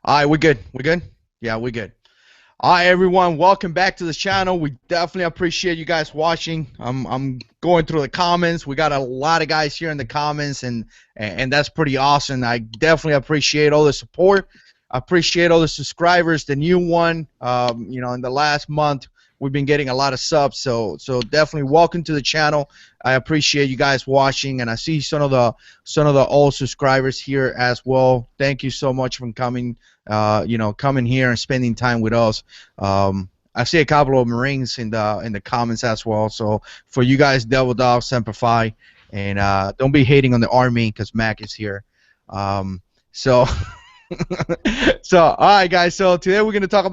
All right, we good. We good? Yeah, we good. All right, everyone, welcome back to the channel. We definitely appreciate you guys watching. I'm going through the comments. We got a lot of guys here in the comments, and that's pretty awesome. I definitely appreciate all the support. I appreciate all the subscribers. The new one, in the last month, we've been getting a lot of subs. So definitely welcome to the channel. I appreciate you guys watching, and I see some of the old subscribers here as well. Thank you so much for coming. Coming here and spending time with us. I see a couple of Marines in the comments as well. So for you guys, Devil Dog, Semper Fi, and don't be hating on the Army because Mac is here. So so all right, guys. So today we're gonna talk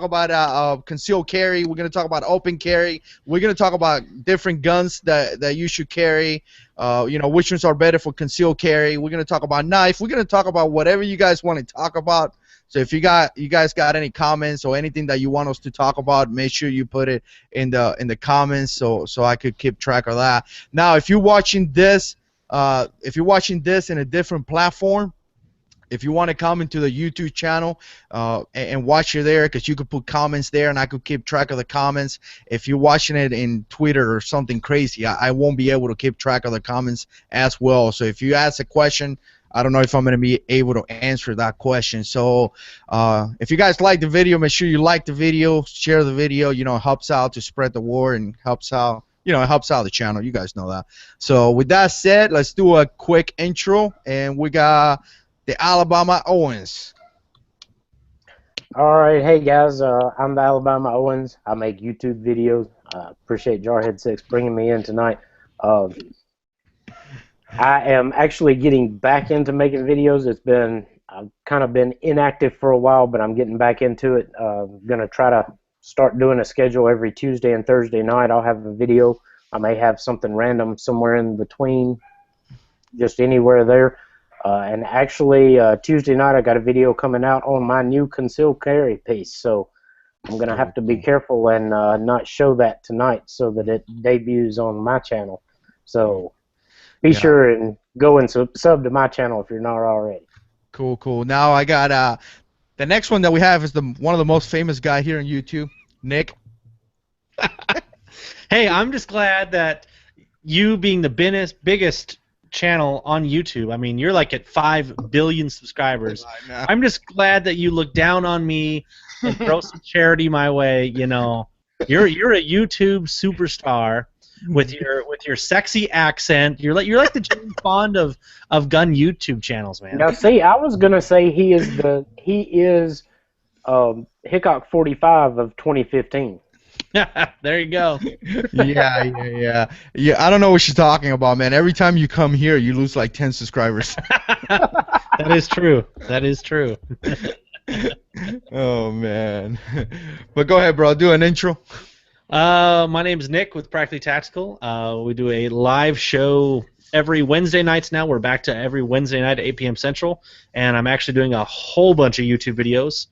about concealed carry. We're gonna talk about open carry. We're gonna talk about different guns that you should carry. Which ones are better for concealed carry. We're gonna talk about knife. We're gonna talk about whatever you guys want to talk about. So if you guys got any comments or anything that you want us to talk about, make sure you put it in the comments so I could keep track of that. Now, if you're watching this in a different platform, if you want to come into the YouTube channel and watch it there, because you could put comments there and I could keep track of the comments. If you're watching it in Twitter or something crazy, I won't be able to keep track of the comments as well. So if you ask a question, I don't know if I'm going to be able to answer that question. So if you guys like the video, make sure you like the video, share the video. It helps out to spread the word and helps out. It helps out the channel. You guys know that. So with that said, let's do a quick intro, and we got the Alabama Owens. All right, hey guys, I'm the Alabama Owens. I make YouTube videos. Appreciate JH6 bringing me in tonight. I am actually getting back into making videos. I've kind of been inactive for a while, but I'm getting back into it. I'm gonna try to start doing a schedule every Tuesday and Thursday night. I'll have a video. I may have something random somewhere in between, just anywhere there. And actually, Tuesday night I got a video coming out on my new concealed carry piece, so I'm going to have to be careful and not show that tonight so that it debuts on my channel. So be sure and go and sub to my channel if you're not already. Cool. Now I got the next one that we have is one of the most famous guy here on YouTube, Nick. Hey, I'm just glad that you being the biggest channel on YouTube. I mean, you're like at 5 billion subscribers. I'm just glad that you look down on me and throw some charity my way. You're a YouTube superstar with your sexy accent. You're like the James Bond of gun YouTube channels, man. Now, see, I was gonna say he is Hickok 45 of 2015. There you go. Yeah. I don't know what she's talking about, man. Every time you come here, you lose like 10 subscribers. That is true. Oh man. But go ahead, bro. Do an intro. My name's Nick with Practically Tactical. We do a live show every Wednesday nights now. We're back to every Wednesday night at 8 p.m. Central, and I'm actually doing a whole bunch of YouTube videos.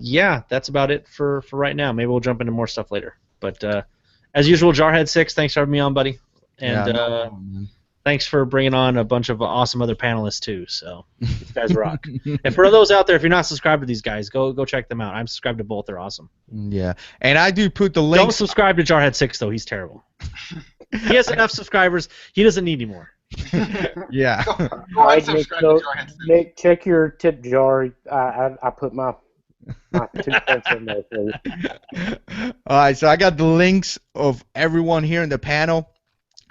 Yeah, that's about it for right now. Maybe we'll jump into more stuff later. But as usual, Jarhead6, thanks for having me on, buddy. And thanks for bringing on a bunch of awesome other panelists too. So these guys rock. And for those out there, if you're not subscribed to these guys, go check them out. I'm subscribed to both. They're awesome. Yeah, and I do put the link. Don't subscribe to Jarhead6 though. He's terrible. He has enough subscribers. He doesn't need any more. Yeah. All right, Nick, check your tip jar. I put my 2 cents in there for you. All right, so I got the links of everyone here in the panel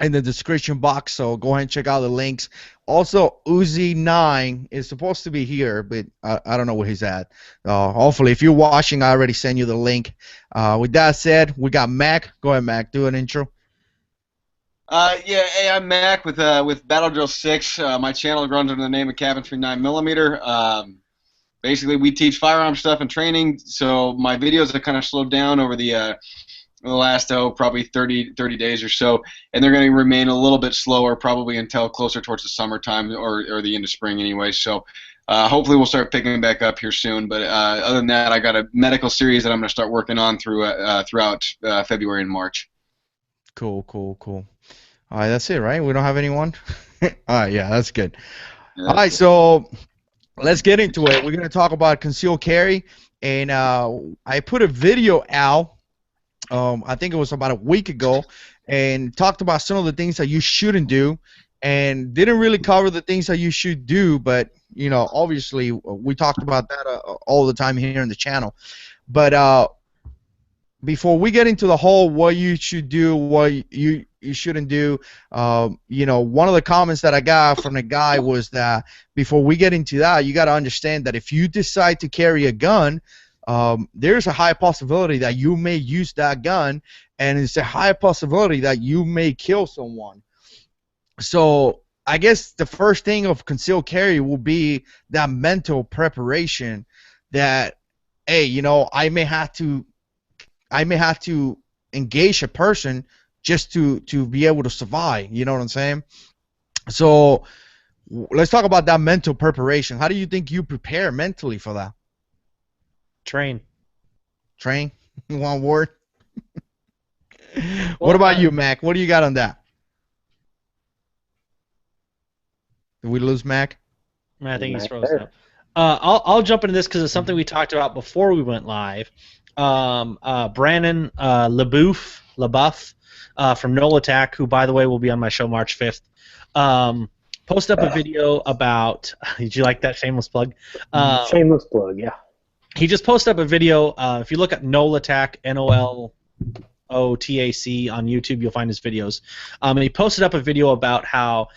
in the description box, so go ahead and check out the links. Also, Uzi9 is supposed to be here, but I don't know where he's at. Hopefully, if you're watching, I already sent you the link. With that said, we got Mac. Go ahead, Mac. Do an intro. Hey, I'm Mac with Battle Drill 6. My channel runs under the name of Cabinetry 9mm. Basically, we teach firearm stuff and training, so my videos have kind of slowed down over the last, probably 30 days or so, and they're going to remain a little bit slower probably until closer towards the summertime or the end of spring anyway. So hopefully we'll start picking back up here soon. But other than that, I got a medical series that I'm going to start working on throughout February and March. Cool. All right, that's it, right? We don't have anyone? All right, yeah, that's good. All right, so let's get into it. We're going to talk about concealed carry, and I put a video out, I think it was about a week ago, and talked about some of the things that you shouldn't do, and didn't really cover the things that you should do, but, you know, obviously we talked about that all the time here in the channel. But before we get into the whole what you should do, what you shouldn't do, you know, one of the comments that I got from the guy was that before we get into that, you got to understand that if you decide to carry a gun, there's a high possibility that you may use that gun, and it's a high possibility that you may kill someone. So I guess the first thing of concealed carry will be that mental preparation that, hey, you know, I may have to engage a person just to be able to survive. You know what I'm saying? So let's talk about that mental preparation. How do you think you prepare mentally for that? Train. Train? One word? What about you, Mac? What do you got on that? Did we lose Mac? I think he's frozen up. I'll jump into this because it's something we talked about before we went live. Brandon LaBeouf from Null Attack, who, by the way, will be on my show March 5th, posted up a video about. Did you like that shameless plug? Shameless plug, yeah. He just posted up a video. If you look at Null Attack, NOLOTAC on YouTube, you'll find his videos. And he posted up a video about how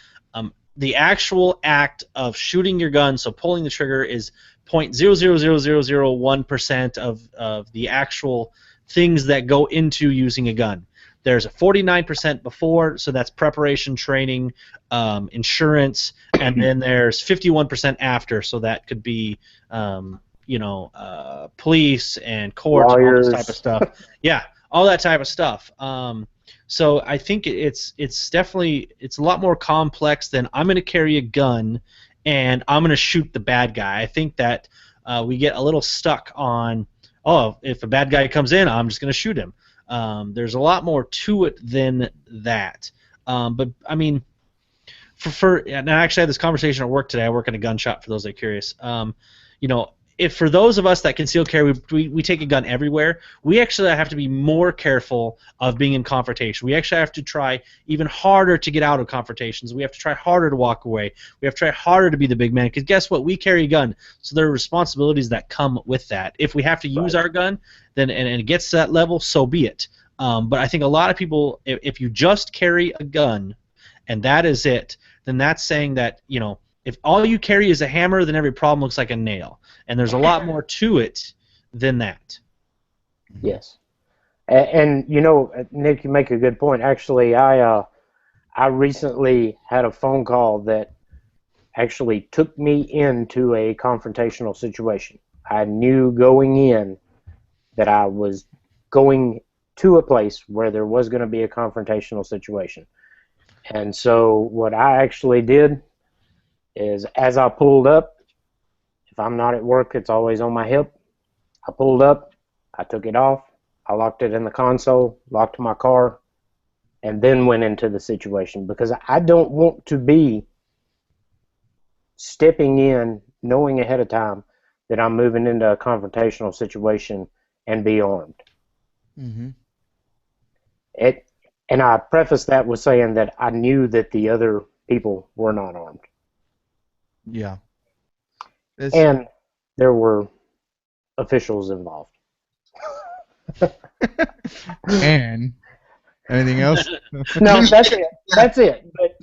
the actual act of shooting your gun, so pulling the trigger, is 0.00001% of the actual things that go into using a gun. There's a 49% before, so that's preparation, training, insurance, and then there's 51% after, so that could be, you know, police and courts, lawyers, all this type of stuff. Yeah, all that type of stuff. So I think it's definitely a lot more complex than I'm going to carry a gun and I'm going to shoot the bad guy. I think that we get a little stuck on, oh, if a bad guy comes in, I'm just going to shoot him. There's a lot more to it than that. But I mean, and I actually had this conversation at work today. I work in a gun shop, for those that are curious. You know, if for those of us that conceal carry, we take a gun everywhere, we actually have to be more careful of being in confrontation. We actually have to try even harder to get out of confrontations. We have to try harder to walk away. We have to try harder to be the big man, because guess what? We carry a gun, so there are responsibilities that come with that. If we have to use our gun, then and it gets to that level, so be it. But I think a lot of people, if you just carry a gun and that is it, then that's saying that, you know, if all you carry is a hammer, then every problem looks like a nail. And there's a lot more to it than that. Yes. And you know, Nick, you make a good point. Actually, I recently had a phone call that actually took me into a confrontational situation. I knew going in that I was going to a place where there was going to be a confrontational situation. And so what I actually did is, as I pulled up, if I'm not at work, it's always on my hip. I pulled up, I took it off, I locked it in the console, locked my car, and then went into the situation, because I don't want to be stepping in knowing ahead of time that I'm moving into a confrontational situation and be armed. Mm-hmm. And I preface that with saying that I knew that the other people were not armed. Yeah. And there were officials involved. And anything else? No, that's it. That's it. But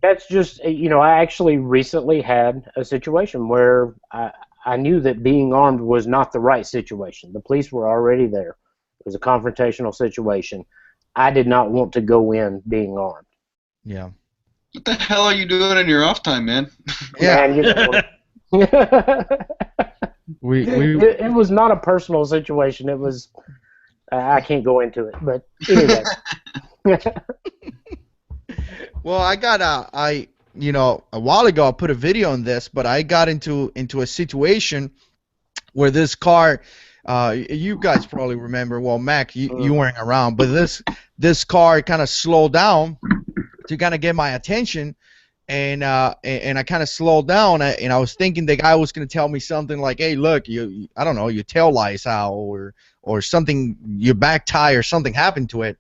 that's just, you know, I actually recently had a situation where I knew that being armed was not the right situation. The police were already there. It was a confrontational situation. I did not want to go in being armed. Yeah. What the hell are you doing in your off time, man? Yeah. Man, you know, it was not a personal situation. It was, I can't go into it, but anyway. Well, you know, a while ago I put a video on this, but I got into a situation where this car, you guys probably remember, well, Mac, you weren't around, but this car kind of slowed down to kind of get my attention, and I kind of slowed down, and I was thinking the guy was gonna tell me something like, "Hey, look, I don't know, your tail lights out, or something, your back tire, or something happened to it."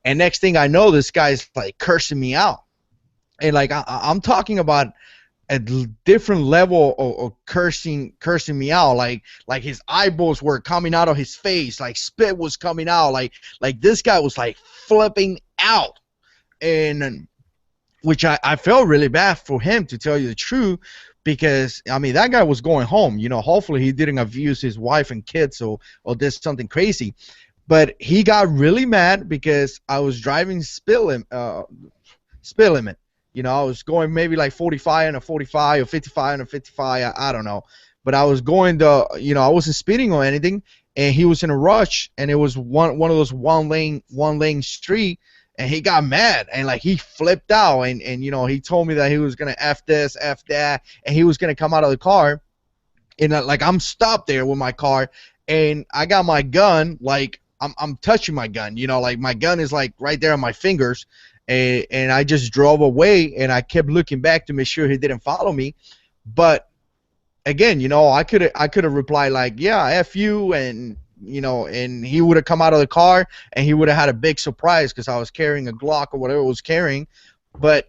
And next thing I know, this guy's like cursing me out, and like I'm talking about a different level of cursing me out, like his eyeballs were coming out of his face, like spit was coming out, like this guy was like flipping out, and which I felt really bad for him, to tell you the truth, because I mean that guy was going home. Hopefully he didn't abuse his wife and kids or did something crazy. But he got really mad because I was driving speed limit. I was going maybe like 45 and a 45 or 55 and a 55. I don't know, but I was going I wasn't speeding or anything, and he was in a rush, and it was one of those one lane street. And he got mad, and like he flipped out, and he told me that he was gonna f this, f that, and he was gonna come out of the car, and like I'm stopped there with my car, and I got my gun, like I'm touching my gun, like my gun is like right there on my fingers, and I just drove away, and I kept looking back to make sure he didn't follow me, but again, I could have replied like, yeah, f you, and he would have come out of the car, and he would have had a big surprise because I was carrying a Glock or whatever I was carrying. But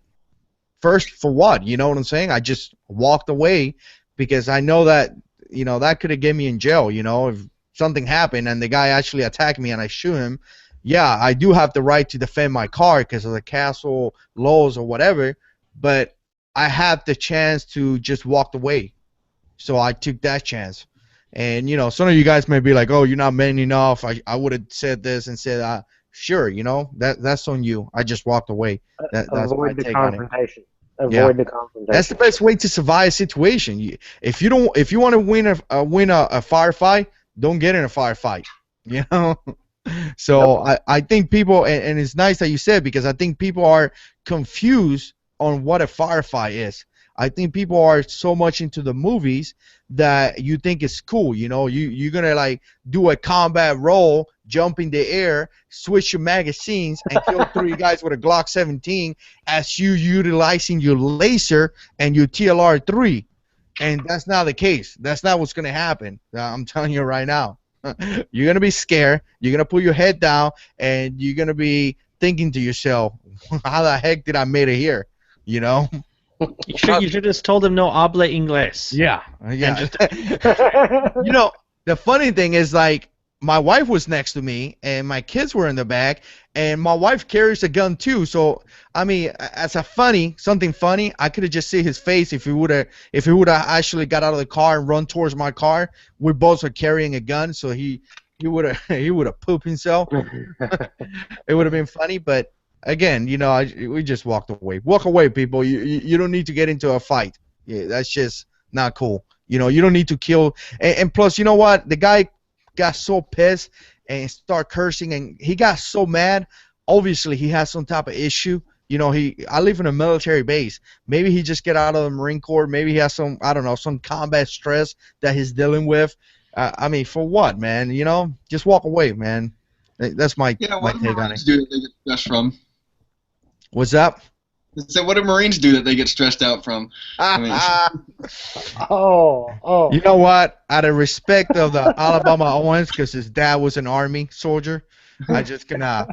first, for what? You know what I'm saying? I just walked away because I know that that could have get me in jail. If something happened and the guy actually attacked me and I shoot him, yeah, I do have the right to defend my car because of the castle laws or whatever. But I had the chance to just walk away, so I took that chance. And some of you guys may be like, "Oh, you're not man enough. I would have said this and said, sure, that's on you. I just walked away. That's my Avoid the take on it. confrontation. Yeah. Avoid the confrontation. That's the best way to survive a situation. If you want to win a firefight, don't get in a firefight. So I think people, and it's nice that you said, because I think people are confused on what a firefight is. I think people are so much into the movies that you think it's cool. You're gonna like do a combat role, jump in the air, switch your magazines, and kill 3 guys with a Glock 17 as you utilizing your laser and your TLR-3. And that's not the case. That's not what's gonna happen. I'm telling you right now. You're gonna be scared. You're gonna put your head down, and you're gonna be thinking to yourself, "How the heck did I made it here?" You should just told him no habla inglés. Yeah. The funny thing is, like, my wife was next to me, and my kids were in the back, and my wife carries a gun too. So, I mean, as something funny, I could have just seen his face if he would have actually got out of the car and run towards my car. We both are carrying a gun, so he would have pooped himself. It would have been funny, but again, we just walked away. Walk away, people. You don't need to get into a fight. Yeah, that's just not cool. You don't need to kill. And plus, you know what? The guy got so pissed and start cursing, and he got so mad. Obviously, he has some type of issue. I live in a military base. Maybe he just get out of the Marine Corps. Maybe he has some, I don't know, some combat stress that he's dealing with. I mean, for what, man? Just walk away, man. That's my take on it. Do that they get stressed from? What's up? So what do Marines do that they get stressed out from? I mean, oh. You know what? Out of respect of the Alabama Owens, because his dad was an Army soldier, I'm just gonna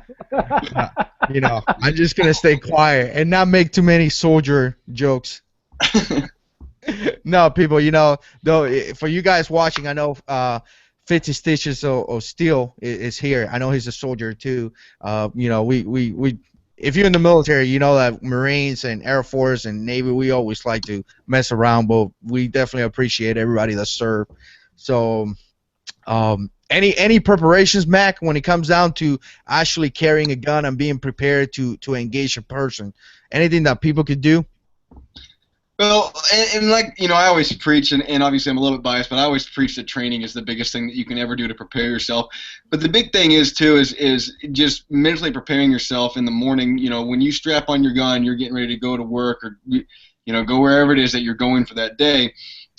stay quiet and not make too many soldier jokes. No, people, though, for you guys watching, I know 50 Stitches or Steel is here. I know he's a soldier too. We if you're in the military, you know that Marines and Air Force and Navy, we always like to mess around, but we definitely appreciate everybody that served. So, any preparations, Mac, when it comes down to actually carrying a gun and being prepared to engage a person? Anything that people could do? Well, and like, I always preach, and obviously I'm a little bit biased, but I always preach that training is the biggest thing that you can ever do to prepare yourself. But the big thing is, too, is just mentally preparing yourself in the morning. When you strap on your gun, you're getting ready to go to work or, go wherever it is that you're going for that day.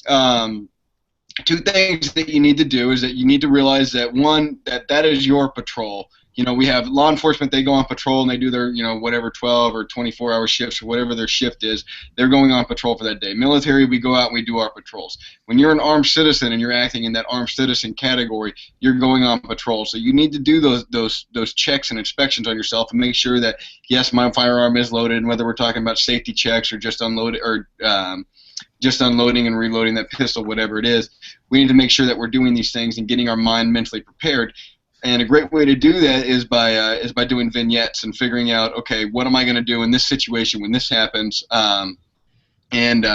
2 things that you need to do is that you need to realize that, one, that is your patrol. we have law enforcement, they go on patrol and they do their, whatever 12 or 24-hour shifts or whatever their shift is. They're going on patrol for that day. Military, we go out and we do our patrols. When you're an armed citizen and you're acting in that armed citizen category, you're going on patrol. So you need to do those checks and inspections on yourself and make sure that, yes, my firearm is loaded, and whether we're talking about safety checks or just unloaded or just unloading and reloading that pistol, whatever it is, we need to make sure that we're doing these things and getting our mind mentally prepared. And a great way to do that is by doing vignettes and figuring out, okay, what am I going to do in this situation when this happens, and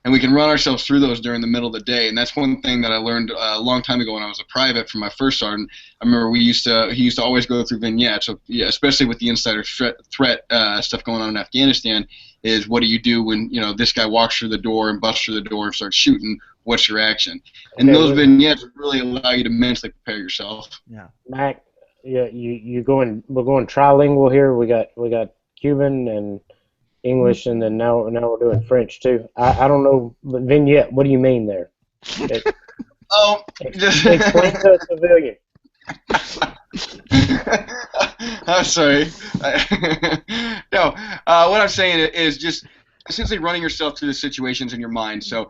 we can run ourselves through those during the middle of the day. And that's one thing that I learned a long time ago when I was a private from my first sergeant. I remember he used to always go through vignettes, so, yeah, especially with the insider threat stuff going on in Afghanistan. Is what do you do when this guy walks through the door and busts through the door and starts shooting? What's your action? And those vignettes really allow you to mentally prepare yourself. Yeah, Mac, we're going trilingual here. We got Cuban and English, and then now we're doing French too. I don't know, but vignette. What do you mean there? Explain to a civilian. I'm sorry. No, what I'm saying is just essentially running yourself through the situations in your mind. So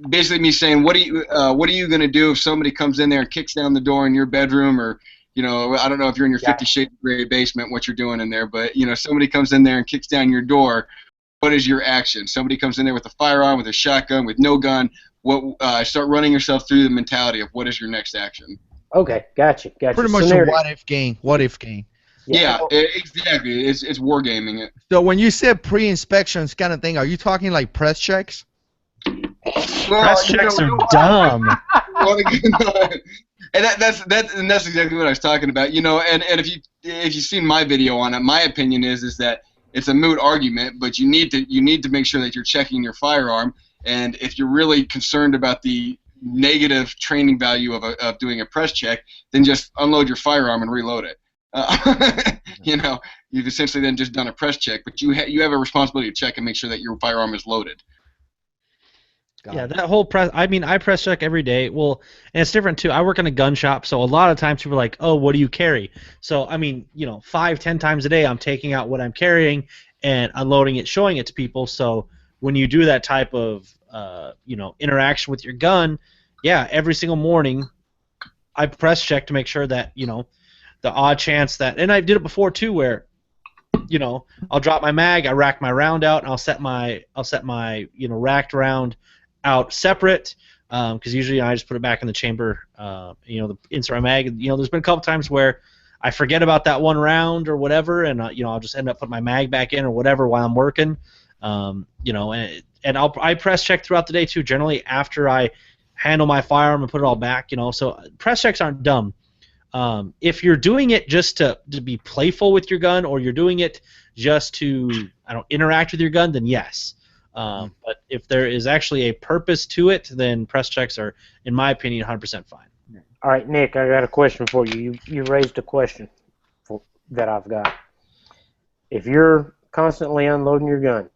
basically, me saying, what are you going to do if somebody comes in there and kicks down the door in your bedroom, or I don't know if you're in your 50 Shades of Grey basement, what you're doing in there, but somebody comes in there and kicks down your door. What is your action? Somebody comes in there with a firearm, with a shotgun, with no gun. Start running yourself through the mentality of what is your next action. Okay, gotcha. Pretty much a what-if game. What-if game. Yeah, exactly. It's wargaming it. So when you said pre-inspections kind of thing, are you talking like press checks? Press checks are dumb. And that's exactly what I was talking about. And if you've seen my video on it, my opinion is that it's a moot argument, but you need to make sure that you're checking your firearm. And if you're really concerned about the negative training value of doing a press check, then just unload your firearm and reload it. You've essentially then just done a press check, but you have a responsibility to check and make sure that your firearm is loaded. Yeah, that whole press. I mean, I press check every day. Well, and it's different too. I work in a gun shop, so a lot of times people are like, "Oh, what do you carry?" So I mean, 5-10 times a day, I'm taking out what I'm carrying and unloading it, showing it to people. So when you do that type of interaction with your gun, yeah, every single morning, I press check to make sure that the odd chance that, and I did it before too, where I'll drop my mag, I rack my round out, and I'll set my racked round out separate, because usually I just put it back in the chamber, the inside my mag. There's been a couple times where I forget about that one round or whatever, and I'll just end up putting my mag back in or whatever while I'm working, and I press check throughout the day too. Generally after I handle my firearm and put it all back, so press checks aren't dumb. If you're doing it just to be playful with your gun, or you're doing it just to interact with your gun, then yes. But if there is actually a purpose to it, then press checks are, in my opinion, 100% fine. All right, Nick, I got a question for you. You raised a question that I've got. If you're constantly unloading your gun,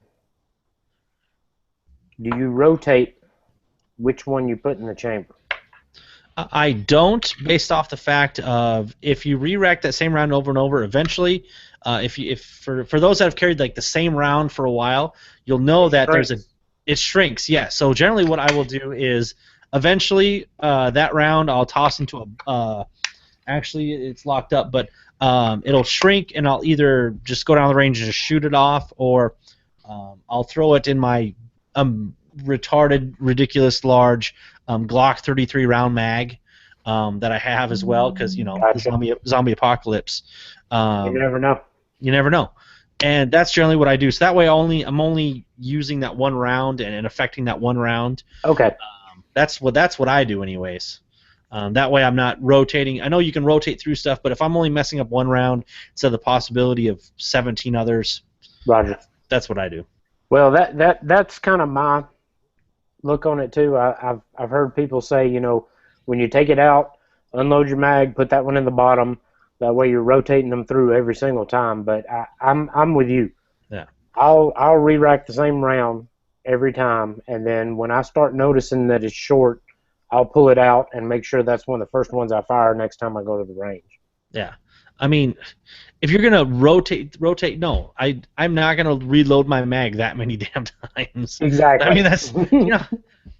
do you rotate which one you put in the chamber? I don't, based off the fact of if you re-rack that same round over and over, eventually, for those that have carried like the same round for a while, you'll know that it shrinks. Yeah. So generally, what I will do is eventually that round I'll toss into a. Actually, it's locked up, but it'll shrink, and I'll either just go down the range and just shoot it off, or I'll throw it in my retarded, ridiculous large Glock 33 round mag that I have as well, because the zombie apocalypse. You never know. You never know, and that's generally what I do. So that way, I'm only using that one round and affecting that one round. Okay. That's what I do, anyways. That way, I'm not rotating. I know you can rotate through stuff, but if I'm only messing up one round instead of the possibility of 17 others, Roger. That's what I do. Well, that's kind of my look on it too. I've heard people say, when you take it out, unload your mag, put that one in the bottom. That way you're rotating them through every single time. But I'm with you. Yeah. I'll re-rack the same round every time, and then when I start noticing that it's short, I'll pull it out and make sure that's one of the first ones I fire next time I go to the range. Yeah. I mean, if you're gonna rotate, no, I'm not gonna reload my mag that many damn times. Exactly. I mean, that's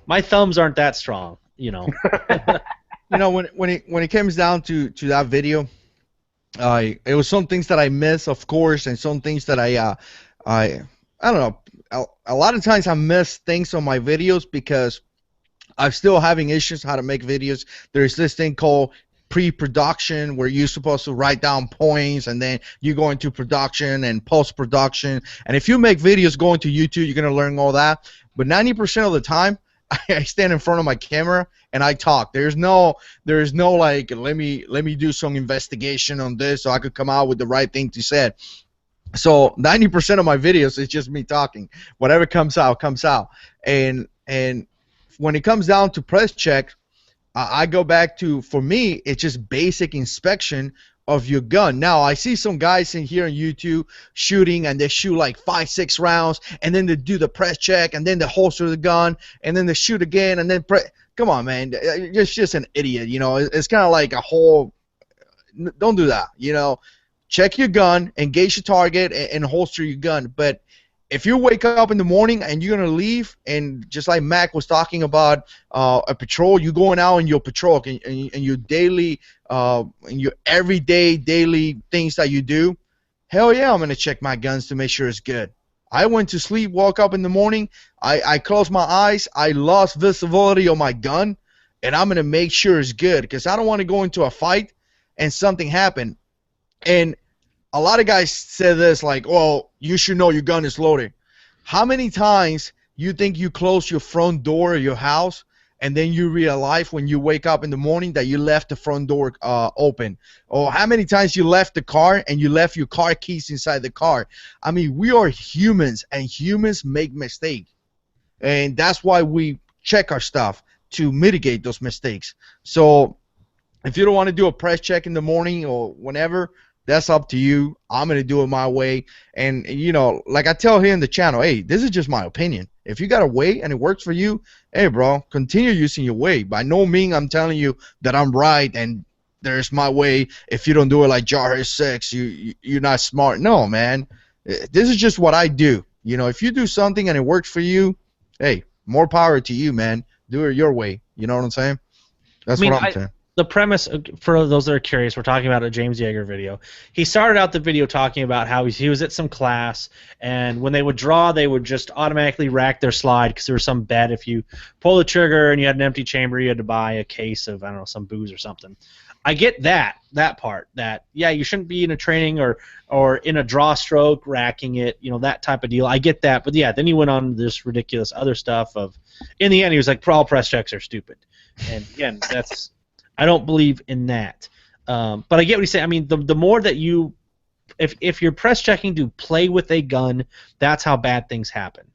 my thumbs aren't that strong, When it comes down to that video, it was some things that I miss, of course, and some things that I don't know. A lot of times I miss things on my videos because I'm still having issues how to make videos. There's this thing called pre-production where you're supposed to write down points and then you go into production and post-production. And if you make videos going to YouTube, you're gonna learn all that. But 90% of the time, I stand in front of my camera and I talk. There's no like let me do some investigation on this so I could come out with the right thing to say. So 90% of my videos is just me talking. Whatever comes out comes out. And when it comes down to press check, I go back to, for me, it's just basic inspection of your gun. Now, I see some guys in here on YouTube shooting, and they shoot like 5-6 rounds, and then they do the press check, and then they holster the gun, and then they shoot again, and then come on, man. You're just an idiot, It's kind of like a whole, don't do that, Check your gun, engage your target, and holster your gun. But if you wake up in the morning and you're gonna leave, and just like Mac was talking about a patrol, you going out in your patrol and your daily, and your everyday daily things that you do, hell yeah, I'm gonna check my guns to make sure it's good. I went to sleep, woke up in the morning, I closed my eyes, I lost visibility on my gun, and I'm gonna make sure it's good because I don't want to go into a fight and something happen. And a lot of guys say this like, well, you should know your gun is loaded. How many times you think you close your front door of your house and then you realize when you wake up in the morning that you left the front door open? Or how many times you left the car and you left your car keys inside the car? I mean, we are humans, and humans make mistakes. And that's why we check our stuff, to mitigate those mistakes. So if you don't want to do a press check in the morning or whenever, that's up to you. I'm going to do it my way. And, like I tell here in the channel, hey, this is just my opinion. If you got a way and it works for you, hey, bro, continue using your way. By no means I'm telling you that I'm right and there's my way. If you don't do it like JH6, you're not smart. No, man. This is just what I do. If you do something and it works for you, hey, more power to you, man. Do it your way. You know what I'm saying? That's what I'm saying. The premise, for those that are curious, we're talking about a James Yeager video. He started out the video talking about how he was at some class, and when they would draw, they would just automatically rack their slide because there was some bet if you pull the trigger and you had an empty chamber, you had to buy a case of, I don't know, some booze or something. I get that part, that, yeah, you shouldn't be in a training or in a draw stroke racking it, that type of deal. I get that, but yeah, then he went on this ridiculous other stuff of, in the end, he was like, all press checks are stupid. And again, I don't believe in that. But I get what he's saying. I mean, the more that you, if you're press checking to play with a gun, that's how bad things happen.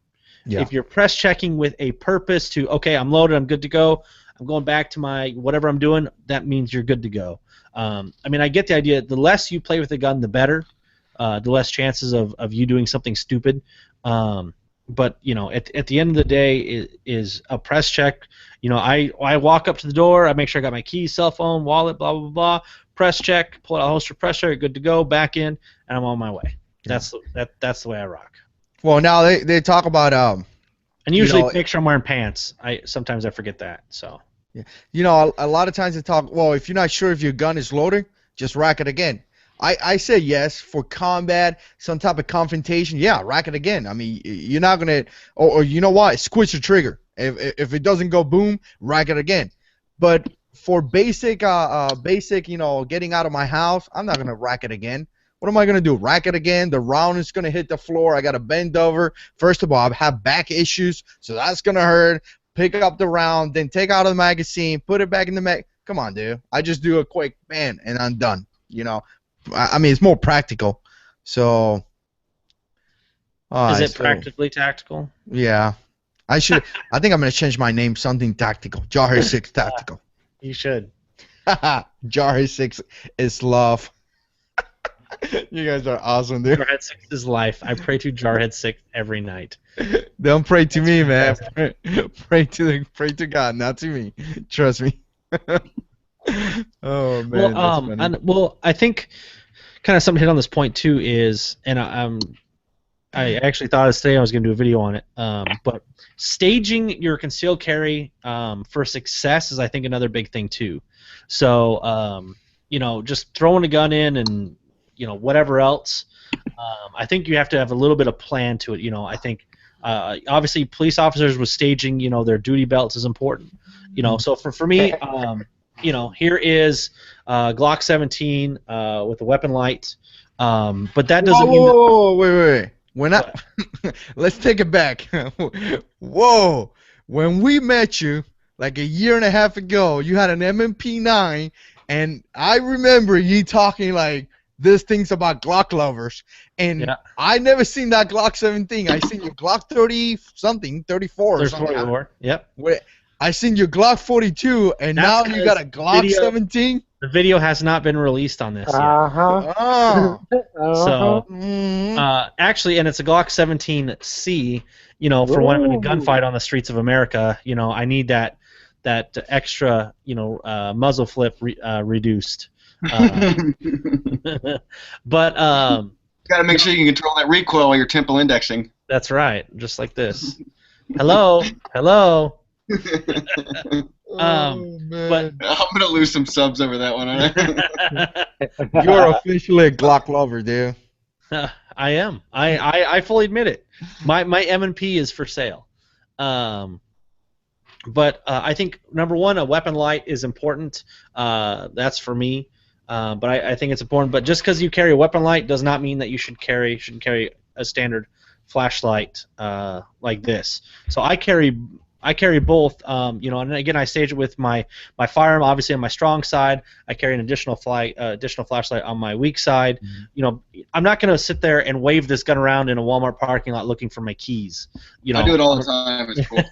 Yeah. If you're press checking with a purpose to, okay, I'm loaded, I'm good to go, I'm going back to my whatever I'm doing, that means you're good to go. I mean, I get the idea. The less you play with a gun, the better. The less chances of you doing something stupid. But at the end of the day, is a press check. I walk up to the door, I make sure I got my keys, cell phone, wallet, blah blah blah. Press check, pull out a holster, press check, good to go, back in, and I'm on my way. Yeah. That's the way I rock. Well, now they talk about and usually make sure I'm wearing pants. Sometimes I forget that. So yeah, a lot of times they talk. Well, if you're not sure if your gun is loaded, just rack it again. I say yes for combat, some type of confrontation. Yeah, rack it again. I mean, you're not gonna, or you know what? Squish the trigger. If it doesn't go boom, rack it again. But for basic, getting out of my house, I'm not gonna rack it again. What am I gonna do? Rack it again? The round is gonna hit the floor. I gotta bend over. First of all, I have back issues, so that's gonna hurt. Pick up the round, then take out of the magazine, put it back in the mag. Come on, dude. I just do a quick bang and I'm done. I mean, it's more practical. So. Is it practically tactical? Yeah. I think I'm going to change my name something tactical. JH6 Tactical. You should. JH6 is love. You guys are awesome, dude. JH6 is life. I pray to JH6 every night. Don't pray to me, man. Pray to God, not to me. Trust me. Oh man. Well, I think kind of something to hit on this point too is, and I actually thought of today I was going to do a video on it, but staging your concealed carry for success is, I think, another big thing too. So, you know, just throwing a gun in and, you know, whatever else, I think you have to have a little bit of plan to it. You know, I think obviously police officers with staging, you know, their duty belts is important. You know, so for me, you know, here is Glock 17 with a weapon light, but that doesn't mean that. Whoa, wait. When let's take it back. Whoa, when we met you like a year and a half ago, you had an MMP9, and I remember you talking like this thing's about Glock lovers, and I never seen that Glock 17. I seen your Glock 30 something, 34 or something. 34. Yep. I seen your Glock 42, and That's now you got a Glock 17. The video has not been released on this yet. Oh. So, actually, and it's a Glock 17C. You know, for when I'm in a gunfight on the streets of America, you know, I need that extra, you know, muzzle flip reduced. But got to make sure you can control that recoil while you're temple indexing. That's right, just like this. Hello. But I'm gonna lose some subs over that one. You're officially a Glock lover, dude. I am. I fully admit it. My M&P is for sale. But I think number one, a weapon light is important. That's for me. But I think it's important. But just because you carry a weapon light does not mean that you shouldn't carry a standard flashlight like this. So I carry both, you know, and again I stage it with my firearm obviously on my strong side. I carry an additional flashlight on my weak side. Mm-hmm. You know, I'm not going to sit there and wave this gun around in a Walmart parking lot looking for my keys. You know, I do it all the time. It's cool.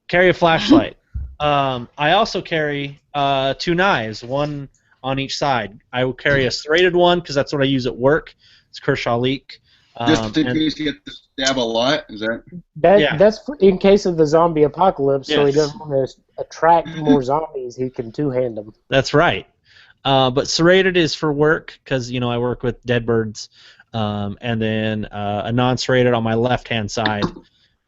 Carry a flashlight. I also carry 2 knives, one on each side. I will carry a serrated one because that's what I use at work. It's Kershaw Leak. Just in case you get to stab a lot, is that? That's in case of the zombie apocalypse, so he Yes. doesn't want to attract more zombies. He can two-hand them. That's right. But serrated is for work because, you know, I work with dead birds, and then a non-serrated on my left-hand side.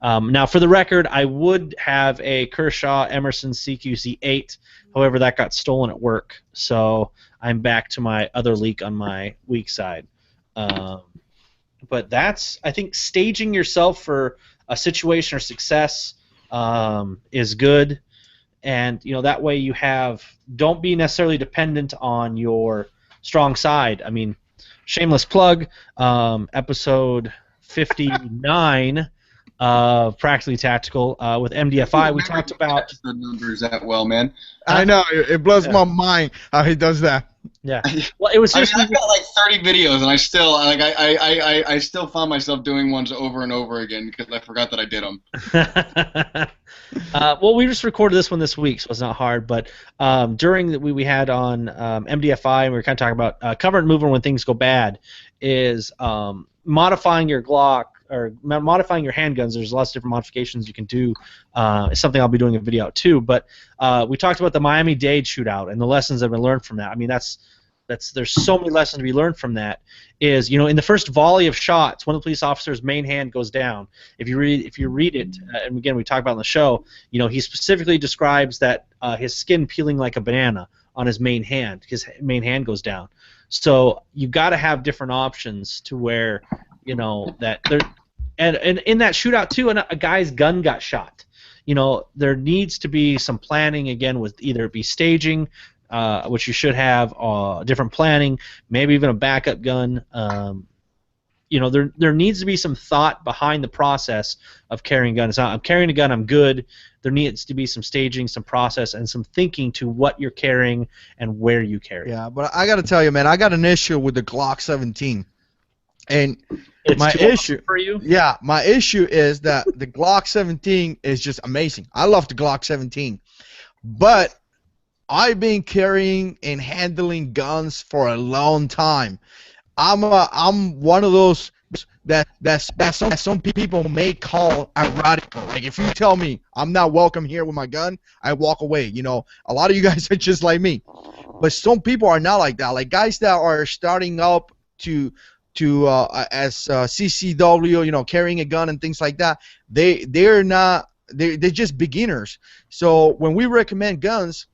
Now, for the record, I would have a Kershaw Emerson CQC8. However, that got stolen at work, so I'm back to my other leak on my weak side. But that's, I think, staging yourself for a situation or success is good, and you know that way you don't be necessarily dependent on your strong side. I mean, shameless plug, episode 59 of Practically Tactical with MDFI. We talked about the numbers that well, man. I know it blows my mind how he does that. Yeah. Well, it was just. I've got like 30 videos, and I still I still found myself doing ones over and over again because I forgot that I did them. Well, we just recorded this one this week, so it's not hard. But during we had on MDFI, and we were kind of talking about cover and movement when things go bad, is modifying your Glock or modifying your handguns. There's lots of different modifications you can do. It's something I'll be doing a video out too. But we talked about the Miami-Dade shootout and the lessons that have been learned from that. I mean, there's so many lessons to be learned from that. Is, you know, in the first volley of shots, one of the police officers' main hand goes down. If you read it, and again we talked about on the show, you know, he specifically describes that his skin peeling like a banana on his main hand. His main hand goes down. So you got to have different options to where, you know, that there, and in that shootout too, a guy's gun got shot. You know, there needs to be some planning again with either it be staging, which you should have, different planning, maybe even a backup gun. You know, there needs to be some thought behind the process of carrying a gun. It's not, I'm carrying a gun, I'm good. There needs to be some staging, some process, and some thinking to what you're carrying and where you carry. Yeah, but I got to tell you, man, I got an issue with the Glock 17. And it's my issue for you? Yeah, my issue is that the Glock 17 is just amazing. I love the Glock 17. But I've been carrying and handling guns for a long time. I'm one of those that some people may call radical. Like if you tell me I'm not welcome here with my gun, I walk away. You know, a lot of you guys are just like me, but some people are not like that. Like guys that are starting up as CCW, you know, carrying a gun and things like that. They're not. They're just beginners. So when we recommend guns,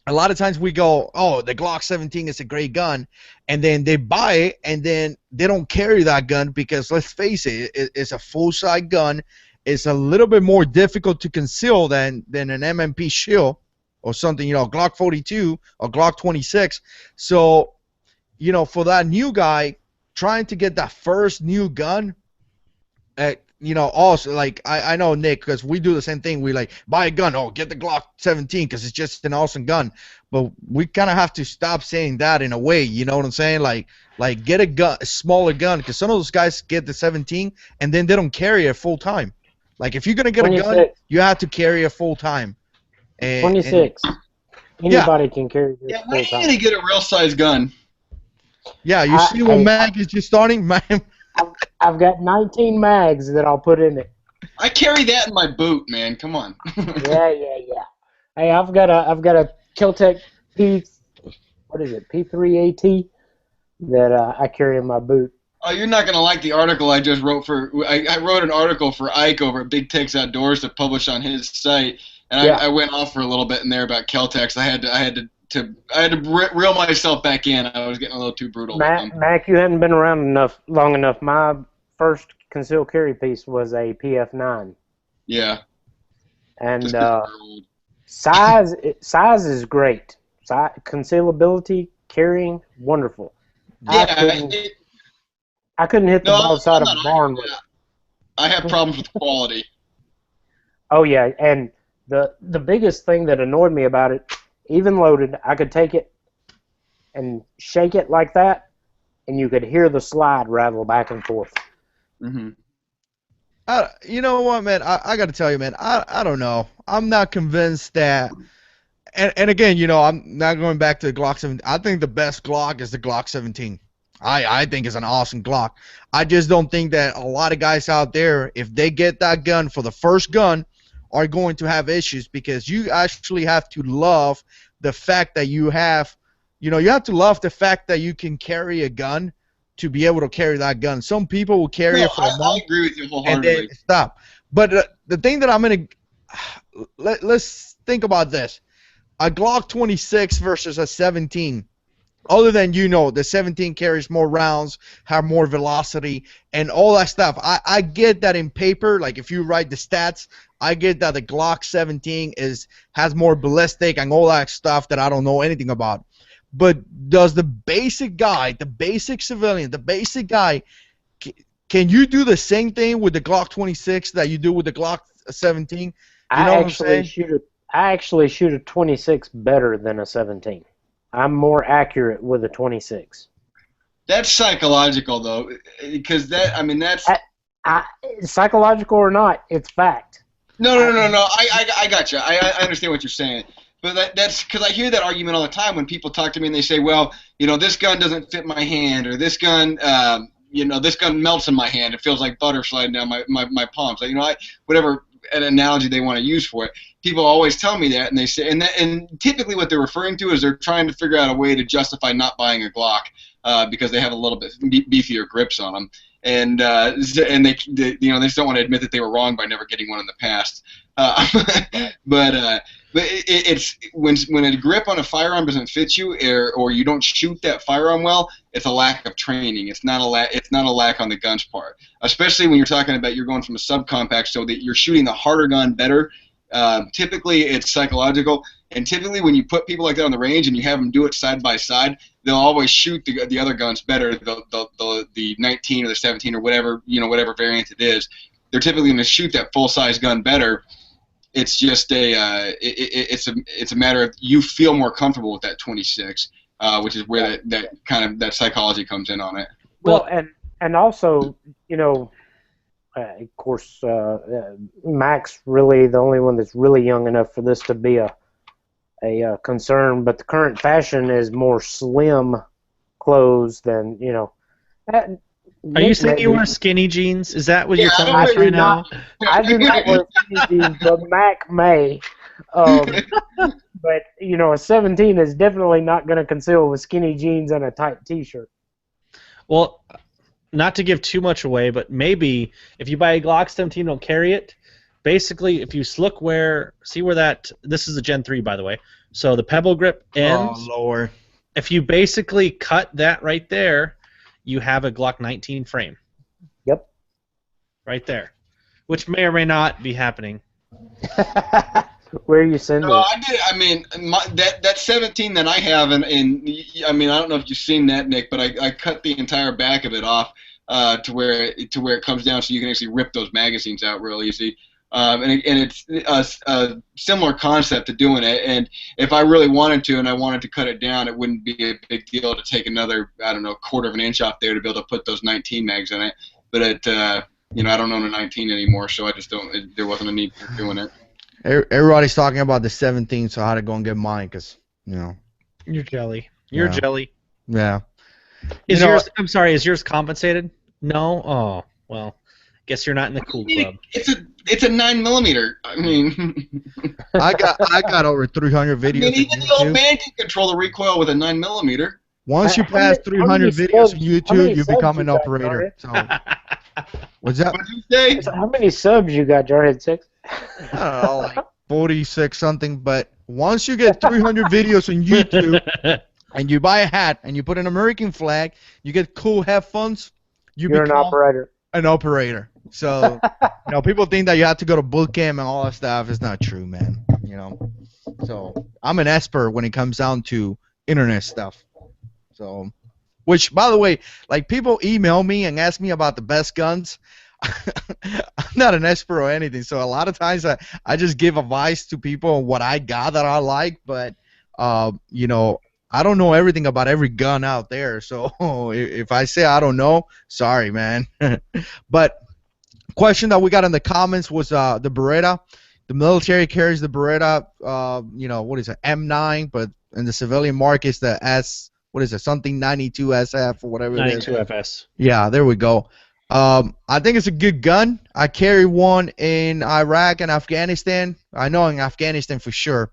a lot of times we go, oh, the Glock 17 is a great gun, and then they buy it, and then they don't carry that gun because, let's face it, it's a full-size gun. It's a little bit more difficult to conceal than an MMP shield or something, you know, Glock 42 or Glock 26. So, you know, for that new guy trying to get that first new gun, you know, also, like, I know, Nick, because we do the same thing. We, like, buy a gun. Oh, get the Glock 17 because it's just an awesome gun. But we kind of have to stop saying that in a way, you know what I'm saying? Like get a smaller gun, because some of those guys get the 17 and then they don't carry it full time. Like, if you're going to get 26. a gun, you have to carry it full time. 26. Anybody can carry this Yeah, full when are you time. gonna get a real size gun? Yeah, you see what Mag is just starting? I've got 19 mags that I'll put in it. I carry that in my boot, man. Come on. Yeah. Hey, I've got a Keltec P3AT that I carry in my boot. Oh, you're not gonna like the article I just wrote for. I wrote an article for Ike over at Big Takes Outdoors to publish on his site, and I went off for a little bit in there about Keltecs. I had to reel myself back in. I was getting a little too brutal. Mac, you hadn't been around long enough. My first concealed carry piece was a PF9. Yeah. And size is great. Concealability, carrying, wonderful. Yeah. I couldn't hit the ball side of a barn with it. I have problems with quality. Oh yeah, and the biggest thing that annoyed me about it, even loaded, I could take it and shake it like that, and you could hear the slide rattle back and forth. Mm-hmm. You know what, man? I got to tell you, man, I don't know. I'm not convinced that. And again, you know, I'm not going back to the Glock 17. I think the best Glock is the Glock 17. I think it's an awesome Glock. I just don't think that a lot of guys out there, if they get that gun for the first gun, are going to have issues, because you actually have to love the fact that you have, you know, you have to love the fact that you can carry a gun to be able to carry that gun. Some people will carry it for a month. I agree with you wholeheartedly. And then stop. But the thing that I'm going to, let's think about this. A Glock 26 versus a 17. Other than, you know, the 17 carries more rounds, have more velocity, and all that stuff. I get that in paper, like if you write the stats, I get that the Glock 17 has more ballistic and all that stuff that I don't know anything about. But does the basic guy, the basic civilian, the basic guy, can you do the same thing with the Glock 26 that you do with the Glock 17? You know what I'm saying? I actually shoot a 26 better than a 17. I'm more accurate with a 26. That's psychological, though, because that's psychological or not, it's fact. No. I got you. I understand what you're saying, but that's because I hear that argument all the time when people talk to me and they say, well, you know, this gun doesn't fit my hand, or this gun, you know, this gun melts in my hand. It feels like butter sliding down my palms. Like, you know, whatever an analogy they want to use for it. People always tell me that, and they say, and typically what they're referring to is they're trying to figure out a way to justify not buying a Glock because they have a little bit beefier grips on them, and they you know, they just don't want to admit that they were wrong by never getting one in the past. But it's when a grip on a firearm doesn't fit you, or you don't shoot that firearm well, it's a lack of training. It's not a lack on the gun's part. Especially when you're talking about you're going from a subcompact, so that you're shooting the harder gun better. Typically, it's psychological, and typically when you put people like that on the range and you have them do it side by side, they'll always shoot the other guns better. The 19 or the 17 or whatever, you know, whatever variant it is, they're typically going to shoot that full size gun better. It's just it's a matter of you feel more comfortable with that 26, which is where that psychology comes in on it. Well, and also, you know, of course, Mac's really the only one that's really young enough for this to be a concern. But the current fashion is more slim clothes than, you know. Are you saying you maybe. wear skinny jeans? Is that what you're Yeah, I telling don't us wear- right now? I do not wear skinny jeans, but Mac may. But you know, a 17 is definitely not going to conceal with skinny jeans and a tight T-shirt. Well, not to give too much away, but maybe if you buy a Glock 17, don't carry it. Basically, if you look see where that, this is a Gen 3, by the way. So the pebble grip ends. Oh Lord. If you basically cut that right there, you have a Glock 19 frame. Yep. Right there, which may or may not be happening. Where are you sending? No, I did. I mean, that 17 that I have, and I mean, I don't know if you've seen that, Nick, but I cut the entire back of it off to where it comes down, so you can actually rip those magazines out real easy. And it's a similar concept to doing it. And if I really wanted to, and I wanted to cut it down, it wouldn't be a big deal to take another, I don't know, quarter of an inch off there to be able to put those 19 mags in it. But you know, I don't own a 19 anymore, so I just don't. There wasn't a need for doing it. Everybody's talking about the 17, so I had to go and get mine, cause you know. You're jelly. You're Yeah. jelly. Yeah. Is You know- yours? I'm sorry. Is yours compensated? No. Oh well. Guess you're not in the cool club. It's a 9mm. I mean, I got over 300 videos. I mean, on even the old YouTube. man can control the recoil with a 9mm. Once you How pass many 300 videos subs- on how many YouTube, you subs become you an got, operator. So, what's that? What did you say? So how many subs you got, Jarhead 6? I don't know, like 46 something. But once you get 300 videos on YouTube and you buy a hat and you put an American flag, you get cool headphones. You're an become operator. an operator. So, you know, people think that you have to go to boot camp and all that stuff. It's not true, man. You know. So, I'm an expert when it comes down to internet stuff. So, which, by the way, like people email me and ask me about the best guns. I'm not an expert or anything, so a lot of times I just give advice to people on what I got that I like, but you know, I don't know everything about every gun out there. So if I say I don't know, sorry, man. But question that we got in the comments was the Beretta. The military carries the Beretta, you know, what is it, M9, but in the civilian market it's the S, what is it, something 92 SF or whatever it is. 92 FS. Yeah, there we go. I think it's a good gun. I carry one in Iraq and Afghanistan. I know in Afghanistan for sure.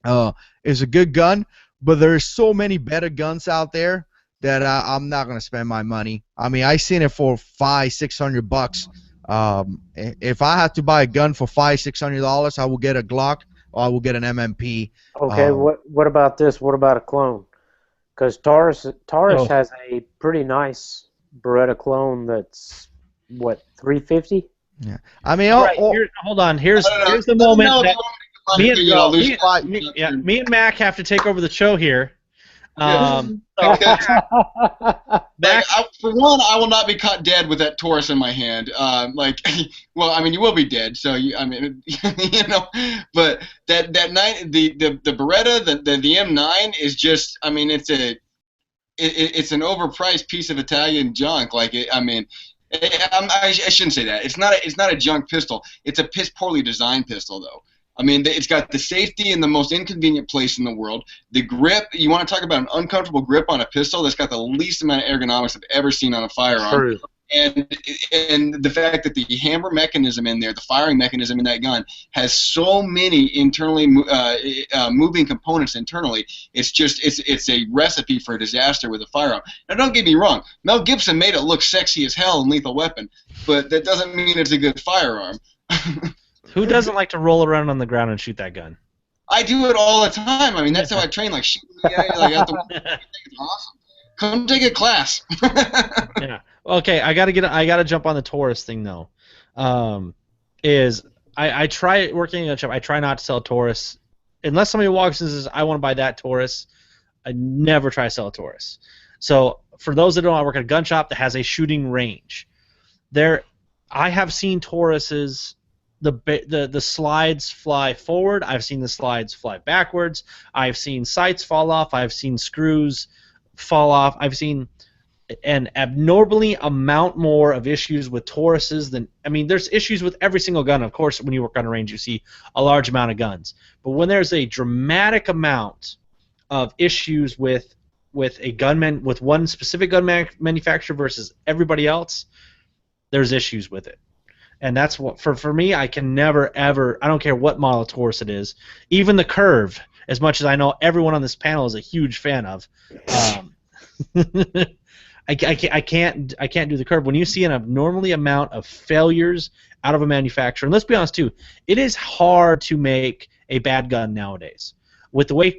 It's a good gun, but there's so many better guns out there that I'm not gonna spend my money. I mean, I seen it for $500-600. If I had to buy a gun for $500-600, I will get a Glock or I will get an MMP. Okay, what about this? What about a clone? Because Taurus has a pretty nice Beretta clone that's, what, 350? Yeah. I mean, All right, hold on. Here's the moment that me and Mac have to take over the show here. Like, for one, I will not be caught dead with that Taurus in my hand. Like, well, I mean, you will be dead. So, I mean, you know, but the Beretta, the M9 is just, I mean, it's an overpriced piece of Italian junk. Like, I mean, I shouldn't say that. It's not a junk pistol. It's a piss poorly designed pistol, though. I mean, it's got the safety in the most inconvenient place in the world. The grip, you want to talk about an uncomfortable grip on a pistol that's got the least amount of ergonomics I've ever seen on a firearm. True. And the fact that the hammer mechanism in there, the firing mechanism in that gun, has so many internally moving components internally, it's a recipe for a disaster with a firearm. Now, don't get me wrong, Mel Gibson made it look sexy as hell in Lethal Weapon, but that doesn't mean it's a good firearm. Who doesn't like to roll around on the ground and shoot that gun? I do it all the time. I mean, that's how I train. Like shooting the guy, like out the window. It's awesome. Come take a class. Yeah. Okay, I gotta jump on the Taurus thing though. I try working in a shop. I try not to sell Taurus unless somebody walks in and says I want to buy that Taurus. I never try to sell a Taurus. So for those that don't know, I work at a gun shop that has a shooting range. I have seen Tauruses. The slides fly forward. I've seen the slides fly backwards. I've seen sights fall off. I've seen screws fall off. I've seen an abnormally amount more of issues with Tauruses than, I mean, there's issues with every single gun. Of course, when you work on a range, you see a large amount of guns. But when there's a dramatic amount of issues with with a gunman with one specific gun manufacturer versus everybody else, there's issues with it. And that's what for me, I can never ever, I don't care what model Taurus it is, even the Curve, as much as I know everyone on this panel is a huge fan of. I can't do the Curve. When you see an abnormally amount of failures out of a manufacturer, and let's be honest too, it is hard to make a bad gun nowadays. With the way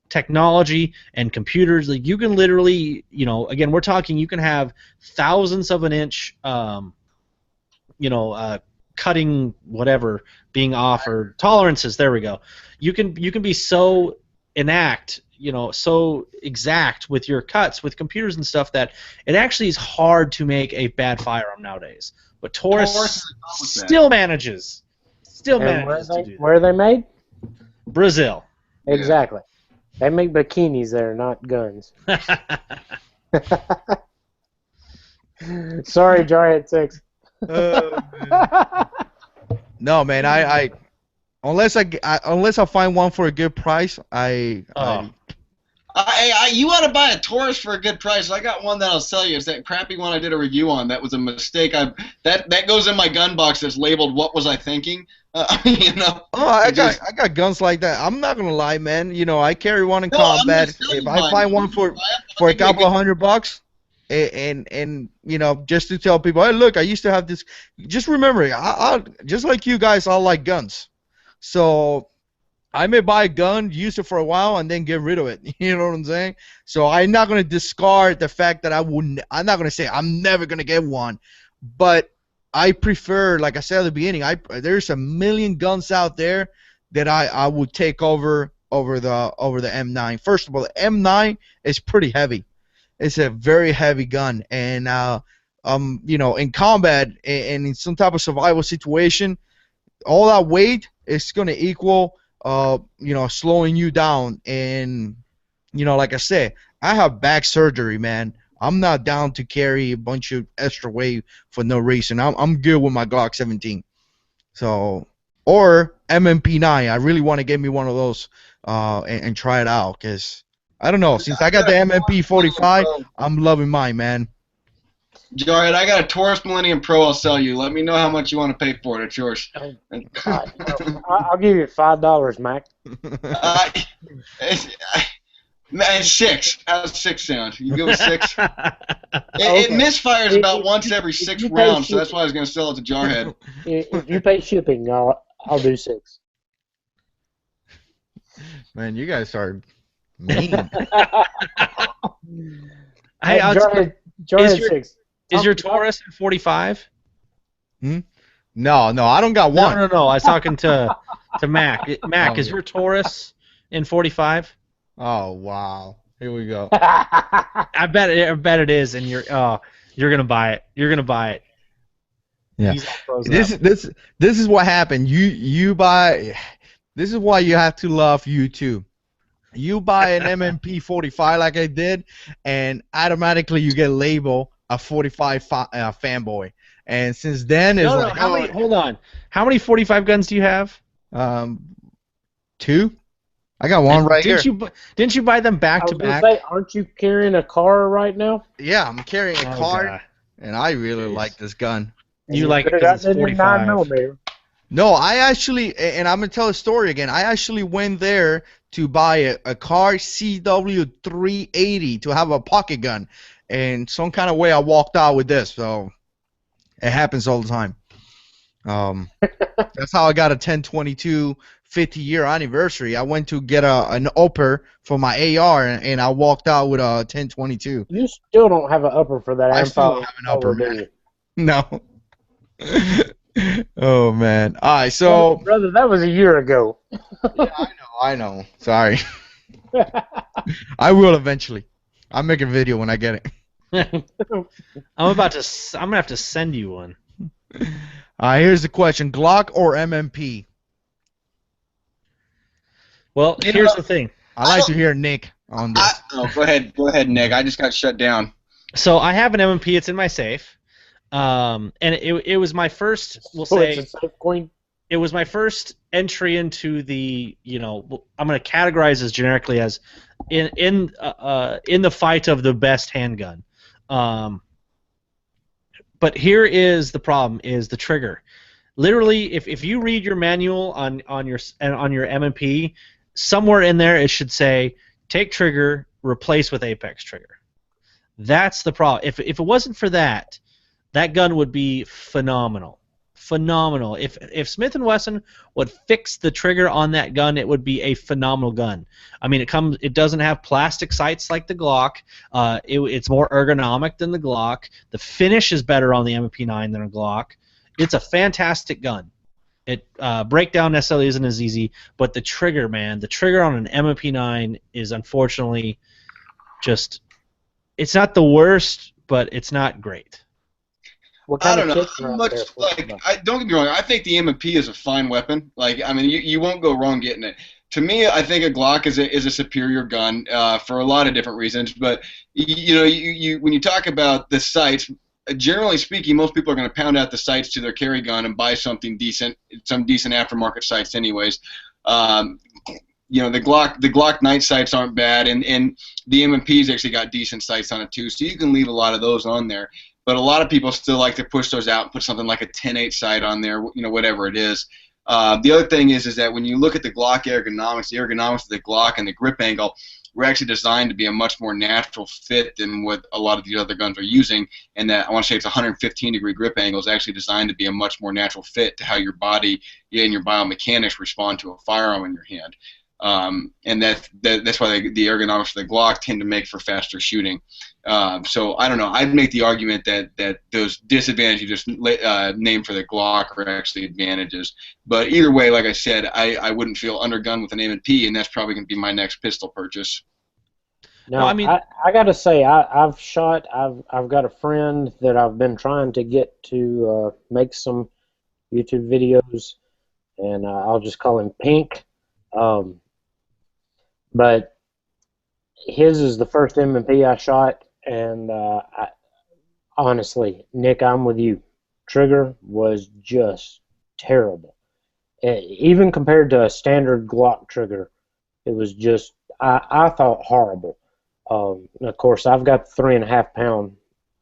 technology and computers, like you can literally, again, we're talking, you can have thousandths of an inch, cutting whatever being off, or tolerances. There we go. You can be so so exact with your cuts with computers and stuff that it actually is hard to make a bad firearm nowadays. But Taurus still manages. To do that. Where are they made? Brazil. Exactly. They make bikinis there, not guns. Sorry, JH6. No, man. I unless I find one for a good price, you ought to buy a Taurus for a good price. I got one that I'll sell you. It's that crappy one I did a review on. That was a mistake. That goes in my gun box that's labeled "What was I thinking?" Oh, I got guns like that. I'm not gonna lie, man. I carry one in combat. If I find one for a couple of $100, and just to tell people, hey, look, I used to have this. Just remember, I just like you guys, I like guns. So I may buy a gun, use it for a while, and then get rid of it. You know what I'm saying? So I'm not going to discard the fact that I'm not going to say I'm never going to get one. But I prefer, like I said at the beginning, there's a million guns out there that I would take over the M9. First of all, the M9 is pretty heavy. It's a very heavy gun. And, in combat and in some type of survival situation, all that weight is going to equal slowing you down. And like I said, I have back surgery, man. I'm not down to carry a bunch of extra weight for no reason. I'm good with my Glock 17. So, or MMP9. I really want to get me one of those and try it out, because I don't know, since I got the MMP 45, I'm loving mine, man. Jared, I got a Taurus Millennium Pro I'll sell you. Let me know how much you want to pay for it. It's yours. God, I'll give you $5, Mac. It's 6. How's 6 sound? You go with 6? It misfires about once every 6 rounds, so that's why I was going to sell it to Jarhead. If you pay shipping, I'll do 6. Man, you guys are mean. Hey, Jarhead 6. Is your Taurus in 45? No, I don't got one. No. I was talking to Mac. Mac, is your Taurus in 45? Oh wow! Here we go. I bet it is, and you're gonna buy it. You're gonna buy it. Yeah. This is what happened. You buy. This is why you have to love YouTube. You buy an MMP 45 like I did, and automatically you get labeled a 45 fanboy. And since then, it's like, hold on. How many 45 guns do you have? 2. I got one right here. Didn't you buy them back to back? Say, aren't you carrying a car right now? Yeah, I'm carrying a car, and I really like this gun. You like it because it's 45. 9mm. No, I actually, and I'm going to tell a story again. I actually went there to buy a car CW380 to have a pocket gun. And some kind of way I walked out with this. So it happens all the time. That's how I got a 1022 50-year anniversary. I went to get an upper for my AR, and I walked out with a 1022. You still don't have an upper for that. I still don't have an upper, man. No. Oh, man. All right, so... Brother, that was a year ago. Yeah, I know. Sorry. I will eventually. I'll make a video when I get it. I'm gonna have to send you one. Here's the question: Glock or MMP? Well, here's the thing. I like to hear Nick on this. Go ahead, Nick. I just got shut down. So I have an MMP. It's in my safe. And it was my first. We'll say. It's a safe queen. it was my first entry into the, you know, I'm going to categorize as generically as in the fight of the best handgun. But here is the problem: is the trigger. Literally, if you read your manual on your M&P, somewhere in there it should say take trigger, replace with Apex trigger. That's the problem. If it wasn't for that, that gun would be phenomenal. Phenomenal. If Smith & Wesson would fix the trigger on that gun, it would be a phenomenal gun. I mean, it doesn't have plastic sights like the Glock. It's more ergonomic than the Glock. The finish is better on the MP9 than a Glock. It's a fantastic gun. Breakdown necessarily isn't as easy, but the trigger, man, the trigger on an MP9 is unfortunately just, it's not the worst, but it's not great. What I kind don't of know. kits are I'm out much there for like that? don't get me wrong. I think the M&P is a fine weapon. Like I mean, you won't go wrong getting it. To me, I think a Glock is a superior gun for a lot of different reasons. But you know, you when you talk about the sights, generally speaking, most people are going to pound out the sights to their carry gun and buy something decent, some decent aftermarket sights, anyways. Um, you know, the Glock night sights aren't bad, and the M&P's actually got decent sights on it too. So you can leave a lot of those on there. But a lot of people still like to push those out and put something like a 10-8 sight on there, you know, whatever it is. The other thing is that when you look at the Glock ergonomics, the ergonomics of the Glock and the grip angle were actually designed to be a much more natural fit than what a lot of the other guns are using. And that I want to say it's 115-degree grip angle is actually designed to be a much more natural fit to how your body and your biomechanics respond to a firearm in your hand. And that's why the ergonomics of the Glock tend to make for faster shooting. So I don't know. I'd make the argument that those disadvantages you just named for the Glock are actually advantages. But either way, like I said, I wouldn't feel undergunned with an M&P, and that's probably going to be my next pistol purchase. Now, Well, I mean, I got to say, I've got a friend that I've been trying to get to make some YouTube videos, and I'll just call him Pink. But his is the first M&P I shot, and honestly, Nick, I'm with you. Trigger was just terrible. Even compared to a standard Glock trigger, it was just, I thought, horrible. Of course, I've got 3.5 pound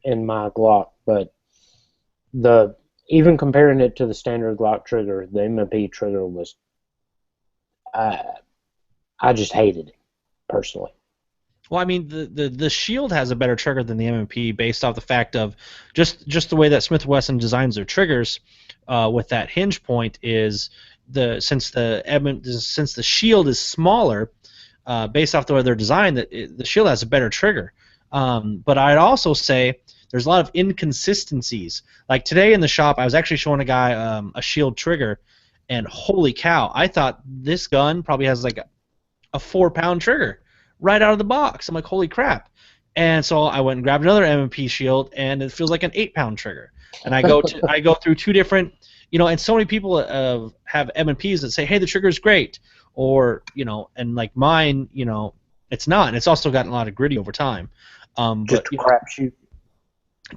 in my Glock, but even comparing it to the standard Glock trigger, the M&P trigger was, I just hated it personally. well, I mean, the Shield has a better trigger than the M&P based off the fact of just the way that Smith & Wesson designs their triggers with that hinge point is since the Shield is smaller, based off the way they're designed, the Shield has a better trigger. But I'd also say there's a lot of inconsistencies. Like today in the shop, I was actually showing a guy a Shield trigger, and holy cow, I thought this gun probably has like a 4-pound trigger right out of the box. I'm like, holy crap. And so I went and grabbed another M&P Shield, and it feels like an 8-pound trigger. And I go through two different, you know, and so many people have M&Ps that say, hey, the trigger's great, or, you know, and like mine, you know, it's not, and it's also gotten a lot of gritty over time. Just But a crapshoot.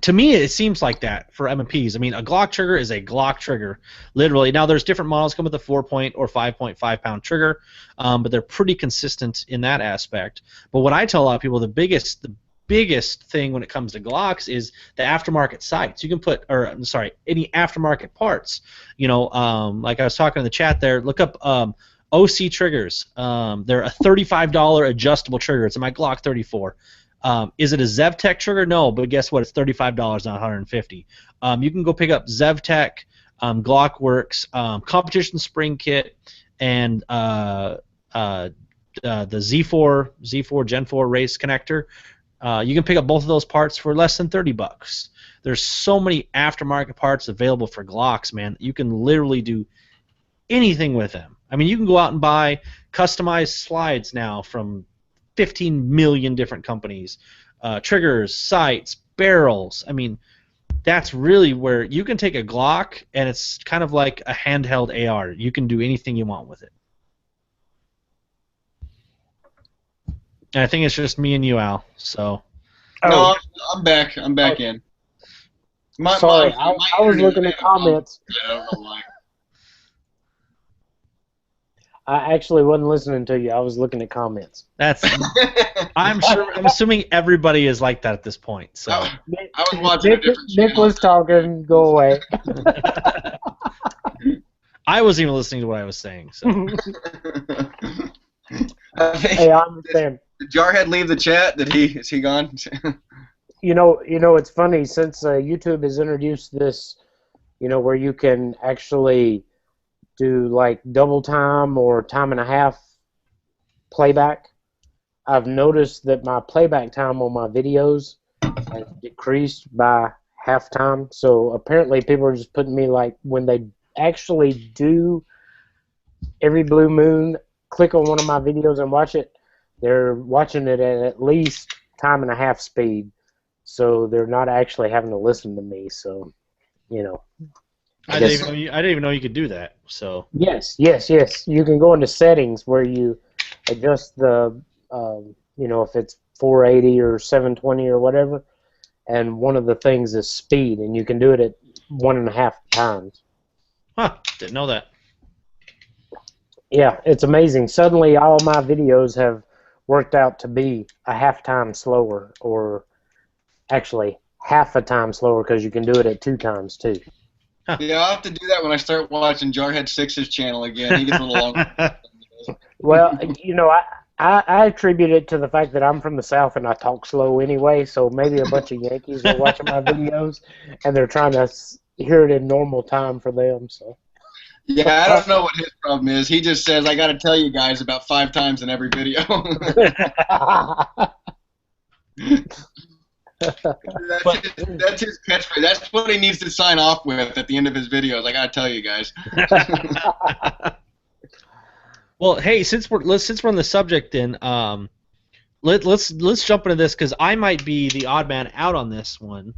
to me, it seems like that for M&Ps. I mean, a Glock trigger is a Glock trigger, literally. Now, there's different models come with a 4-point or 5.5-pound trigger, but they're pretty consistent in that aspect. But what I tell a lot of people, the biggest thing when it comes to Glocks is the aftermarket sights. You can put, or I'm sorry, any aftermarket parts. You know, like I was talking in the chat there, look up OC triggers. They're a $35 adjustable trigger. It's in my Glock 34. Is it a ZevTech trigger? No, but guess what? It's $35, not $150. You can go pick up ZevTech, Glockworks, Competition Spring Kit, and the Z4 Gen 4 race connector. You can pick up both of those parts for less than $30. There's so many aftermarket parts available for Glocks, man. You can literally do anything with them. I mean, you can go out and buy customized slides now from 15 million different companies, triggers, sights, barrels. I mean, that's really where you can take a Glock, and it's kind of like a handheld AR. You can do anything you want with it. And I think it's just me and you, Al. So. No, I'm back. I'm back in. Sorry, I was looking at comments. I don't know why. I actually wasn't listening to you. I was looking at comments. That's. I'm sure. I'm assuming everybody is like that at this point. So. I was watching a different Nick channel. was talking. Go away. I wasn't even listening to what I was saying. So. Hey, I understand. Did Jarhead leave the chat? Is he gone? You know, it's funny since YouTube has introduced this, where you can actually do like double time or time and a half playback. I've noticed that my playback time on my videos has decreased by half time. So apparently people are just putting me like when they actually do every blue moon, click on one of my videos and watch it, they're watching it at least time and a half speed. So they're not actually having to listen to me. So, I didn't even know you could do that. So. Yes. You can go into settings where you adjust the, if it's 480 or 720 or whatever, and one of the things is speed, and you can do it at 1.5 times. Huh? Didn't know that. Yeah, it's amazing. Suddenly, all my videos have worked out to be a half time slower, or actually half a time slower, because you can do it at 2 times too. Huh. Yeah, I'll have to do that when I start watching Jarhead6's channel again. He gets a little longer. Well, I attribute it to the fact that I'm from the South and I talk slow anyway, so maybe a bunch of Yankees are watching my videos and they're trying to hear it in normal time for them. So. Yeah, I don't know what his problem is. He just says, I got to tell you guys about 5 times in every video. That's his catchphrase. That's what he needs to sign off with at the end of his videos. I got to tell you guys. Well, hey, since we're on the subject, then let's jump into this, because I might be the odd man out on this one.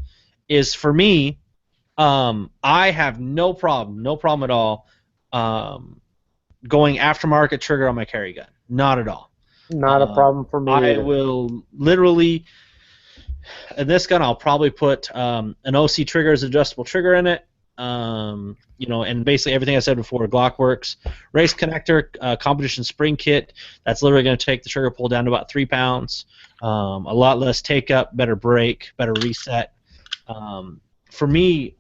Is for me, I have no problem at all, going aftermarket trigger on my carry gun. Not at all. Not a problem for me. I will literally, in this gun, I'll probably put an OC trigger as adjustable trigger in it. And basically everything I said before, Glock works. Race connector, competition spring kit, that's literally going to take the trigger pull down to about 3 pounds. A lot less take up, better break, better reset. For me,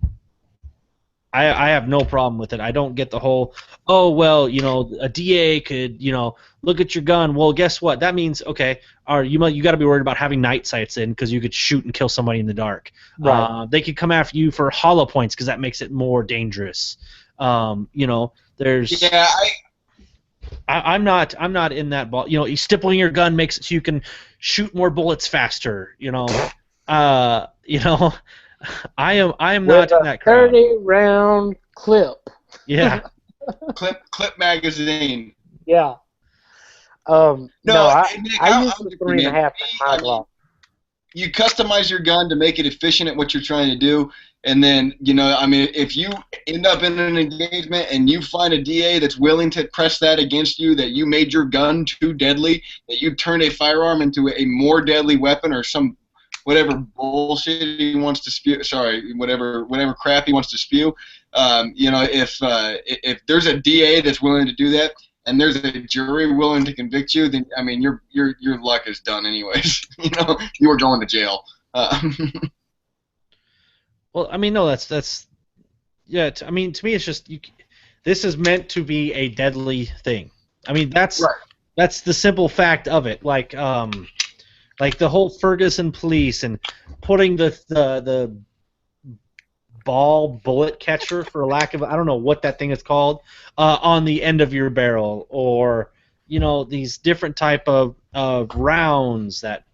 I have no problem with it. I don't get the whole, oh, well, a DA could, look at your gun. Well, guess what? That means, okay, you got to be worried about having night sights in, because you could shoot and kill somebody in the dark. Right. They could come after you for hollow points, because that makes it more dangerous. There's. Yeah, I'm not in that ball. Stippling your gun makes it so you can shoot more bullets faster. I am not in that crowd. 30-round clip. Yeah. clip magazine. Yeah. No, I Nick, use the 3.5 in my Glock. You customize your gun to make it efficient at what you're trying to do, and then if you end up in an engagement and you find a DA that's willing to press that against you, that you made your gun too deadly, that you turned a firearm into a more deadly weapon, or some whatever bullshit he wants to spew, whatever crap he wants to spew, if there's a DA that's willing to do that, and there's a jury willing to convict you, then your luck is done anyways. You were going to jail. Well, no, that's yeah. To me, it's just this is meant to be a deadly thing. That's right. That's the simple fact of it. Like the whole Ferguson police and putting the ball bullet catcher, for lack of, I don't know what that thing is called, on the end of your barrel, or these different type of rounds that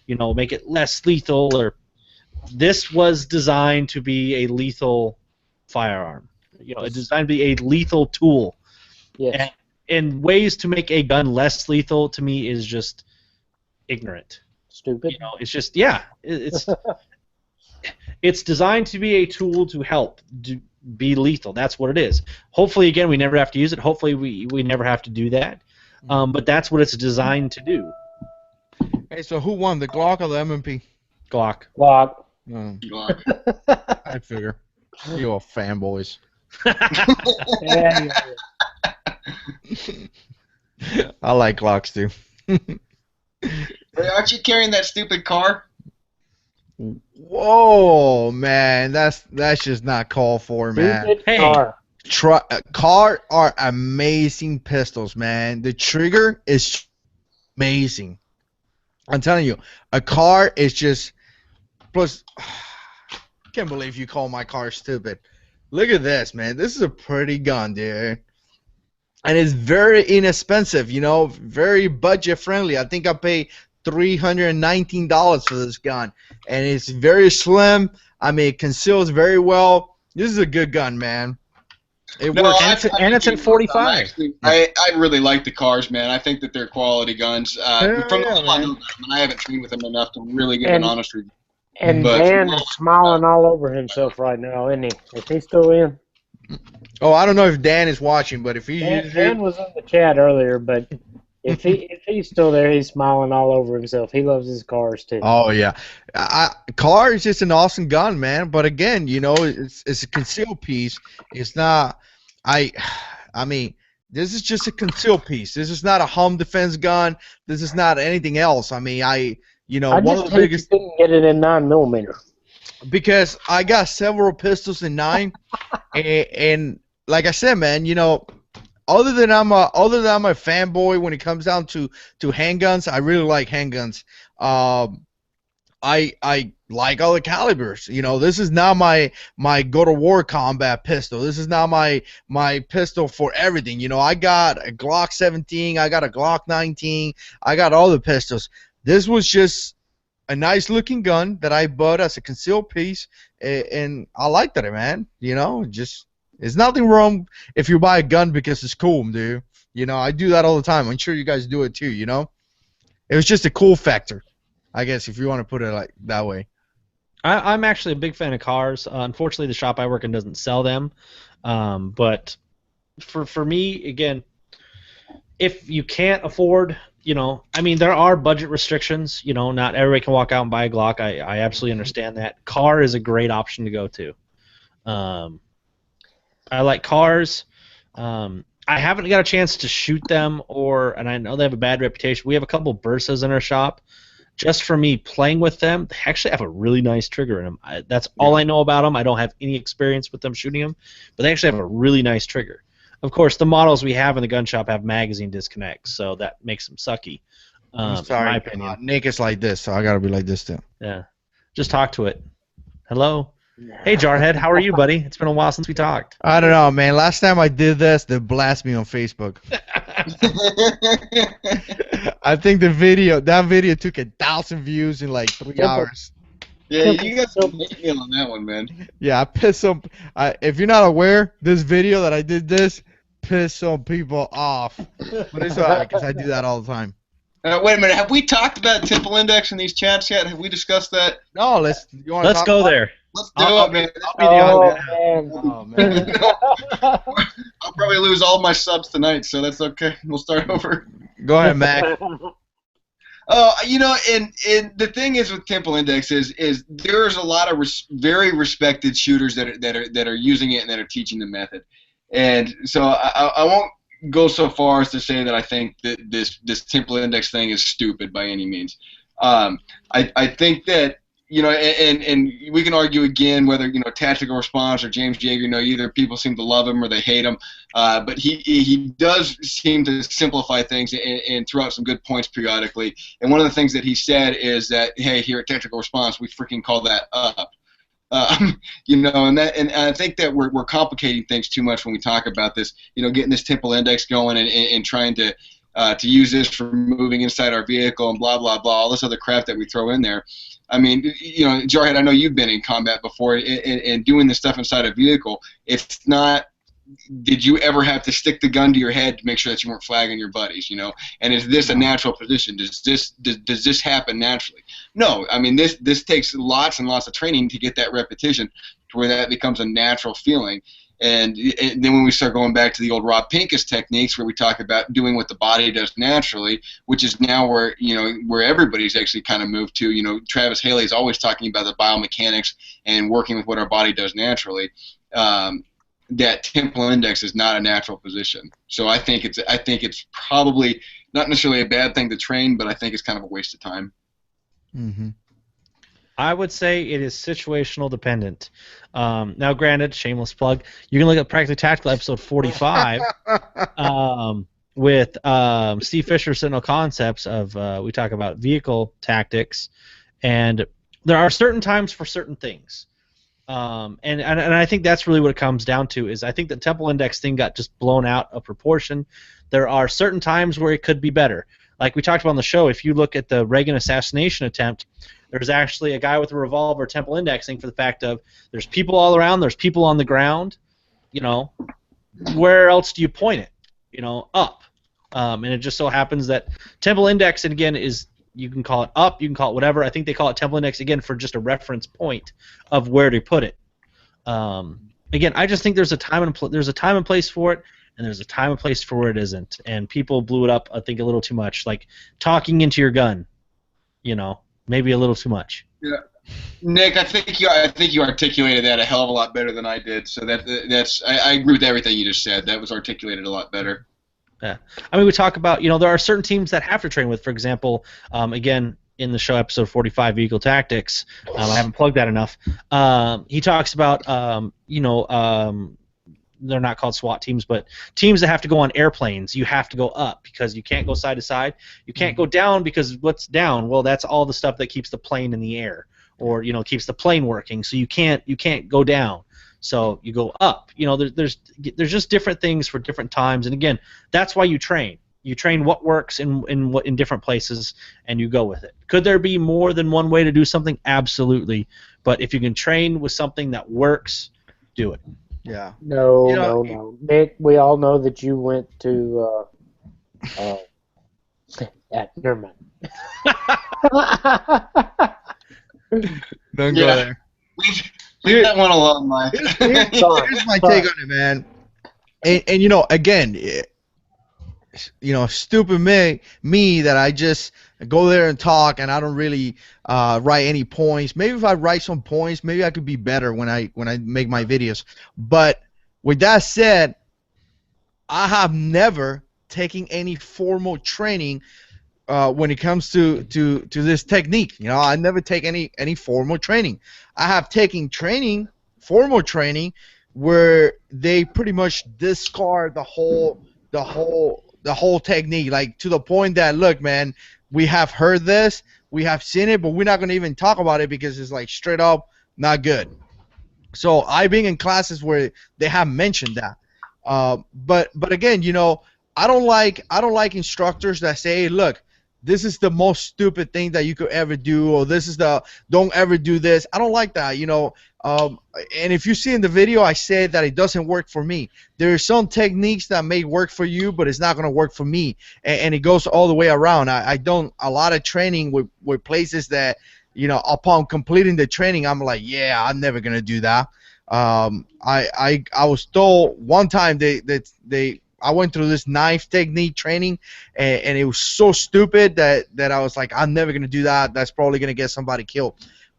make it less lethal. Or this was designed to be a lethal firearm. It's designed to be a lethal tool. Yes. And ways to make a gun less lethal, to me, is just ignorant. Stupid. It's just, yeah, it's it's designed to be a tool to help be lethal. That's what it is. Hopefully, again, we never have to use it. Hopefully, we never have to do that. But that's what it's designed to do. Hey, so who won, the Glock or the M&P? Glock. Glock. I figure. You all fanboys. Yeah. I like Glocks too. Hey, aren't you carrying that stupid car? Whoa, man, that's just not called for, man. Stupid Hey. car. Car are amazing pistols, man. The trigger is amazing. I'm telling you, a car is just plus. Can't believe you call my car stupid. Look at this, man. This is a pretty gun, dude. And it's very inexpensive, very budget friendly. I think I paid $319 for this gun, and it's very slim. I mean, it conceals very well. This is a good gun, man. It No, works. And it's in 45. Actually, I really like the cars, man. I think that they're quality guns. Hell From the yeah, little I know man. about them, and I haven't trained with them enough to really give an And honest review. and But Dan is smiling all over himself right now, isn't he? Is he still in? Oh, I don't know if Dan is watching, but if he Dan, is Dan was in the chat earlier, but if he's still there, he's smiling all over himself. He loves his cars too. oh yeah, car is just an awesome gun, man. But again, it's a concealed piece. It's not. I mean, this is just a concealed piece. This is not a home defense gun. This is not anything else. I mean, I one just of the hate biggest you couldn't get it in 9mm. because I got several pistols in 9, and like I said, man, other than I'm a fanboy when it comes down to handguns, I really like handguns. I like all the calibers. This is not my go to war combat pistol. This is not my pistol for everything. I got a Glock 17, I got a Glock 19, I got all the pistols. This was just a nice looking gun that I bought as a concealed piece, and I liked it, man. Just there's nothing wrong if you buy a gun because it's cool, dude. I do that all the time. I'm sure you guys do it too. It was just a cool factor, I guess, if you want to put it like that way. I'm actually a big fan of cars. Unfortunately, the shop I work in doesn't sell them. But for me, again, if you can't afford, I mean, there are budget restrictions. Not everybody can walk out and buy a Glock. I absolutely understand that. Car is a great option to go to. I like cars. I haven't got a chance to shoot them, and I know they have a bad reputation. We have a couple Bursas in our shop. Just for me playing with them, they actually have a really nice trigger in them. That's all I know about them. I don't have any experience with them shooting them, but they actually have a really nice trigger. Of course, the models we have in the gun shop have magazine disconnects, so that makes them sucky. I'm sorry, in my opinion. Nick is like this, so I gotta be like this too. Yeah, just talk to it. Hello. Hey, Jarhead, how are you, buddy? It's been a while since we talked. I don't know, man. Last time I did this, they blast me on Facebook. I think that video took 1,000 views in like 3 hours. Yeah, you got some email on that one, man. Yeah, I pissed some. If you're not aware, this video that I did this pissed some people off. But it's alright because I do that all the time. Wait a minute. Have we talked about Temple Index in these chats yet? Have we discussed that? No, let's go there. Let's do it, man. Oh man. I'll probably lose all my subs tonight, so that's okay. We'll start over. Go ahead, Mac. And the thing is with Temple Index is there's a lot of very respected shooters that are using it and that are teaching the method, and so I won't go so far as to say that I think that this Temple Index thing is stupid by any means. I think that. And we can argue again whether Tactical Response or James Jaeger. Either people seem to love him or they hate him. But he does seem to simplify things and throw out some good points periodically. And one of the things that he said is that, hey, here at Tactical Response, we freaking call that up. And I think that we're complicating things too much when we talk about this. Getting this Temple Index going and trying to use this for moving inside our vehicle and blah blah blah, all this other crap that we throw in there. I mean, Jarhead, I know you've been in combat before and doing this stuff inside a vehicle. It's not. Did you ever have to stick the gun to your head to make sure that you weren't flagging your buddies? And is this a natural position? Does this happen naturally? No. I mean, this takes lots and lots of training to get that repetition to where that becomes a natural feeling. And then when we start going back to the old Rob Pincus techniques, where we talk about doing what the body does naturally, which is now where everybody's actually kind of moved to. Travis Haley is always talking about the biomechanics and working with what our body does naturally. that temporal index is not a natural position. So I think it's probably not necessarily a bad thing to train, but I think it's kind of a waste of time. Mm-hmm. I would say it is situational dependent. Now, granted, shameless plug, you can look at Practically Tactical episode 45 with Steve Fisher, Sentinel Concepts of we talk about vehicle tactics, and there are certain times for certain things. And I think that's really what it comes down to is I think the temporal index thing got just blown out of proportion. There are certain times where it could be better. Like we talked about on the show, if you look at the Reagan assassination attempt, there's actually a guy with a revolver temporal indexing for the fact of there's people all around, there's people on the ground, you know, where else do you point it? You know, up. And it just so happens that temporal index, and again, is you can call it up, you can call it whatever. I think they call it temporal index again for just a reference point of where to put it. Again, I just think there's a time and place for it, and there's a time and place for where it isn't. And people blew it up, I think, a little too much, like talking into your gun. You know, maybe a little too much. Yeah. Nick, I think you articulated that a hell of a lot better than I did. So I agree with everything you just said. That was articulated a lot better. Yeah, I mean, we talk about, you know, there are certain teams that have to train with. For example, again, in the show episode 45, Vehicle Tactics, I haven't plugged that enough. He talks about, they're not called SWAT teams, but teams that have to go on airplanes. You have to go up because you can't go side to side. You can't go down because what's down? Well, that's all the stuff that keeps the plane in the air, or you know, keeps the plane working. So you can't go down. So you go up. You know, there's just different things for different times, and again, that's why you train. You train what works in different places, and you go with it. Could there be more than one way to do something? Absolutely. But if you can train with something that works, do it. Yeah. No. Nick, we all know that you went to. Never mind. Don't go there. Leave that one alone, Mike. Here's my take on it, man. And you know, again, you know, stupid me that I just go there and talk and I don't really write any points. Maybe if I write some points, maybe I could be better when I make my videos. But with that said, I have never taken any formal training when it comes to this technique. You know, I never take any formal training. I have taken formal training where they pretty much discard the whole technique, like to the point that, look, man, we have heard this, we have seen it, but we're not going to even talk about it because it's like straight up not good. So I've been in classes where they have mentioned that. But again, you know, I don't like instructors that say, look, this is the most stupid thing that you could ever do, or this is don't ever do this. I don't like that, you know. And if you see in the video, I said that it doesn't work for me. There are some techniques that may work for you, but it's not going to work for me. And it goes all the way around. I don't a lot of training with places that, you know, upon completing the training, I'm like, yeah, I'm never going to do that. I was told one time I went through this knife technique training, and it was so stupid that I was like, I'm never going to do that. That's probably going to get somebody killed.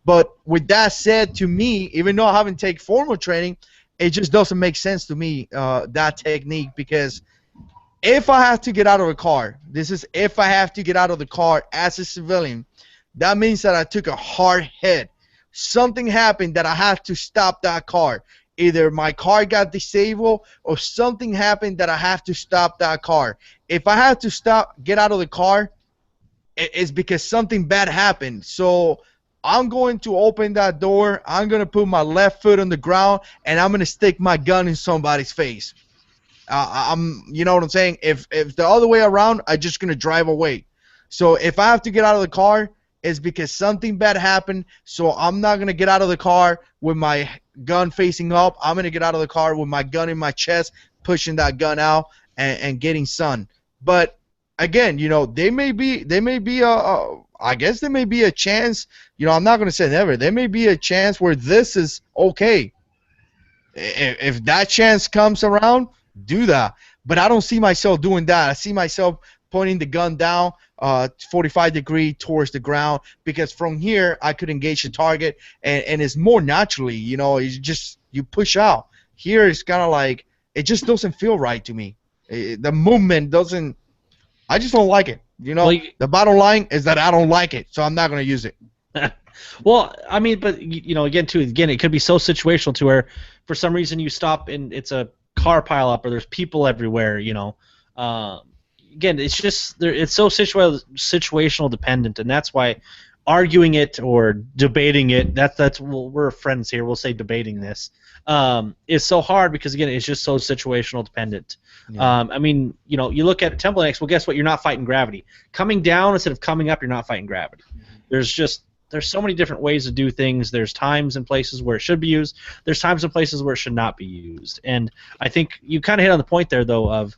But with that said, to me, even though I haven't taken formal training, it just doesn't make sense to me, that technique, because if I have to get out of a car, if I have to get out of the car as a civilian, that means that I took a hard hit. Something happened that I have to stop that car. Either my car got disabled or something happened that I have to stop that car. If I have to get out of the car, it's because something bad happened. So I'm going to open that door, I'm going to put my left foot on the ground, and I'm going to stick my gun in somebody's face. You know what I'm saying? If the other way around, I'm just going to drive away. So if I have to get out of the car, it's because something bad happened. So I'm not going to get out of the car with my gun facing up. I'm going to get out of the car with my gun in my chest, pushing that gun out and getting sun. But again, you know, there may be I guess there may be a chance, you know, I'm not going to say never. There may be a chance where this is okay. If that chance comes around, do that. But I don't see myself doing that. I see myself pointing the gun down 45 degrees towards the ground, because from here I could engage the target, and it's more naturally, you know, you push out. Here it's kind of like it just doesn't feel right to me. The movement doesn't. I just don't like it. Well, The bottom line is that I don't like it, so I'm not gonna use it. well, I mean, but again, it could be so situational to where, for some reason, you stop and it's a car pileup or there's people everywhere. Again, it's just it's so situational dependent, and that's why arguing it or debating it. We're friends here. We'll say debating this is so hard because again, it's just so situational dependent. Yeah. I mean, you look at Temple X. Well, guess what? You're not fighting gravity. Coming down instead of coming up, you're not fighting gravity. There's so many different ways to do things. There's times and places where it should be used. There's times and places where it should not be used. And I think you kind of hit on the point there, though, of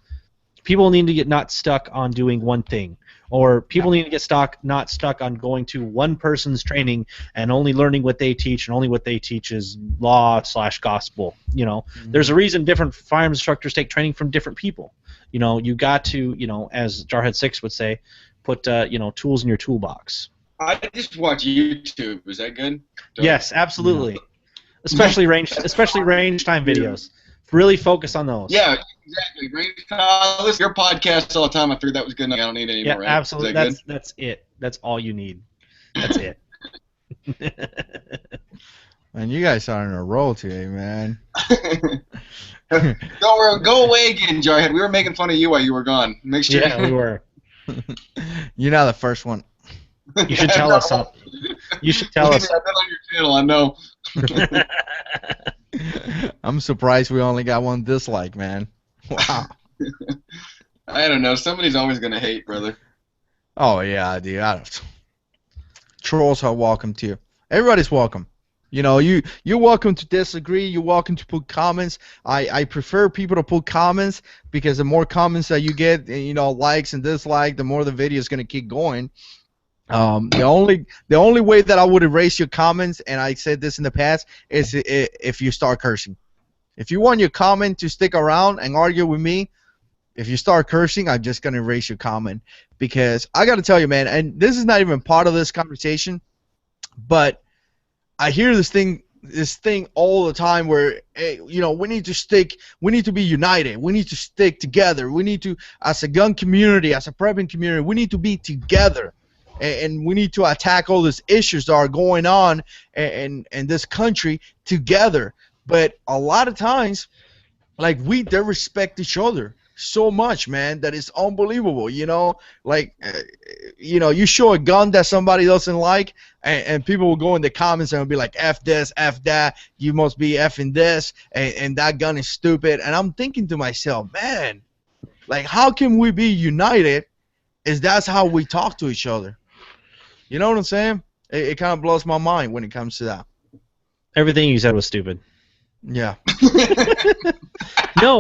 people need to get not stuck on doing one thing, or people need to get not stuck on going to one person's training and only learning what they teach, and only what they teach is law/gospel. There's a reason different firearms instructors take training from different people. You got to, as JH6 would say, put tools in your toolbox. I just watch YouTube. Is that good? Yes, absolutely. Especially range time videos. Really focus on those. Yeah, exactly. I listen to your podcast all the time. I figured that was good enough. I don't need any more. Right? Absolutely. That's it. That's all you need. That's it. Man, you guys are on a roll today, man. Don't worry. Go away again, Jarhead. We were making fun of you while you were gone. Make sure. Yeah, we were. You're not the first one. You should tell us something. You should tell us. I've been on your channel. I know. I'm surprised we only got one dislike, man. Wow. I don't know. Somebody's always gonna hate, brother. Oh yeah, dude. Trolls are welcome too. Everybody's welcome. You're welcome to disagree. You're welcome to put comments. I prefer people to put comments because the more comments that you get, likes and dislikes, the more the video is gonna keep going. The only way that I would erase your comments, and I said this in the past, is if you start cursing. If you want your comment to stick around and argue with me, if you start cursing, I'm just gonna erase your comment, because I gotta tell you, man, and this is not even part of this conversation, but I hear this thing all the time where, hey, we need to be united, we need to stick together, we need to, as a gun community, as a prepping community, we need to be together. And we need to attack all these issues that are going on in this country together. But a lot of times, like, we disrespect each other so much, man, that it's unbelievable. You show a gun that somebody doesn't like, and people will go in the comments and will be like, F this, F that, you must be effing this, and that gun is stupid. And I'm thinking to myself, man, like, how can we be united if that's how we talk to each other? You know what I'm saying? It kind of blows my mind when it comes to that. Everything you said was stupid. Yeah. No.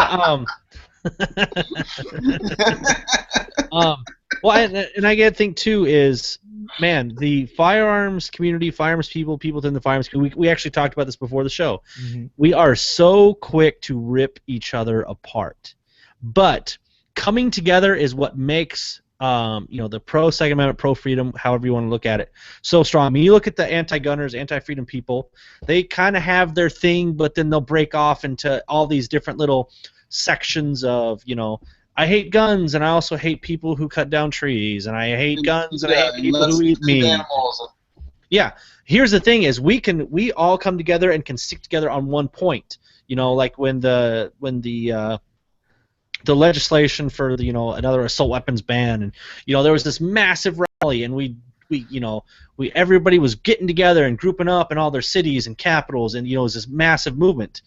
Well, and I get to think too is, man, the firearms community, firearms people within the firearms community, we actually talked about this before the show. Mm-hmm. We are so quick to rip each other apart, but coming together is what makes the pro-Second Amendment, pro-freedom, however you want to look at it, so strong. I mean, you look at the anti-gunners, anti-freedom people, they kind of have their thing, but then they'll break off into all these different little sections of, I hate guns, and I also hate people who cut down trees, and I hate guns, and I hate people who eat meat. Yeah. Here's the thing: is we all come together and can stick together on one point. Like when the legislation for the another assault weapons ban, and there was this massive rally, and we everybody was getting together and grouping up in all their cities and capitals, and it was this massive movement.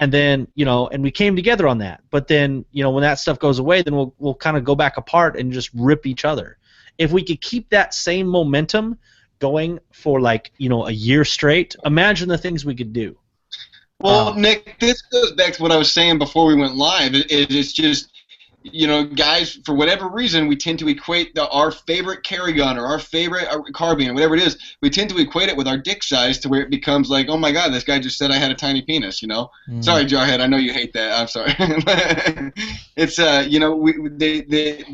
And then, and we came together on that. But then, when that stuff goes away, then we'll kind of go back apart and just rip each other. If we could keep that same momentum going for a year straight, imagine the things we could do. Well, Nick, this goes back to what I was saying before we went live. It's just guys, for whatever reason, we tend to equate our favorite carry gun or our favorite carbine, whatever it is, we tend to equate it with our dick size to where it becomes like, oh my god, this guy just said I had a tiny penis, Sorry, Jarhead, I know you hate that. I'm sorry. It's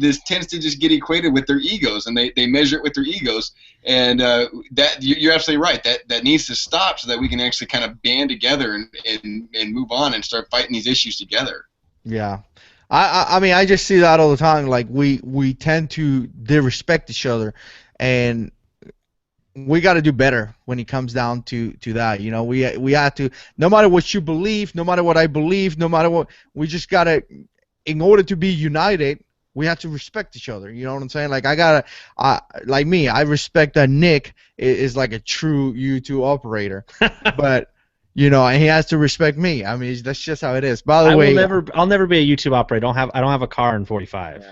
this tends to just get equated with their egos, and they measure it with their egos, and that you're absolutely right. That needs to stop so that we can actually kind of band together and move on and start fighting these issues together. Yeah. I mean, I just see that all the time. Like, we tend to disrespect each other, and we got to do better when it comes down to that. We have to, no matter what you believe, no matter what I believe, no matter what, we just got to, in order to be united, we have to respect each other. You know what I'm saying? Like, like me, I respect that Nick is like a true YouTube operator, but and he has to respect me. I mean, that's just how it is. By the way, I'll never be a YouTube operator. I don't have a car in 45.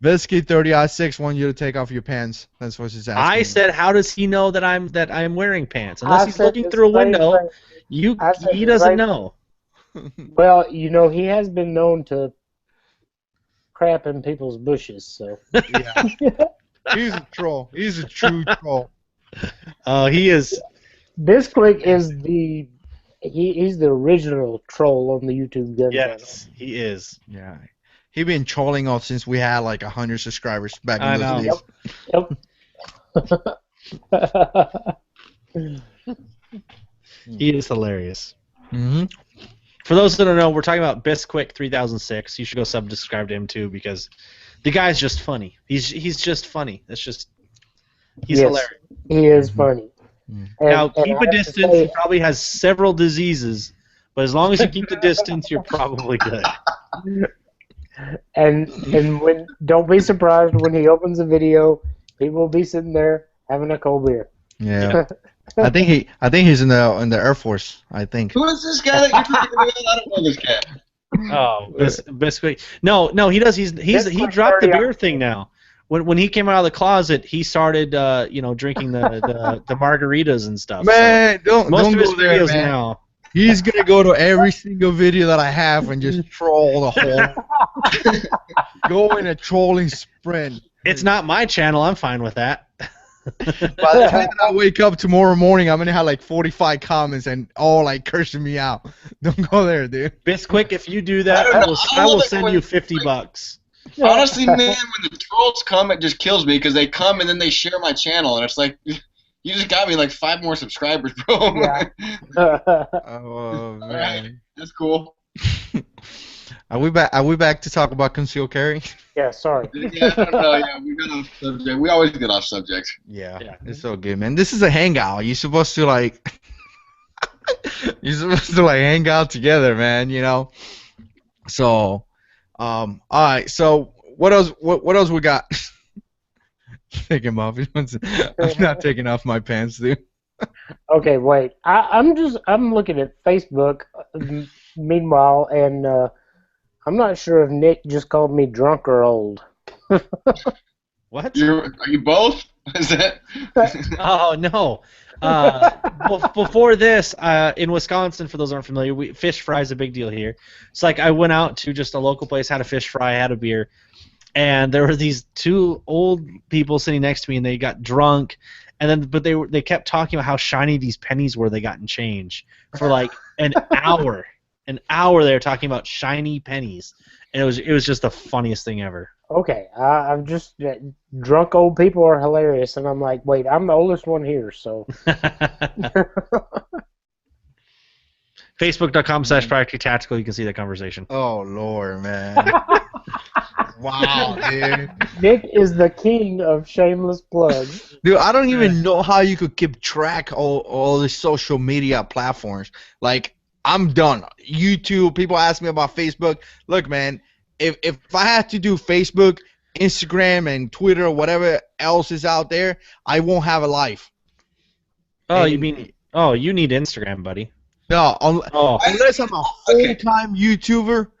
Biscuit 30-6 want you to take off your pants. That's what she's asking. I said, how does he know that I'm wearing pants? Unless he's looking through a window, he doesn't know. Well, he has been known to crap in people's bushes, so. Yeah. He's a troll. He's a true troll. Oh, he is. Bisquick is he's the original troll on the YouTube gun channel. Yes, he is. Yeah. He been trolling us since we had like 100 subscribers back in those days. Yep. He is hilarious. Mm-hmm. For those that don't know, we're talking about Bisquick 3006. You should go subscribe to him too, because the guy's just funny. He's just funny. He's hilarious. He is funny. Now, keep a distance. He probably has several diseases, but as long as you keep the distance, you're probably good. And don't be surprised when he opens a video, people will be sitting there having a cold beer. Yeah. I think he's in the Air Force. I think. Who is this guy that you're talking about? I don't know this guy. Oh, Bisquick. No, he does. He dropped the beer thing now. When he came out of the closet, he started drinking the margaritas and stuff. Man, so don't of his go there, videos man. now. He's gonna go to every single video that I have and just troll the whole. Go in a trolling sprint. It's not my channel. I'm fine with that. By the time I wake up tomorrow morning, I'm gonna have like 45 comments and all like cursing me out. Don't go there, dude. Bisquick, if you do that, I will send you $50. Honestly, man, when the trolls come, it just kills me because they come and then they share my channel, and it's like, you just got me like 5 more subscribers, bro. Yeah. Oh man, right. That's cool. Are we back to talk about concealed carry? Yeah, sorry. Yeah, I don't know. Yeah, we got off subject. We always get off subject. Yeah, it's so good, man. This is a hangout. You're supposed to like, hang out together, man. So, all right. So what else? What else we got? Take him off. I'm not taking off my pants, dude. Okay, wait. I'm looking at Facebook. Meanwhile, and I'm not sure if Nick just called me drunk or old. What? Are you both? Is that? Oh no. Before this, in Wisconsin, for those who aren't familiar, fish fry is a big deal here. It's like I went out to just a local place, had a fish fry, had a beer, and there were these 2 old people sitting next to me, and they got drunk, but they kept talking about how shiny these pennies were they got in change for like an hour. An hour they were talking about shiny pennies, and it was just the funniest thing ever. Okay, I'm just drunk old people are hilarious, and I'm like, wait, I'm the oldest one here, so. Facebook.com/practically-tactical. You can see that conversation. Oh Lord, man. Wow, dude. Nick is the king of shameless plugs. Dude, I don't even know how you could keep track of all the social media platforms. Like, I'm done. YouTube, people ask me about Facebook. Look, man, if I had to do Facebook, Instagram, and Twitter, or whatever else is out there, I won't have a life. Oh, you need Instagram, buddy. No, unless I'm a full-time YouTuber,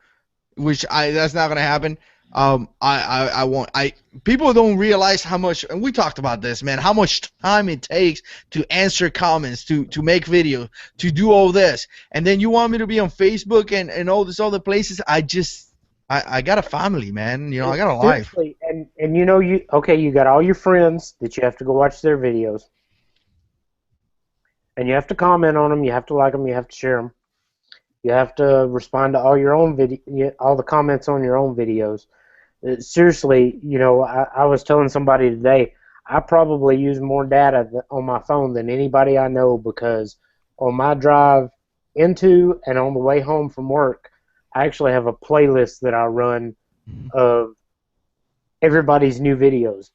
which that's not gonna happen. I want I people don't realize how much, and we talked about this, man, how much time it takes to answer comments, to make videos, to do all this, and then you want me to be on Facebook and all these other places. I got a family, man. I got a life. Seriously, and you know, you got all your friends that you have to go watch their videos, and you have to comment on them, you have to like them, you have to share them, you have to respond to all your own all the comments on your own videos. Seriously, I was telling somebody today, I probably use more data on my phone than anybody I know, because on my drive into and on the way home from work, I actually have a playlist that I run of everybody's new videos.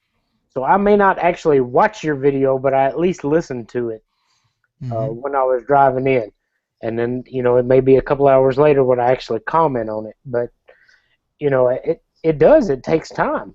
So I may not actually watch your video, but I at least listen to it when I was driving in. And then, it may be a couple hours later when I actually comment on it. But, it takes time.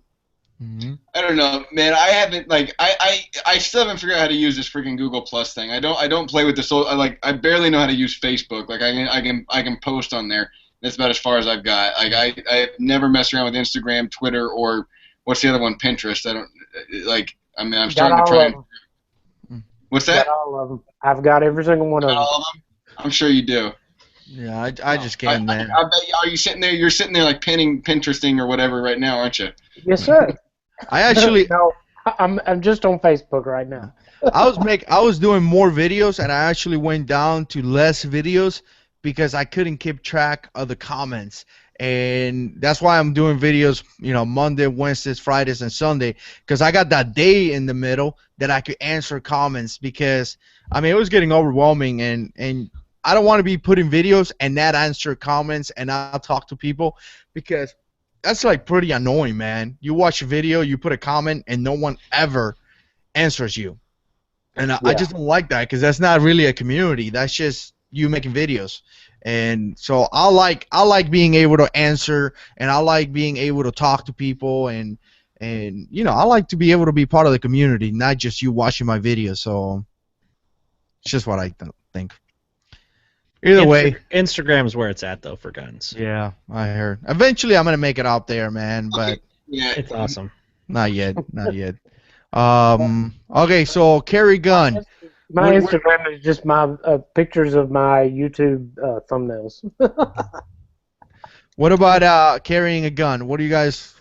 I don't know, man. I haven't I still haven't figured out how to use this freaking Google Plus thing. I don't play with this. I barely know how to use Facebook. Like I can post on there. That's about as far as I've got. Like I've never messed around with Instagram, Twitter, or what's the other one? Pinterest. I'm starting to try and. What's that? Got all of them. I've got every single one of them. All of them? I'm sure you do. Yeah, I just can't, man. I bet you, are you sitting there? You're sitting there like Pinteresting or whatever right now, aren't you? Yes, sir. I actually no, I'm just on Facebook right now. I was doing more videos, and I actually went down to less videos because I couldn't keep track of the comments. And that's why I'm doing videos, Monday, Wednesdays, Fridays, and Sunday, because I got that day in the middle that I could answer comments, because it was getting overwhelming, and I don't want to be putting videos and not answer comments and not talk to people, because that's like pretty annoying, man. You watch a video, you put a comment, and no one ever answers you. And I just don't like that, because that's not really a community. That's just you making videos. And so I like being able to answer, and I like being able to talk to people, and I like to be able to be part of the community, not just you watching my videos. So it's just what I think. Either way, Instagram's where it's at, though, for guns. Yeah, I heard. Eventually, I'm gonna make it out there, man. But yeah, it's awesome. Not yet. Okay, so carry gun. My Instagram is just my pictures of my YouTube thumbnails. What about carrying a gun? Where you guys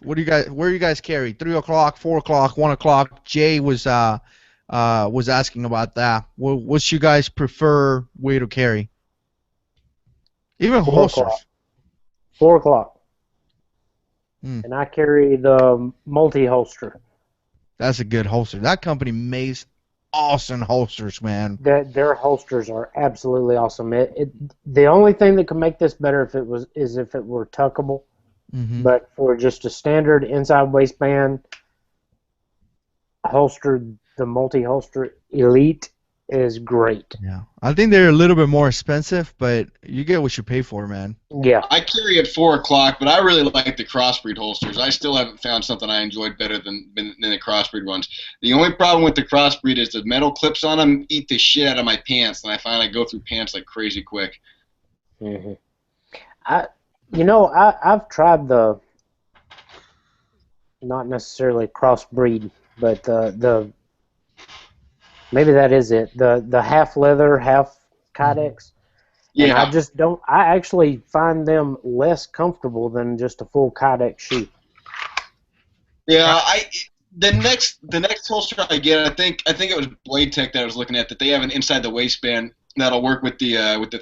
carry? 3 o'clock, 4 o'clock, 1 o'clock. Jay was asking about that. What's you guys prefer way to carry? Even 4 holsters. o'clock. 4 o'clock. Hmm. And I carry the multi-holster. That's a good holster. That company makes awesome holsters, man. Their holsters are absolutely awesome. The only thing that could make this better is if it were tuckable. Mm-hmm. But for just a standard inside waistband holster, the multi-holster Elite is great. Yeah, I think they're a little bit more expensive, but you get what you pay for, man. Yeah. I carry at 4 o'clock, but I really like the crossbreed holsters. I still haven't found something I enjoyed better than the crossbreed ones. The only problem with the crossbreed is the metal clips on them eat the shit out of my pants, and I find I go through pants like crazy quick. Mm-hmm. I've tried the, not necessarily crossbreed, but the maybe that is it. The half leather, half Kydex. Yeah. And I just don't. I actually find them less comfortable than just a full Kydex shoe. Yeah, the next holster I get, I think it was Blade Tech that I was looking at, that they have an inside the waistband that'll work with the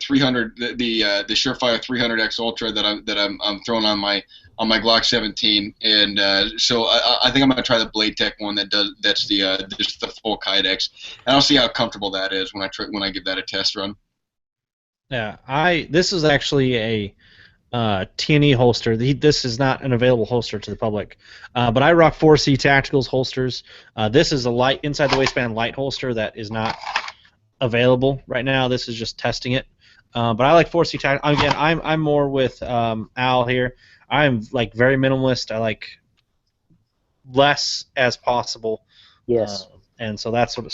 300 the Surefire 300X Ultra that I'm throwing on my Glock 17, and so I think I'm gonna try the Blade Tech one that's just the full Kydex, and I'll see how comfortable that is when I give that a test run. Yeah, this is actually a T&E holster. This is not an available holster to the public, but I rock 4C Tacticals holsters. This is a light inside the waistband light holster that is not available right now. This is just testing it, but I like 4C Tacticals. Again, I'm more with Al here. I'm like very minimalist. I like less as possible. Yes. And so that's what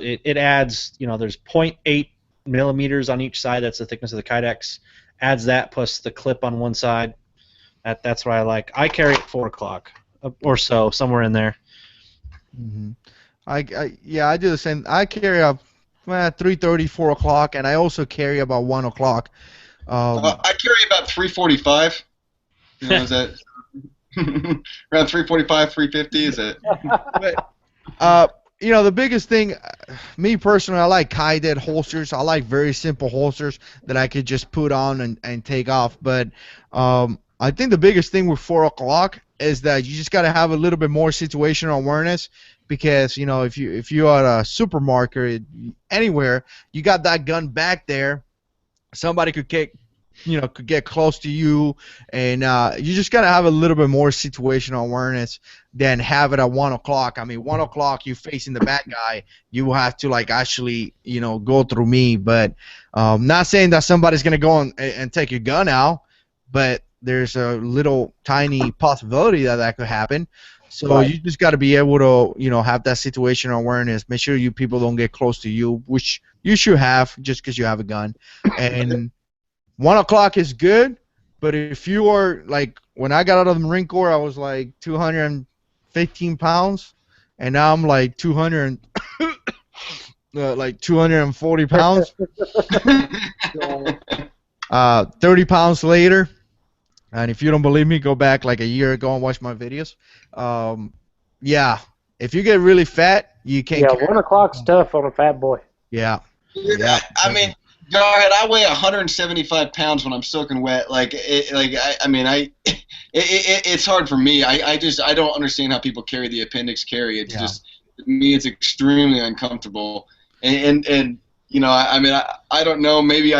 it adds. There's 0.8 millimeters on each side. That's the thickness of the Kydex. Adds that plus the clip on one side. That's what I like. I carry at 4 o'clock or so, somewhere in there. Hmm. Yeah, I do the same. I carry up 3:30, 4 o'clock, and I also carry about 1 o'clock. I carry about 345. You know, is that around 345, 350? Is it? But the biggest thing, me personally, I like high-dead holsters. I like very simple holsters that I could just put on and take off. But I think the biggest thing with 4 o'clock is that you just got to have a little bit more situational awareness because if you are at a supermarket anywhere, you got that gun back there. Somebody could get close to you, and you just gotta have a little bit more situational awareness than have it at 1 o'clock. I mean, 1 o'clock you facing the bad guy, you have to like actually go through me. But not saying that somebody's gonna go and take your gun out, but there's a little tiny possibility that that could happen. So Right. you just got to be able to have that situational awareness. Make sure you people don't get close to you, which you should have just because you have a gun. And 1 o'clock is good, but if you are like when I got out of the Marine Corps, I was like 215 pounds, and now I'm like 200, like 240 pounds. 30 pounds later, and if you don't believe me, go back like a year ago and watch my videos. Yeah, if you get really fat, you can't. Yeah, carry 1 o'clock's tough on a fat boy. Yeah. Yeah, I mean, Jarhead, I weigh 175 pounds when I'm soaking wet. It's hard for me. I don't understand how people carry the appendix carry. It's just, to me, it's extremely uncomfortable. And I don't know. Maybe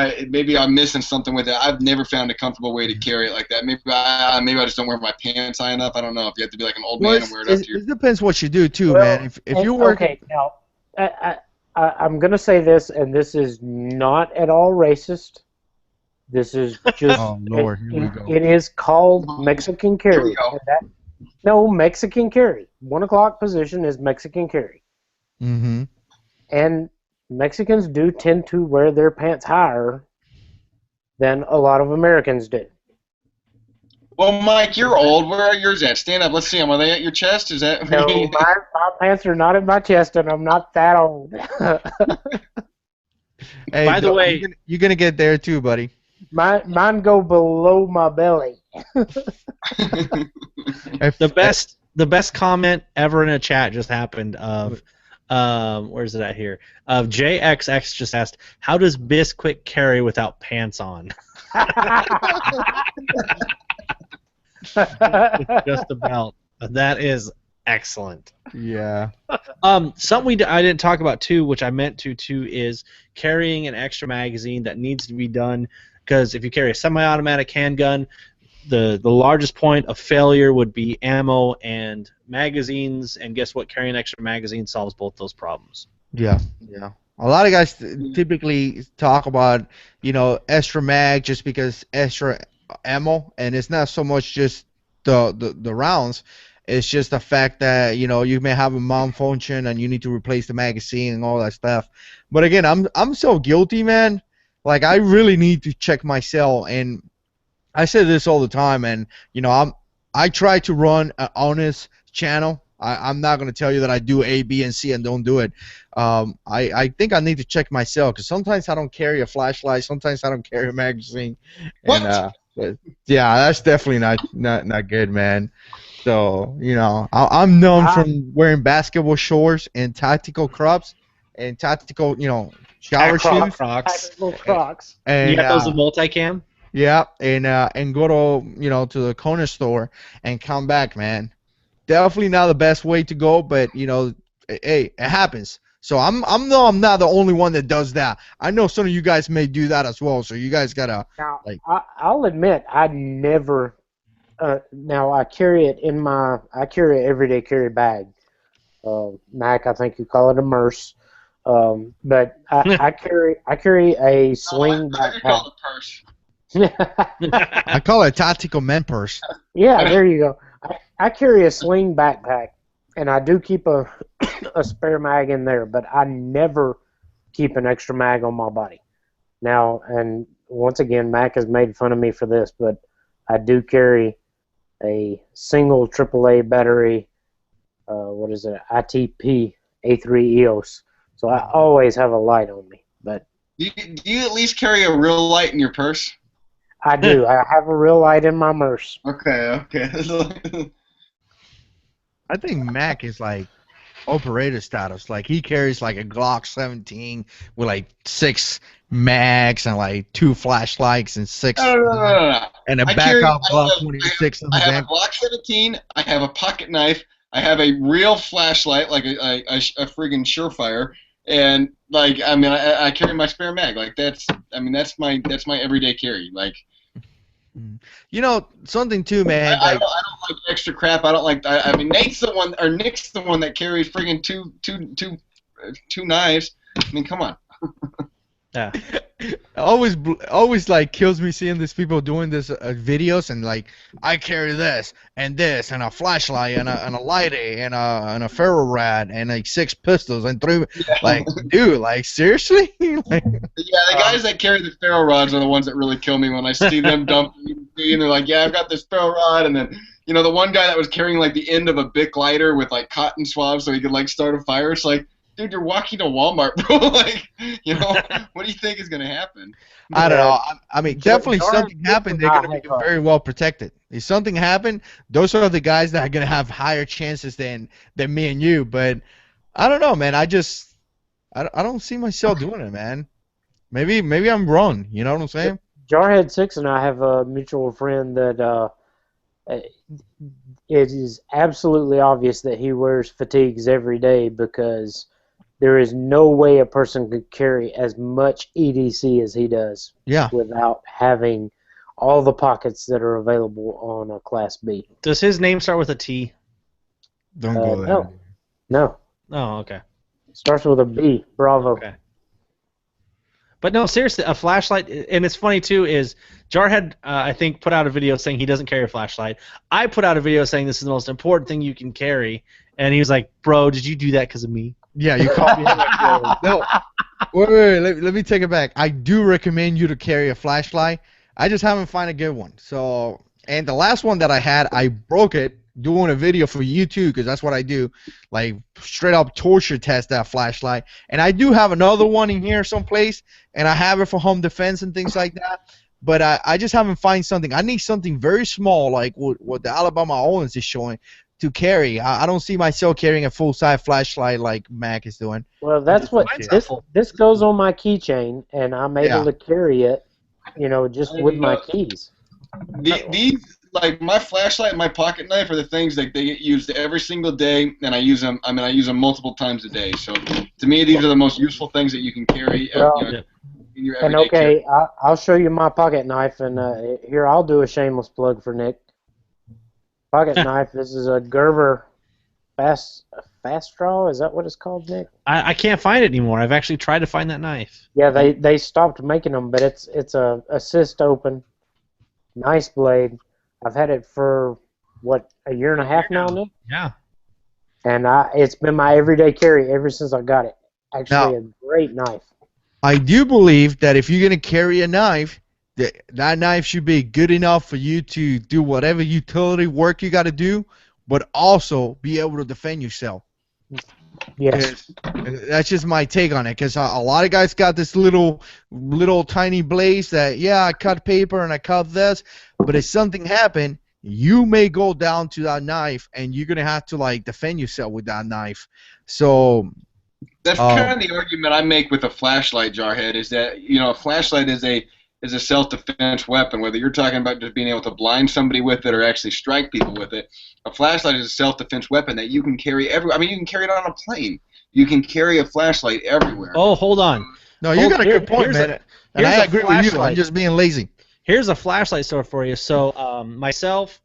I'm missing something with it. I've never found a comfortable way to carry it like that. Maybe I just don't wear my pants high enough. I don't know if you have to be like an old man and wear it up to your. It depends what you do too, Well, man. If you work. Okay, now I'm going to say this, and this is not at all racist. This is just. Oh Lord, here we go. It is called Mexican carry. No, Mexican carry. 1 o'clock position is Mexican carry. Mm-hmm. And Mexicans do tend to wear their pants higher than a lot of Americans do. Well, Mike, you're old. Where are yours at? Stand up. Let's see them. Are they at your chest? Is that? No, my pants are not at my chest, and I'm not that old. Hey, By the way, you're gonna get there too, buddy. Mine go below my belly. The best comment ever in a chat just happened of where's it at here? Of JX6 just asked, how does Bisquick carry without pants on? Just about. That is excellent. Yeah. Something I didn't talk about too, which I meant to too, is carrying an extra magazine that needs to be done. Because if you carry a semi-automatic handgun, the largest point of failure would be ammo and magazines. And guess what? Carrying an extra magazine solves both those problems. Yeah. Yeah. A lot of guys typically talk about extra mag just because extra ammo, and it's not so much just the rounds. It's just the fact that you may have a malfunction and you need to replace the magazine and all that stuff. But again, I'm so guilty, man. Like I really need to check myself, and I say this all the time, and I try to run an honest channel. I'm not gonna tell you that I do A, B, and C and don't do it. I think I need to check myself because sometimes I don't carry a flashlight, sometimes I don't carry a magazine, and yeah, that's definitely not good, man. So I'm known from wearing basketball shorts and tactical crops and tactical shower shoes. Crocs. And You got those in multicam? yeah, and go to the corner store and come back, man. Definitely not the best way to go, but hey, it happens. So I'm not the only one that does that. I know some of you guys may do that as well. So you guys gotta now. I'll admit I never. Now I carry it in I carry an everyday carry bag. Mac, I think you call it a Merce. But I carry a sling backpack. I call it a tactical men purse. Yeah, there you go. I carry a sling backpack, and I do keep a spare mag in there, but I never keep an extra mag on my body. Now, and once again, Mac has made fun of me for this, but I do carry a single AAA battery. What is it? ITP A3 EOS. So I always have a light on me. But Do you at least carry a real light in your purse? I do. I have a real light in my purse. Okay. I think Mac is like operator status. Like he carries like a Glock 17 with like 6 mags and like 2 flashlights and 6 No. and a I backup Glock 26 on I his have a amp. Glock 17. I have a pocket knife. I have a real flashlight, like a friggin' Surefire, and like I carry my spare mag. Like that's my everyday carry. Like You know something too, man. I Like don't like extra crap. I don't like. Nick's the one that carries friggin' two knives. I mean, come on. Yeah. always like kills me seeing these people doing this videos and like I carry this and a flashlight and a lighter and a ferro rod and like 6 pistols and 3 like dude, like seriously. Like, Yeah, the guys that carry the ferro rods are the ones that really kill me when I see them dumping and they're like, yeah, I've got this ferro rod, and then the one guy that was carrying like the end of a Bic lighter with like cotton swabs so he could like start a fire. It's like, dude, you're walking to Walmart, bro. Like, what do you think is gonna happen? I don't know. I mean, definitely something happened. They're gonna be have, very well protected. If something happened, those are the guys that are gonna have higher chances than me and you. But I don't know, man. I don't see myself doing it, man. Maybe I'm wrong. You know what I'm saying? Jarhead6 and I have a mutual friend that it is absolutely obvious that he wears fatigues every day because there is no way a person could carry as much EDC as he does without having all the pockets that are available on a Class B. Does his name start with a T? Don't go there. No. Oh, okay. Starts with a B. Bravo. Okay. But no, seriously, a flashlight, and it's funny too, is Jarhead, I think, put out a video saying he doesn't carry a flashlight. I put out a video saying this is the most important thing you can carry, and he was like, bro, did you do that because of me? Yeah, you called me. No, wait, let me take it back. I do recommend you to carry a flashlight. I just haven't found a good one. So, and the last one that I had, I broke it doing a video for YouTube because that's what I do, like straight up torture test that flashlight. And I do have another one in here someplace, and I have it for home defense and things like that. But I just haven't found something. I need something very small, like what the Alabama Owens is showing, to carry. I don't see myself carrying a full-size flashlight like Mac is doing. Well, that's what this goes on my keychain, and I'm able to carry it, just with my keys. These, like my flashlight and my pocket knife, are the things that they get used every single day, and I use them. I use them multiple times a day. So to me, these are the most useful things that you can carry. In your everyday carry. I'll show you my pocket knife, and here I'll do a shameless plug for Nick. Pocket knife. This is a Gerber fast draw. Is that what it's called, Nick? I can't find it anymore. I've actually tried to find that knife. Yeah, they stopped making them, but it's a assist open, nice blade. I've had it for a year and a half now, Nick. Yeah. And it's been my everyday carry ever since I got it. Actually, a great knife. I do believe that if you're gonna carry a knife, that knife should be good enough for you to do whatever utility work you got to do, but also be able to defend yourself. Yes. That's just my take on it, because a lot of guys got this little tiny blades that, I cut paper and I cut this, but if something happened, you may go down to that knife and you're going to have to like defend yourself with that knife. So that's kind of the argument I make with a flashlight, Jarhead, is that a flashlight is a self-defense weapon. Whether you're talking about just being able to blind somebody with it or actually strike people with it, a flashlight is a self-defense weapon that you can carry everywhere. I mean, you can carry it on a plane. You can carry a flashlight everywhere. Oh, hold on. No, you got a good point, man. And I agree with you. I'm just being lazy. Here's a flashlight story for you. So myself,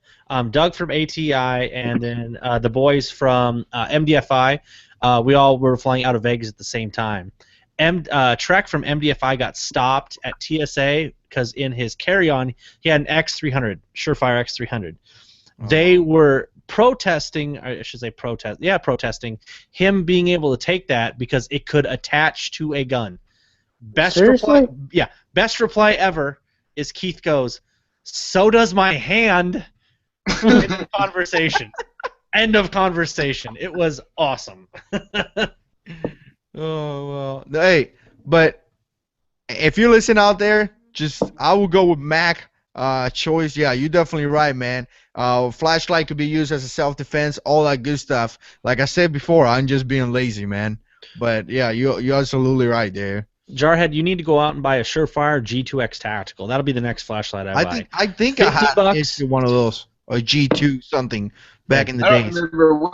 Doug from ATI, and then the boys from MDFI, we all were flying out of Vegas at the same time. Trek from MDFI got stopped at TSA because in his carry-on he had an X300, Surefire X300. Oh. They were protesting, or I should say protesting him being able to take that because it could attach to a gun. Best reply ever is Keith goes, so does my hand. End of conversation. End of conversation. It was awesome. Oh well, hey, but if you listen out there, just I will go with Mac choice. Yeah, you're definitely right, man. Flashlight could be used as a self-defense, all that good stuff. Like I said before, I'm just being lazy, man. But yeah, you're absolutely right there. Jarhead, you need to go out and buy a Surefire G2X Tactical. That'll be the next flashlight I buy. I think I 50 had bucks. one of those, a G2 something back in the I don't days. remember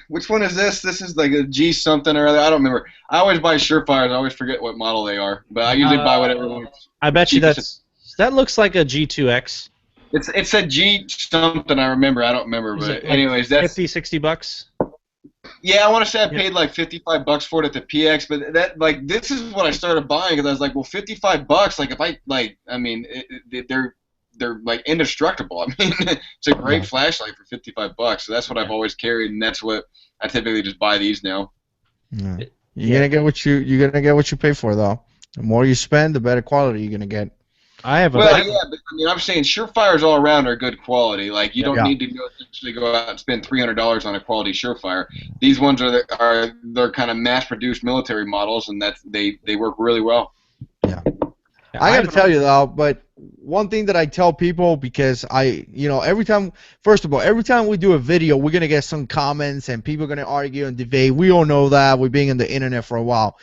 which one is this. This is like a G something or other. I don't remember. I always buy Surefires. I always forget what model they are, but I usually buy whatever one. I bet you that looks like a G2X. It's a G something. I remember. I don't remember, Is but it like anyways, that's 50, 60 bucks. yeah. I want to say I paid like $55 for it at the PX, but that like this is what I started buying because I was like, well, $55. Like if I like, I mean, they're like indestructible. I mean, it's a great flashlight for $55. So that's what I've always carried, and that's what I typically just buy these now. Yeah. You're gonna get what you pay for, though. The more you spend, the better quality you're gonna get. I have a. Well, yeah, but I mean, I'm saying Surefires all around are good quality. Like you don't need to actually go out and spend $300 on a quality Surefire. These ones they're kind of mass-produced military models, and they work really well. Yeah. I got to tell you though, but one thing that I tell people, because every time we do a video, we're gonna get some comments and people are gonna argue and debate. We all know that. We've been on the internet for a while,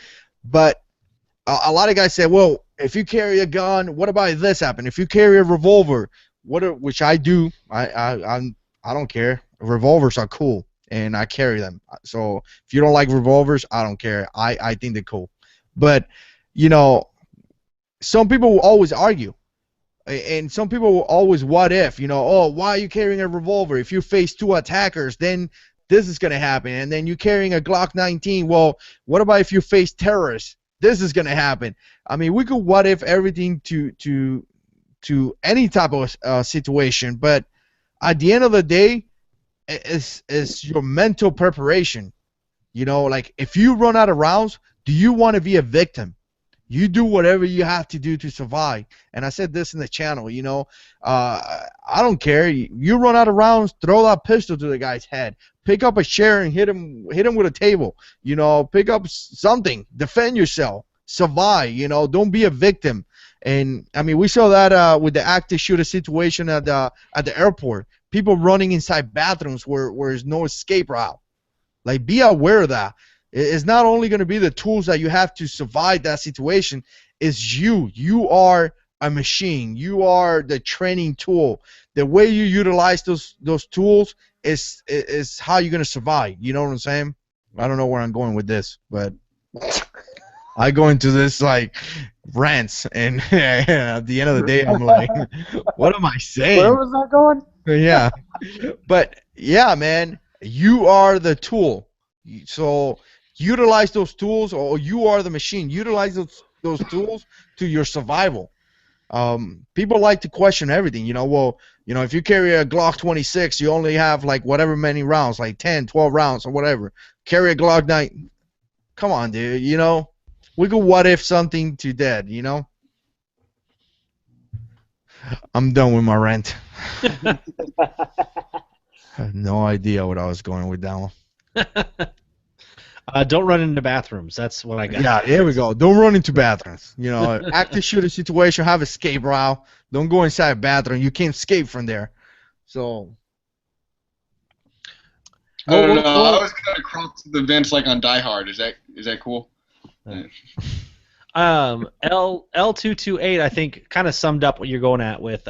but a lot of guys say, well, if you carry a gun, what about if this happen? If you carry a revolver, which I do, I don't care. Revolvers are cool, and I carry them. So if you don't like revolvers, I don't care. I think they're cool, but some people will always argue, and some people will always what if, oh, why are you carrying a revolver? If you face two attackers, then this is going to happen. And then you're carrying a Glock 19. Well, what about if you face terrorists? This is going to happen. I mean, we could what if everything to any type of situation, but at the end of the day, it's your mental preparation. Like if you run out of rounds, do you want to be a victim? You do whatever you have to do to survive. And I said this in the channel, I don't care. You run out of rounds, throw that pistol to the guy's head. Pick up a chair and hit him with a table. Pick up something. Defend yourself. Survive. Don't be a victim. And I mean, we saw that with the active shooter situation at the airport. People running inside bathrooms where there's no escape route. Like, be aware of that. It's not only going to be the tools that you have to survive that situation. It's you. You are a machine. You are the training tool. The way you utilize those tools is how you're going to survive. You know what I'm saying? I don't know where I'm going with this, but I go into this like rants, and at the end of the day, I'm like, what am I saying? Where was that going? Yeah, but yeah, man, you are the tool. So utilize those tools, or you are the machine. Utilize those tools to your survival. People like to question everything. If you carry a Glock 26, you only have like whatever many rounds, like 10, 12 rounds or whatever. Carry a Glock 9. Come on, dude. We could what if something to dead. I'm done with my rant. I have no idea what I was going with that one. Don't run into bathrooms. That's what I got. Yeah, here we go. Don't run into bathrooms. Active shooter situation, have escape route. Don't go inside a bathroom. You can't escape from there. So. I don't know. I was kind of crossed the vents like on Die Hard. Is that cool? L228, I think, kind of summed up what you're going at with.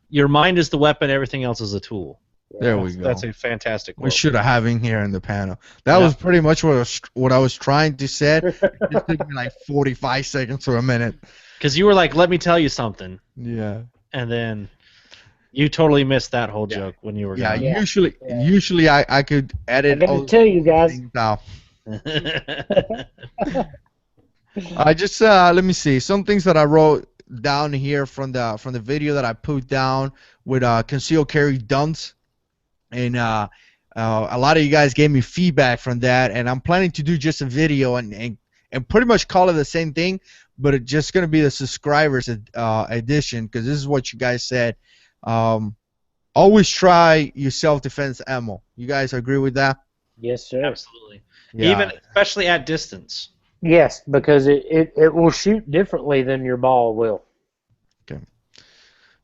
Your mind is the weapon. Everything else is a tool. There we go. That's a fantastic quote. We should have him here in the panel. That was pretty much what I was trying to say. It took me like 45 seconds or a minute. Because you were like, let me tell you something. Yeah. And then you totally missed that whole joke when you were gone. Yeah, usually I could edit. I gotta tell you guys. I just let me see some things that I wrote down here from the video that I put down with concealed carry dunks. And a lot of you guys gave me feedback from that, and I'm planning to do just a video and pretty much call it the same thing, but it's just going to be the subscribers edition, because this is what you guys said. always try your self-defense ammo. You guys agree with that? Yes, sir. Absolutely. Yeah. Even especially at distance. Yes, because it will shoot differently than your ball will.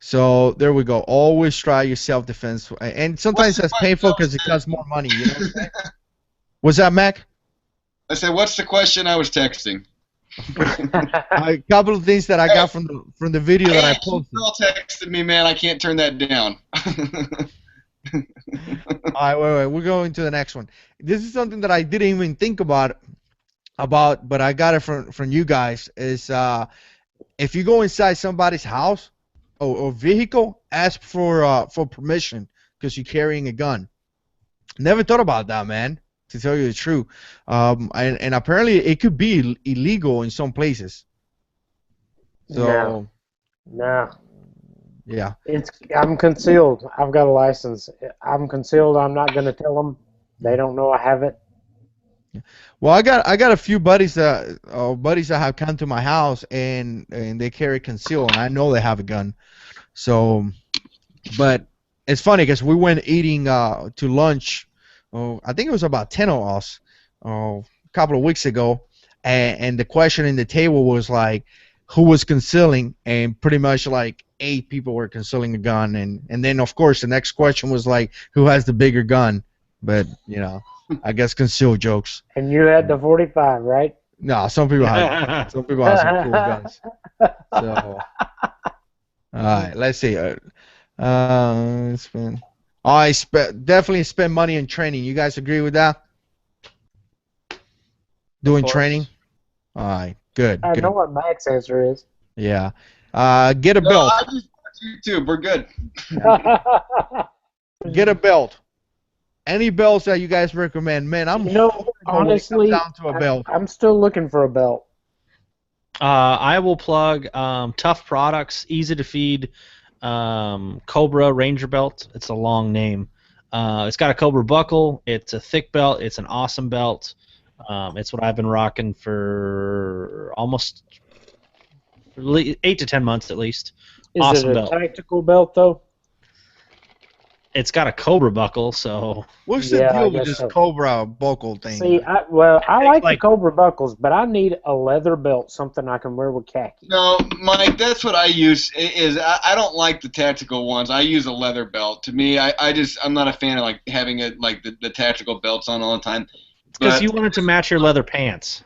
So there we go. Always try your self-defense, and sometimes that's painful because it costs more money. You know what I'm saying? Was that Mac? I said, what's the question I was texting? A couple of things that I got from the video that I Hey, posted. girl texted me, man. I can't turn that down. All right, wait. We're going to the next one. This is something that I didn't even think about, but I got it from you guys. Is if you go inside somebody's house or vehicle, ask for permission because you're carrying a gun. Never thought about that, man. To tell you the truth, and apparently it could be illegal in some places. So No. yeah. I'm concealed. I've got a license. I'm concealed. I'm not going to tell them. They don't know I have it. Well, I got a few buddies that have come to my house and they carry conceal, and I know they have a gun. So, but it's funny because we went eating to lunch. Oh, I think it was about 10 of us a couple of weeks ago, and the question in the table was like, who was concealing, and pretty much like 8 people were concealing a gun, and then of course the next question was like, who has the bigger gun? But I guess conceal jokes. And you had the 45, right? No, some people have some cool guns. So, all right, let's see. Spend. Definitely spend money on training. You guys agree with that? Doing training. All right, good. I know what Mac's answer is. Yeah. Get a belt. I just watch YouTube. We're good. Get a belt. Any belts that you guys recommend? Man, I'm honestly down to a belt. I'm still looking for a belt. I will plug Tough Products, Easy to Feed, Cobra Ranger belt. It's a long name. It's got a Cobra buckle. It's a thick belt. It's an awesome belt. It's what I've been rocking for almost 8 to 10 months at least. Is Awesome it a belt. tactical belt though? It's got a Cobra buckle, so. What's the deal with this Cobra buckle thing? See, I like the Cobra buckles, but I need a leather belt, something I can wear with khaki. No, Mike, that's what I use. I don't like the tactical ones. I use a leather belt. To me, I'm not a fan of like having it like the tactical belts on all the time. Because you want it to match your leather pants.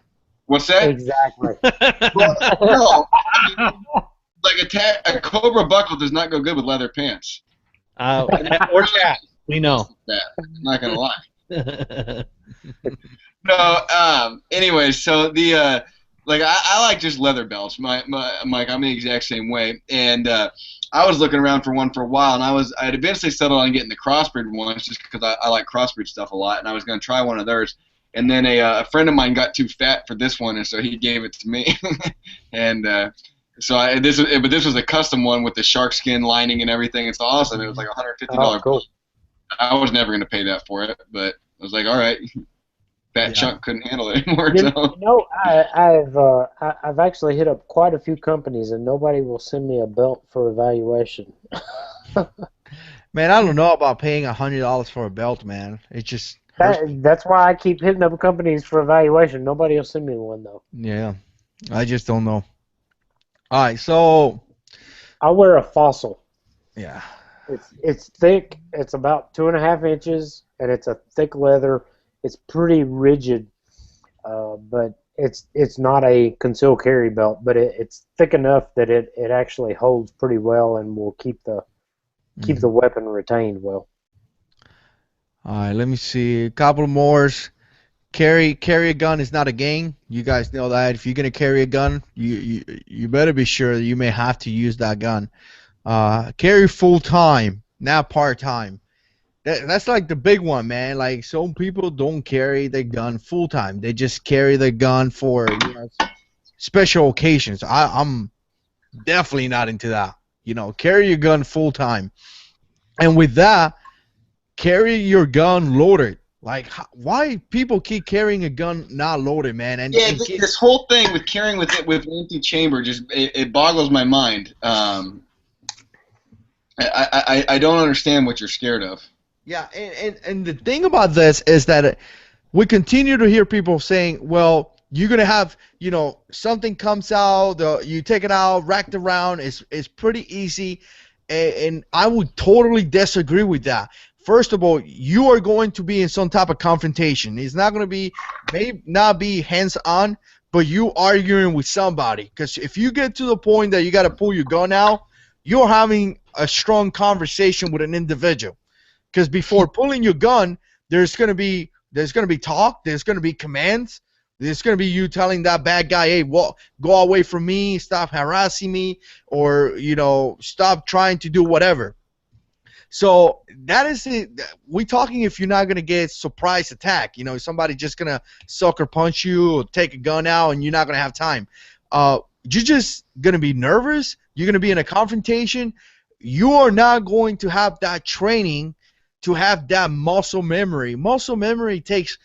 What's that? Exactly. Well, no, like a Cobra buckle does not go good with leather pants. Or chat. We know. I'm not gonna lie. No. Anyway, so the I like just leather belts. Mike, I'm the exact same way. And I was looking around for one for a while, and I had eventually settled on getting the crossbreed ones just because I like crossbreed stuff a lot, and I was gonna try one of theirs. And then a friend of mine got too fat for this one, and so he gave it to me. And this was a custom one with the shark skin lining and everything. It's awesome. It was like $150. Oh, cool. I was never gonna pay that for it, but I was like, all right. Fat Chunk couldn't handle it anymore. I've actually hit up quite a few companies, and nobody will send me a belt for evaluation. Man, I don't know about paying $100 for a belt, man. It just that's why I keep hitting up companies for evaluation. Nobody will send me one though. Yeah, I just don't know. All right, so I'll wear a Fossil. Yeah. It's thick. It's about 2.5 inches, and it's a thick leather. It's pretty rigid, but it's not a concealed carry belt, but it's thick enough that it actually holds pretty well and will keep the weapon retained well. All right, let me see a couple more. Carry a gun is not a game. You guys know that. If you're gonna carry a gun, you better be sure that you may have to use that gun. Carry full time, not part time. That's like the big one, man. Like some people don't carry their gun full time. They just carry their gun for special occasions. I'm definitely not into that. Carry your gun full time, and with that, carry your gun loaded. Like, why people keep carrying a gun not loaded, man? And this whole thing with carrying with empty chamber just it boggles my mind. I don't understand what you're scared of. Yeah, and the thing about this is that we continue to hear people saying, well, you're going to have, something comes out, you take it out, racked around, it's pretty easy. And I would totally disagree with that. First of all, you are going to be in some type of confrontation. It's not going to be, may not be hands-on, but you arguing with somebody. Because if you get to the point that you got to pull your gun out, you're having a strong conversation with an individual. Because before pulling your gun, there's gonna be talk, there's gonna be commands, there's gonna be you telling that bad guy, hey, go away from me, stop harassing me, or stop trying to do whatever. So that is it. We talking if you're not gonna get surprise attack. Somebody just gonna sucker punch you or take a gun out, and you're not gonna have time. You're just gonna be nervous. You're gonna be in a confrontation. You are not going to have that training to have that muscle memory. Muscle memory takes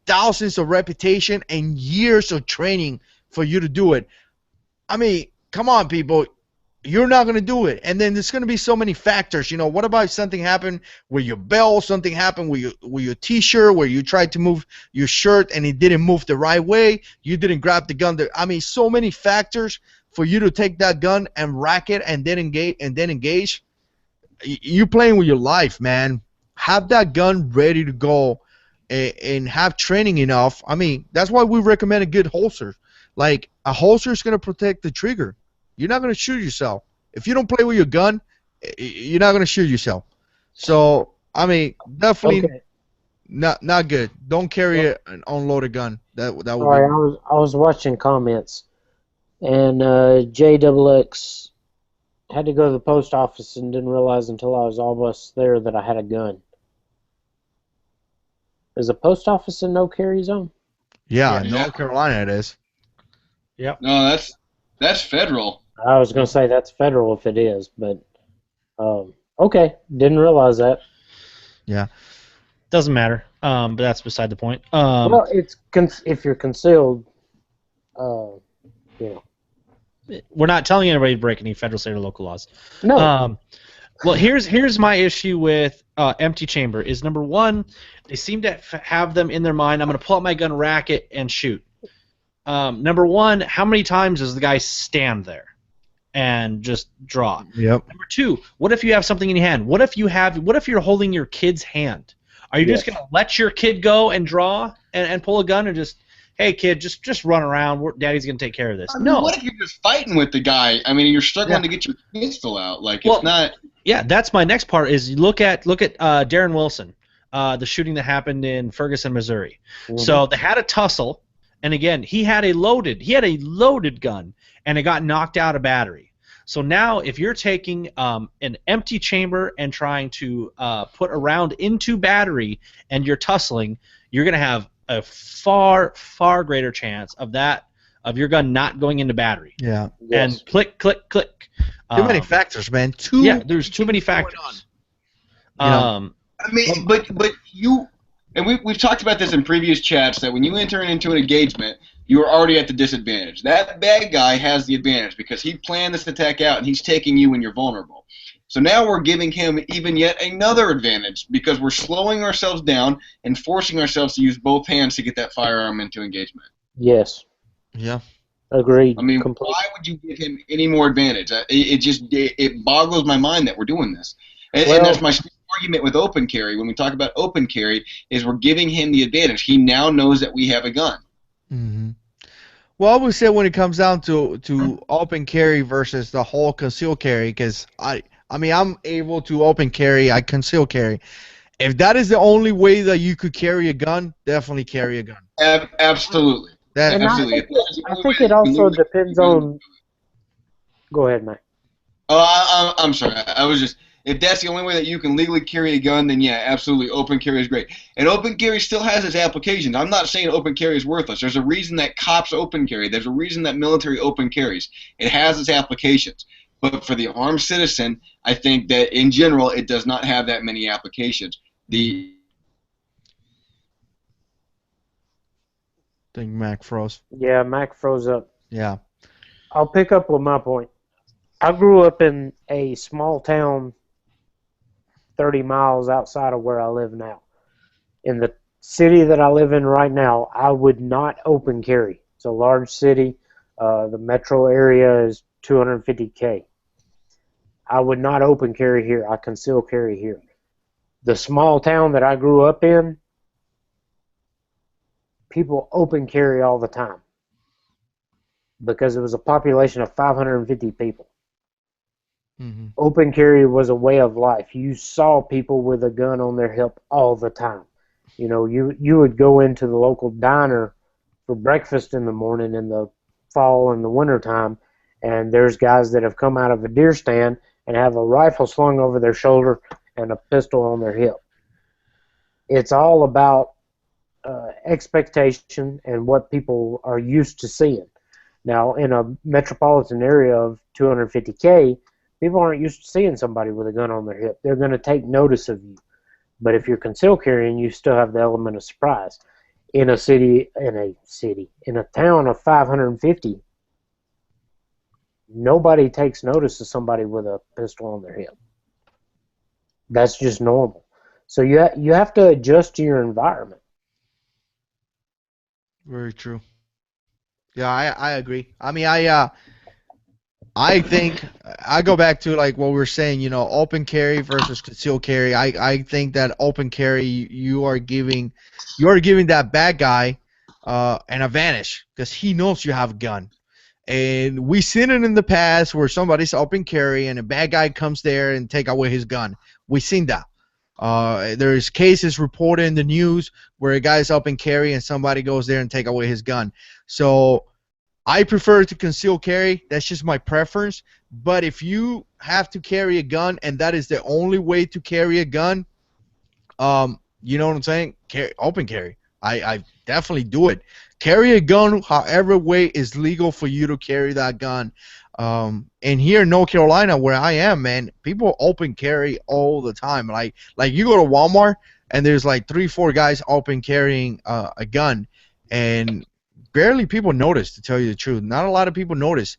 thousands of repetition and years of training for you to do it. I mean, come on, people. You're not going to do it. And then there's going to be so many factors. What about if something happened with your belt, something happened with your T-shirt, where you tried to move your shirt and it didn't move the right way, you didn't grab the gun. I mean, so many factors for you to take that gun and rack it and then engage. You're playing with your life, man. Have that gun ready to go and have training enough. I mean, that's why we recommend a good holster. Like, a holster is going to protect the trigger. You're not going to shoot yourself. If you don't play with your gun, you're not going to shoot yourself. So, I mean, definitely not good. Don't carry an unloaded gun. That would Sorry, be. I was watching comments, and JX had to go to the post office and didn't realize until I was almost there that I had a gun. Is the post office in no carry zone? Yeah, Yeah. North Carolina it is. Yep. No, that's federal. I was going to say that's federal if it is, but okay, didn't realize that. Yeah. Doesn't matter. But that's beside the point. Well, it's if you're concealed, you know. We're not telling anybody to break any federal, state, or local laws. No. Well, here's my issue with empty chamber. Is number one, they seem to have them in their mind. I'm going to pull out my gun, rack it, and shoot. Number one, how many times does the guy stand there and just draw? Yep. Number two, what if you have something in your hand? What if you're holding your kid's hand? Are you just going to let your kid go and draw and pull a gun and just, hey kid, just run around. Daddy's going to take care of this? I mean, No. what if you're just fighting with the guy? I mean, you're struggling to get your pistol out. Like, it's not. Yeah, that's my next part. Is look at Darren Wilson, the shooting that happened in Ferguson, Missouri. Mm-hmm. So they had a tussle, and again, he had a loaded gun, and it got knocked out of battery. So now, if you're taking an empty chamber and trying to put a round into battery, and you're tussling, you're going to have a far greater chance of your gun not going into battery. Yeah. And click, click, click. Too many factors, man. There's too many factors. I mean, but you, and we've talked about this in previous chats, that when you enter into an engagement, you are already at the disadvantage. That bad guy has the advantage because he planned this attack out and he's taking you when you're vulnerable. So now we're giving him even yet another advantage because we're slowing ourselves down and forcing ourselves to use both hands to get that firearm into engagement. Yes. Yeah. Agreed. I mean, completely. why would you give him any more advantage? It boggles my mind that we're doing this. And that's my argument with open carry. When we talk about open carry, is we're giving him the advantage. He now knows that we have a gun. Mm-hmm. Well, I would say when it comes down to open carry versus the whole conceal carry, because I mean, I'm able to open carry, I conceal carry. If that is the only way that you could carry a gun, definitely carry a gun. Absolutely. Absolutely. I think it also depends on. Go ahead, Mike. Oh, I'm sorry. I was just. If that's the only way that you can legally carry a gun, then yeah, absolutely, open carry is great. And open carry still has its applications. I'm not saying open carry is worthless. There's a reason that cops open carry. There's a reason that military open carries. It has its applications. But for the armed citizen, I think that in general, it does not have that many applications. I think Mac froze. Yeah, Mac froze up. Yeah. I'll pick up with my point. I grew up in a small town 30 miles outside of where I live now. In the city that I live in right now, I would not open carry. It's a large city. The metro area is 250K. I would not open carry here. I conceal carry here. The small town that I grew up in, people open carry all the time because it was a population of 550 people. Mm-hmm. Open carry was a way of life. You saw people with a gun on their hip all the time. You know, you would go into the local diner for breakfast in the morning in the fall and the winter time, and there's guys that have come out of a deer stand and have a rifle slung over their shoulder and a pistol on their hip. It's all about expectation and what people are used to seeing. Now, in a metropolitan area of 250K, people aren't used to seeing somebody with a gun on their hip. They're going to take notice of you. But if you're concealed carrying, you still have the element of surprise. In a town of 550, nobody takes notice of somebody with a pistol on their hip. That's just normal. So you have to adjust to your environment. Very true. Yeah, I agree. I mean, I think I go back to like what we were saying, you know, open carry versus concealed carry. I think that open carry you are giving that bad guy an advantage because he knows you have a gun. And we've seen it in the past where somebody's open carry and a bad guy comes there and take away his gun. We've seen that. There's cases reported in the news where a guy's open carry and somebody goes there and take away his gun. So I prefer to conceal carry. That's just my preference. But if you have to carry a gun and that is the only way to carry a gun, you know what I'm saying? Open carry. I definitely do it. Carry a gun however way is legal for you to carry that gun. And here in North Carolina, where I am, man, people open carry all the time. Like you go to Walmart and there's like 3-4 guys open carrying a gun, and barely people notice, to tell you the truth. Not a lot of people notice.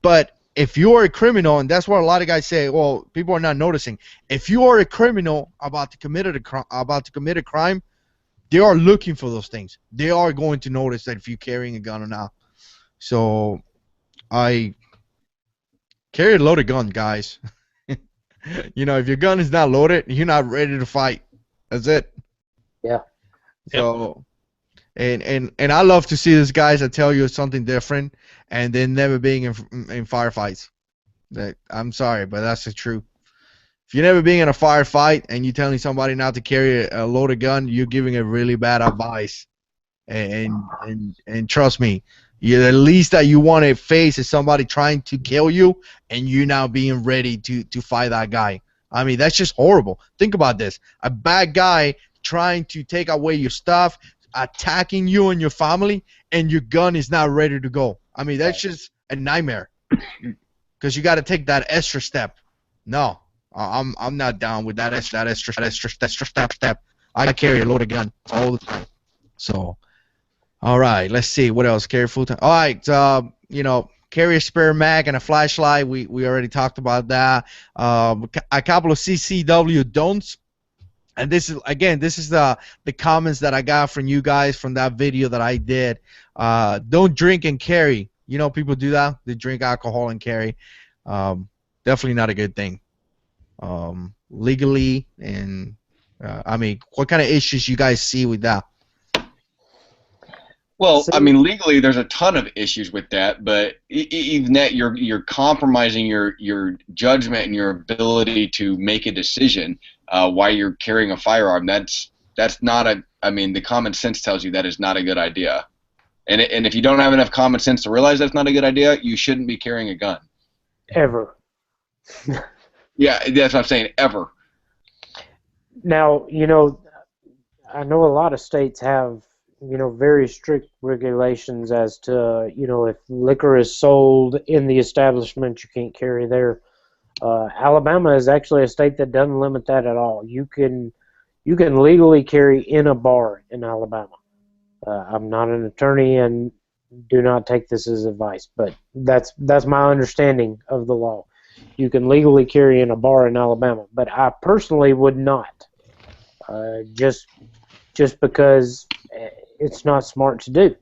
But if you are a criminal, and that's what a lot of guys say, well, people are not noticing. If you are a criminal about to commit a crime, they are looking for those things. They are going to notice that if you're carrying a gun or not. So I carry a loaded gun, guys. You know, if your gun is not loaded, you're not ready to fight. That's it. Yeah. So, and I love to see these guys that tell you something different, and then never being in firefights. I'm sorry, but that's the truth. If you're never being in a firefight and you're telling somebody not to carry a loaded gun, you're giving a really bad advice. And trust me, the least that you want to face is somebody trying to kill you, and you now being ready to fight that guy. I mean, that's just horrible. Think about this: a bad guy trying to take away your stuff, attacking you and your family, and your gun is not ready to go. I mean, that's just a nightmare. Because you got to take that extra step. No. I'm not down with that extra step. I carry a loaded gun all the time. So, all right, let's see what else. Carry full time. All right, you know, carry a spare mag and a flashlight. We already talked about that. A couple of CCW don'ts. And this is the comments that I got from you guys from that video that I did. Don't drink and carry. You know, people do that. They drink alcohol and carry. Definitely not a good thing. Legally, and I mean, what kind of issues you guys see with that? Well, I mean, legally, there's a ton of issues with that, but even that, you're compromising your judgment and your ability to make a decision while you're carrying a firearm. That's not a. I mean, the common sense tells you that is not a good idea, and if you don't have enough common sense to realize that's not a good idea, you shouldn't be carrying a gun. Ever. Yeah, that's what I'm saying. Ever. Now, you know, I know a lot of states have, you know, very strict regulations as to, you know, if liquor is sold in the establishment, you can't carry there. Alabama is actually a state that doesn't limit that at all. You can legally carry in a bar in Alabama. I'm not an attorney and do not take this as advice, but that's my understanding of the law. you can legally carry in a bar in Alabama. But I personally would not, just because it's not smart to do.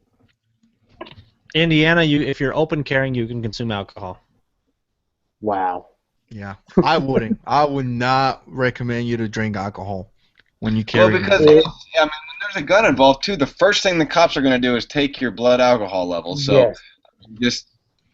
Indiana, if you're open carrying, you can consume alcohol. Wow. Yeah, I wouldn't. I would not recommend you to drink alcohol when you Well, carry. because I mean, when there's a gun involved too, the first thing the cops are going to do is take your blood alcohol levels. So Yes. just,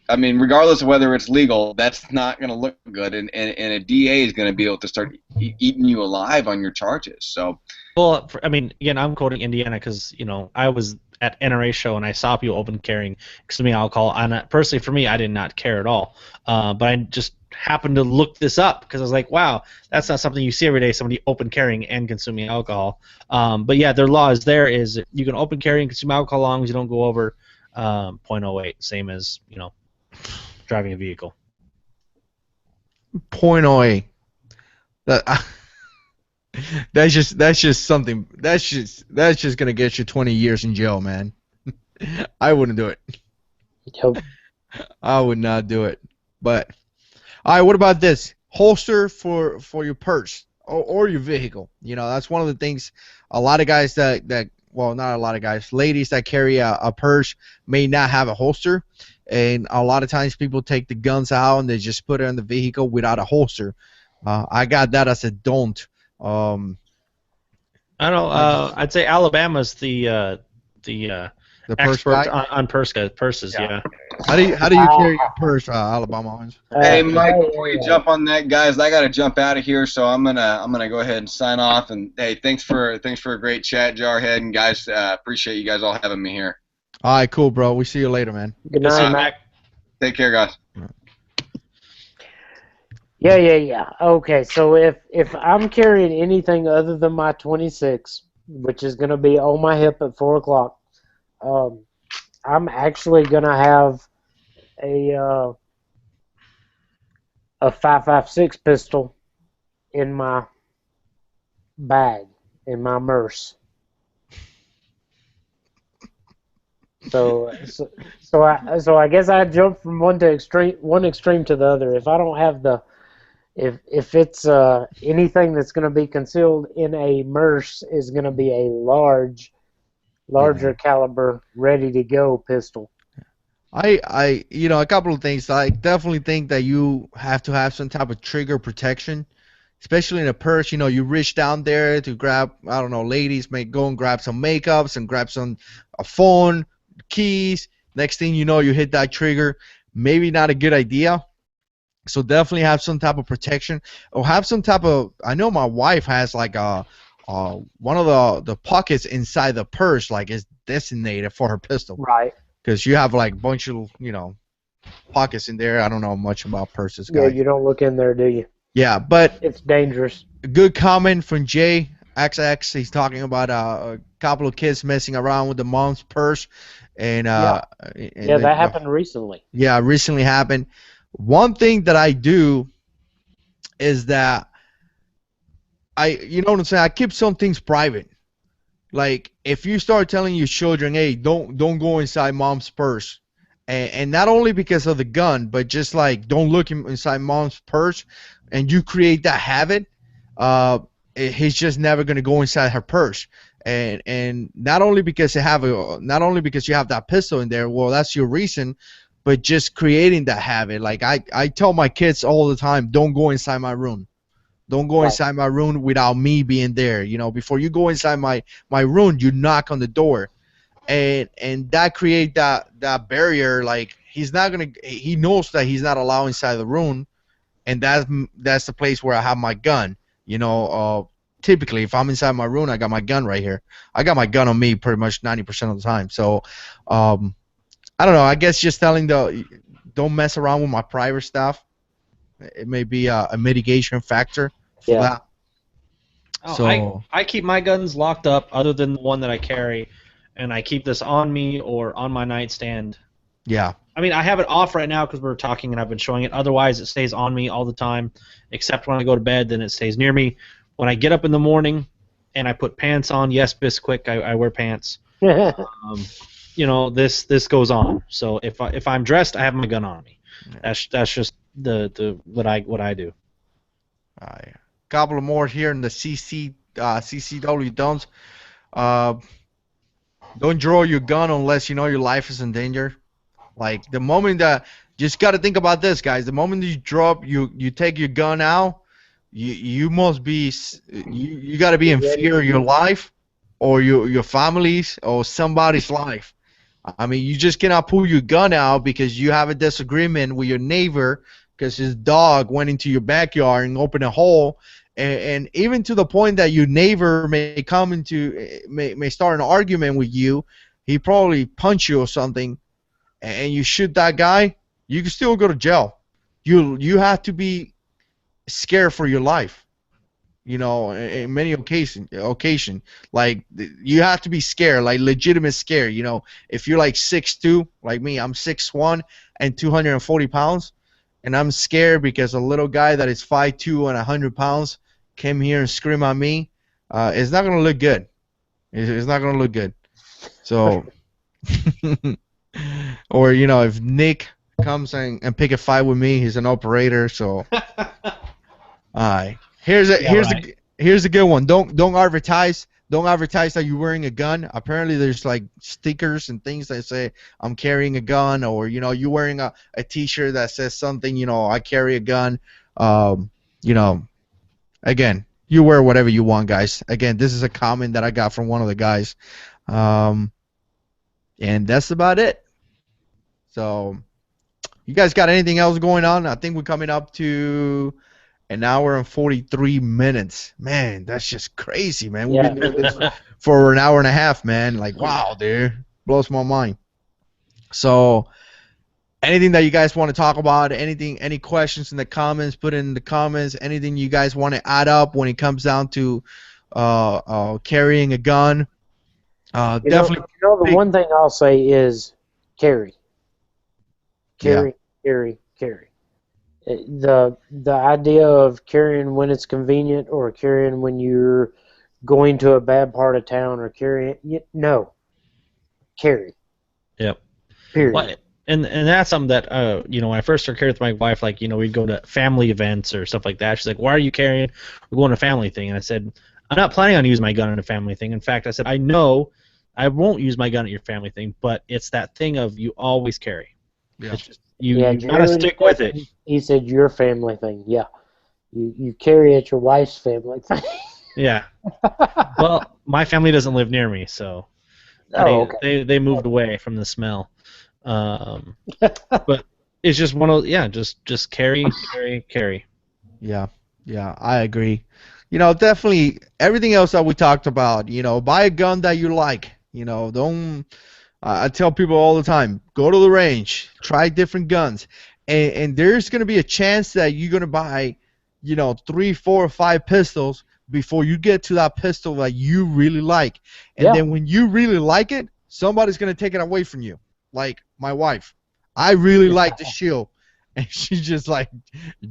I mean, regardless of whether it's legal, that's not going to look good, and a DA is going to be able to start eating you alive on your charges. So, Well, I mean, again, I'm quoting Indiana because I was at NRA show and I saw people open carrying consuming alcohol, and personally, for me, I did not care at all. But I just happened to look this up because I was like, wow, that's not something you see every day. Somebody open carrying and consuming alcohol. But yeah, their law is you can open carry and consume alcohol as long as you don't go over 0.08, same as driving a vehicle. 0.08. That that's just something. That's just gonna get you 20 years in jail, man. I wouldn't do it. Yep. I would not do it. But all right, what about this holster for your purse or your vehicle? That's one of the things. A lot of guys well, not a lot of guys, ladies that carry a purse may not have a holster, and a lot of times people take the guns out and they just put it in the vehicle without a holster. I got that as a don't. I don't know. I'd say Alabama's the purse expert guy? on purses. Yeah. How do you carry your purse, Alabama? hey, Mike, before you jump on that, guys, I got to jump out of here, so I'm gonna go ahead and sign off. And hey, thanks for a great chat, Jarhead, and guys, appreciate you guys all having me here. All right, cool, bro. We see you later, man. Good night, Mac. Take care, guys. Yeah. Okay, so if I'm carrying anything other than my 26, which is going to be on my hip at 4 o'clock, I'm actually going to have a 5.56 pistol in my bag, in my purse. So I guess I jump from one extreme to the other. If I don't have if it's anything that's going to be concealed in a MERS is going to be a larger caliber, ready to go pistol. A couple of things. I definitely think that you have to have some type of trigger protection, especially in a purse. You reach down there to grab, I don't know, ladies may go and grab some makeups and grab a phone, keys. Next thing you know, you hit that trigger. Maybe not a good idea. So definitely have some type of protection, or have some type of. I know my wife has like one of the pockets inside the purse like is designated for her pistol. Right. Because you have like a bunch of pockets in there. I don't know much about purses, guys. Yeah, you don't look in there, do you? Yeah, but it's dangerous. A good comment from JH6. He's talking about a couple of kids messing around with the mom's purse, and that happened recently. Yeah, recently happened. One thing that I do is that you know what I'm saying, I keep some things private. Like if you start telling your children, hey, don't go inside mom's purse, and not only because of the gun, but just like don't look inside mom's purse, and you create that habit, he's just never gonna go inside her purse. And not only because you have that pistol in there, well, that's your reason. But just creating that habit. Like I tell my kids all the time, don't go inside my room. Don't go inside my room without me being there. Before you go inside my room, you knock on the door. And that create that barrier. Like he knows that he's not allowed inside the room, and that's the place where I have my gun. Typically if I'm inside my room, I got my gun right here. I got my gun on me pretty much 90% of the time. So I don't know. I guess just telling don't mess around with my private stuff. It may be a mitigation factor for that. Oh, so I keep my guns locked up, other than the one that I carry, and I keep this on me or on my nightstand. Yeah. I mean, I have it off right now because we're talking and I've been showing it. Otherwise, it stays on me all the time, except when I go to bed. Then it stays near me. When I get up in the morning and I put pants on, yes, Bisquick, I wear pants. This goes on. So if I'm dressed, I have my gun on me. That's just the what I do. A couple of more here in the CCW Dons. Uh, don't draw your gun unless you know your life is in danger. Like the moment that just got to think about this, guys. The moment you drop, you take your gun out, you must be you got to be in fear of your life, or your family's or somebody's life. I mean, you just cannot pull your gun out because you have a disagreement with your neighbor because his dog went into your backyard and opened a hole, and even to the point that your neighbor may come into may start an argument with you. He probably punch you or something, and you shoot that guy, you can still go to jail. You have to be scared for your life. You know, in many occasion, like you have to be scared, like legitimate scare. You know, if you're like 6'2", like me, I'm 6'1" and 240 pounds, and I'm scared because a little guy that is 5'2" and 100 pounds came here and screamed at me. It's not gonna look good. It's not gonna look good. So. Or you know, if Nick comes and pick a fight with me, he's an operator. So, alright. Here's a good one. Don't advertise. Don't advertise that you're wearing a gun. Apparently, there's like stickers and things that say I'm carrying a gun, or you know, you're wearing a T-shirt that says something. You know, I carry a gun. You know, again, you wear whatever you want, guys. Again, this is a comment that I got from one of the guys, and that's about it. So, you guys got anything else going on? I think we're coming up to an hour and 43 minutes. Man, that's just crazy, man. We've been doing this for an hour and a half, man. Like, wow, dude. Blows my mind. So, anything that you guys want to talk about, any questions in the comments, put it in the comments. Anything you guys want to add up when it comes down to carrying a gun. Definitely. The one thing I'll say is carry. Carry. The idea of carrying when it's convenient or carrying when you're going to a bad part of town or carrying carry. Yep. Period. Well, and that's something that you know, when I first started carrying with my wife, like, you know, we'd go to family events or stuff like that. She's like, "Why are you carrying? We're going to a family thing." And I said, "I'm not planning on using my gun in a family thing. In fact," I said, "I know I won't use my gun at your family thing, but it's that thing of you always carry. Yeah. It's just, you gotta stick with it." He said your family thing. Yeah. You carry at your wife's family thing. Yeah. Well, my family doesn't live near me, so they moved away from the smell. But it's just one of just carry. Yeah, I agree. You know, definitely everything else that we talked about. You know, buy a gun that you like. You know, don't. I tell people all the time, go to the range, try different guns, and there's gonna be a chance that you're gonna buy, you know, 3, 4, or 5 pistols before you get to that pistol that you really like, and then when you really like it, somebody's gonna take it away from you. Like my wife, I really like the shield, and she just like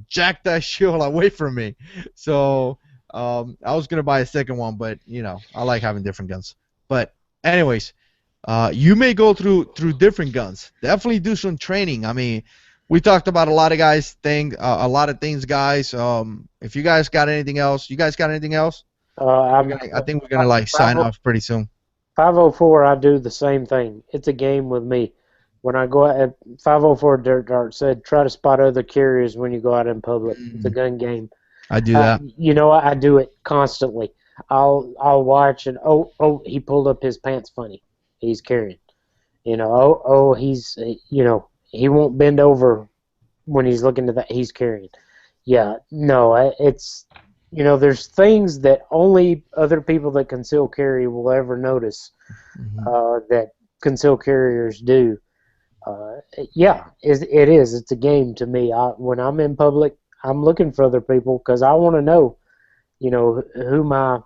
jacked that shield away from me. So I was gonna buy a second one, but you know, I like having different guns. But anyways, you may go through different guns. Definitely do some training. I mean, we talked about a lot of things, guys. If you guys got anything else, I think we're gonna like sign off pretty soon. 504, I do the same thing. It's a game with me. When I go out at 504 Dirt Dart said, try to spot other carriers when you go out in public. It's a gun game. I do that. You know, I do it constantly. I'll watch and he pulled up his pants funny. He's carrying. You know, he's, you know, he won't bend over when he's looking to that. He's carrying. Yeah, no, it's, you know, there's things that only other people that conceal carry will ever notice that concealed carriers do. Yeah, it is. It's a game to me. When I'm in public, I'm looking for other people because I want to know, you know, who my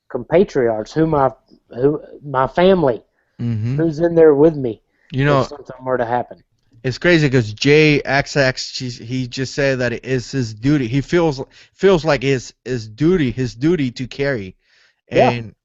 compatriots, who my family, who's in there with me. You know, if something were to happen. It's crazy because JH6 he just said that it is his duty. He feels like his duty to carry, and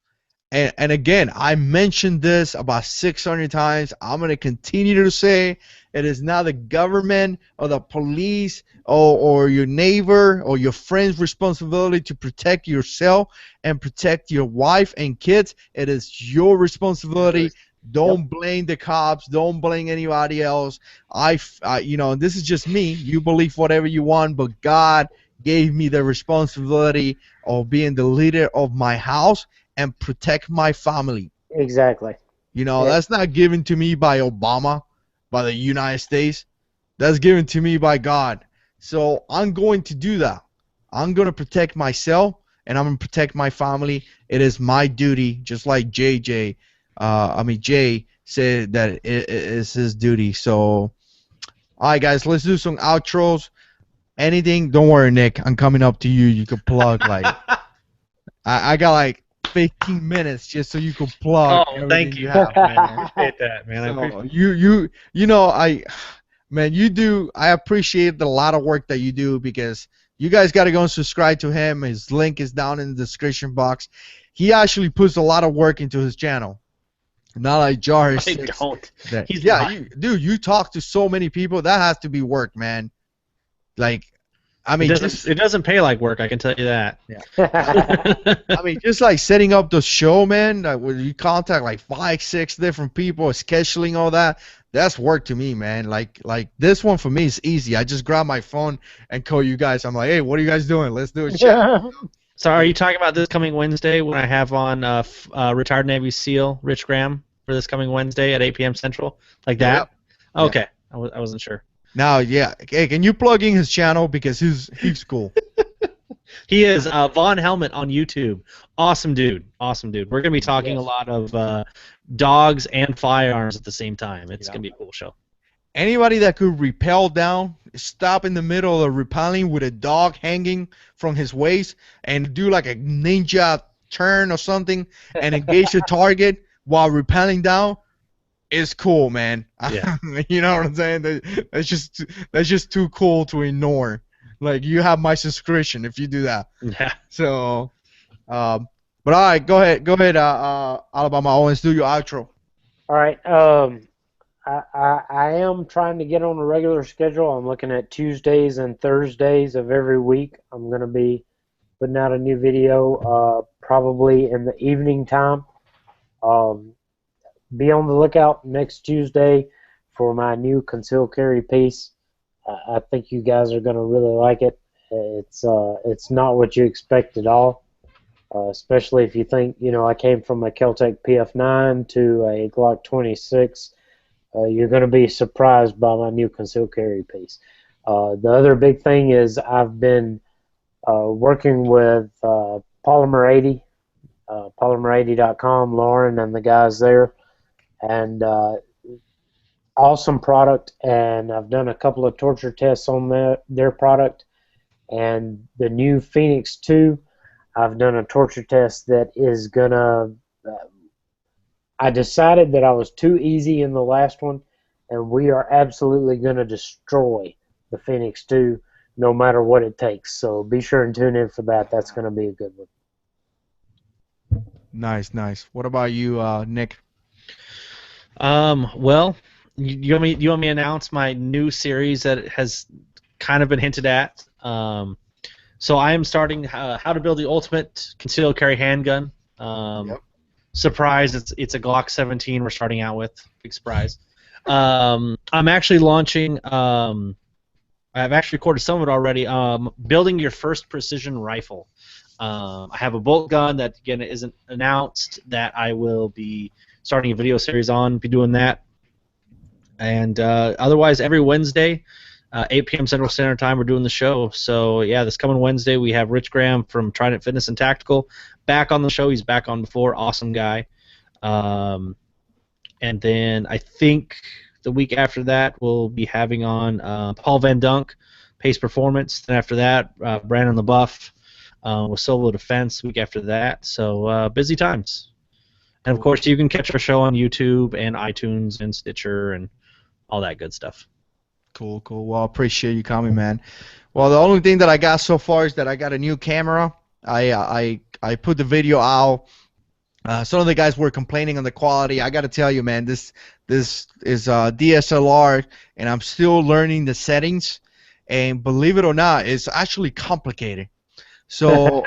and again, I mentioned this about 600 times. I'm going to continue to say it is not the government or the police or your neighbor or your friend's responsibility to protect yourself and protect your wife and kids. It is your responsibility. Don't blame the cops. Don't blame anybody else. You know, this is just me. You believe whatever you want, but God gave me the responsibility of being the leader of my house and protect my family. Exactly. You know, that's not given to me by Obama, by the United States. That's given to me by God. So I'm going to do that. I'm going to protect myself and I'm going to protect my family. It is my duty, just like Jay said that it is his duty. So, all right, guys, let's do some outros. Anything, don't worry, Nick. I'm coming up to you. You can plug like I got like 15 minutes just so you can plug everything thank you. you have. Man. I appreciate that, man. I So appreciate you know I appreciate the lot of work that you do because you guys got to go and subscribe to him. His link is down in the description box. He actually puts a lot of work into his channel. Not like JH6. I don't. That, He's yeah, not. you talk to so many people. That has to be work, man. Like, I mean, it doesn't pay like work, I can tell you that. I mean, just like setting up the show, man, where you contact like 5, 6 different people, scheduling all that, that's work to me, man. Like this one for me is easy. I just grab my phone and call you guys. I'm like, hey, what are you guys doing? Let's do a chat. So are you talking about this coming Wednesday when I have on retired Navy SEAL Rich Graham for this coming Wednesday at 8 p.m. Central? Like that? Yep. Okay. I wasn't sure. Now, yeah. Hey, can you plug in his channel because he's cool. He is Von Helmet on YouTube. Awesome dude. Awesome dude. We're going to be talking a lot of dogs and firearms at the same time. It's going to be a cool show. Anybody that could rappel down, stop in the middle of rappelling with a dog hanging from his waist and do like a ninja turn or something and engage the target while rappelling down is cool, man. Yeah. You know what I'm saying? That's just too cool to ignore. Like, you have my subscription if you do that. Yeah. So, but all right, go ahead, Alabama Owens, do your outro. All right. I am trying to get on a regular schedule. I'm looking at Tuesdays and Thursdays of every week. I'm going to be putting out a new video probably in the evening time. Be on the lookout next Tuesday for my new concealed carry piece. I think you guys are going to really like it. It's not what you expect at all, especially if you think, you know, I came from a Keltec PF9 to a Glock 26. You're going to be surprised by my new concealed carry piece. The other big thing is I've been working with Polymer 80, Polymer80.com, Lauren and the guys there, and awesome product. And I've done a couple of torture tests on their product. And the new Phoenix 2, I've done a torture test that is going to... I decided that I was too easy in the last one, and we are absolutely going to destroy the Phoenix 2 no matter what it takes. So be sure and tune in for that. That's going to be a good one. Nice, nice. What about you, Nick? Well, you want me to announce my new series that has kind of been hinted at? So I am starting how to build the ultimate concealed carry handgun. Yep. Surprise! It's a Glock 17 we're starting out with. Big surprise. I'm actually launching. I've actually recorded some of it already. Building your first precision rifle. I have a bolt gun that again isn't announced that I will be starting a video series on. Be doing that. And otherwise, every Wednesday, 8 p.m. Central Standard Time, we're doing the show. So yeah, this coming Wednesday, we have Rich Graham from Trident Fitness and Tactical back on the show. He's back on before. Awesome guy. And then I think the week after that, we'll be having on Paul Van Dunk, Pace Performance. Then after that, Brandon LaBeouf with Solo Defense. Week after that. So busy times. And of course, you can catch our show on YouTube and iTunes and Stitcher and all that good stuff. Cool, cool. Well, I appreciate you coming, man. Well, the only thing that I got so far is that I got a new camera. I put the video out Some of the guys were complaining on the quality. I got to tell you, man, this is DSLR, and I'm still learning the settings. And believe it or not, it's actually complicated. So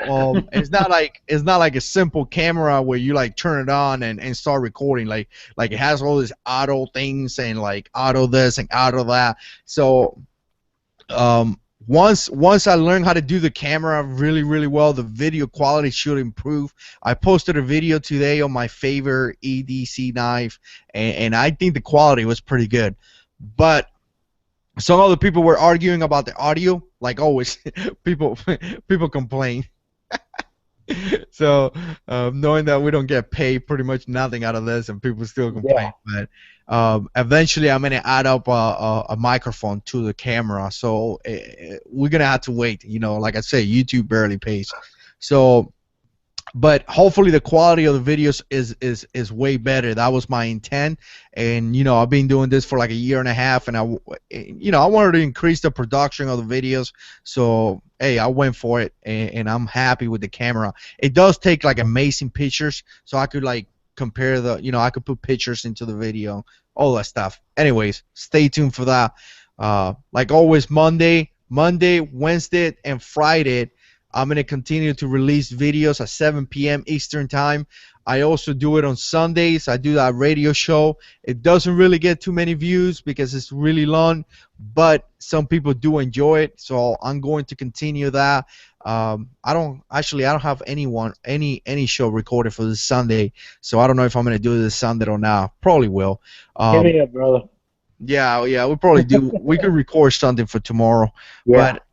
it's not like a simple camera where you like turn it on and start recording. Like it has all these auto things and like auto this and auto that. So um, once I learn how to do the camera really well, the video quality should improve. I posted a video today on my favorite EDC knife, and I think the quality was pretty good. But some other people were arguing about the audio, like always. people people complain. So knowing that we don't get paid pretty much nothing out of this, and people still complain, Yeah. but eventually I'm gonna add up a microphone to the camera. So we're gonna have to wait. You know, like I say, YouTube barely pays. So but hopefully the quality of the videos is way better. That was my intent, and you know I've been doing this for like a year and a half, and I wanted to increase the production of the videos. So hey, I went for it, and I'm happy with the camera. It does take like amazing pictures, so I could like compare the, I could put pictures into the video, all that stuff. Anyways, stay tuned for that. Like always, Monday, Wednesday, and Friday, I'm going to continue to release videos at 7 p.m. Eastern Time. I also do it on Sundays. I do that radio show. It doesn't really get too many views because it's really long, but some people do enjoy it, so I'm going to continue that. I don't have any show recorded for this Sunday, so I don't know if I'm going to do this Sunday or not. Probably will. Hit me up, brother. Yeah, we probably do. We could record something for tomorrow. Yeah. But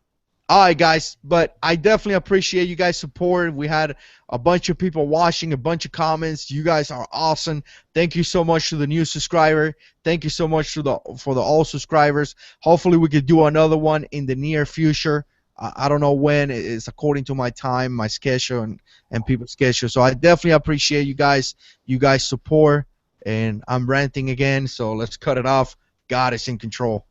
all right, guys, but I definitely appreciate you guys' support. We had a bunch of people watching, a bunch of comments. You guys are awesome. Thank you so much to the new subscriber. Thank you so much for the all subscribers. Hopefully, we could do another one in the near future. I don't know when. It's according to my time, my schedule, and people's schedule. So I definitely appreciate you guys' support. And I'm ranting again, so let's cut it off. God is in control.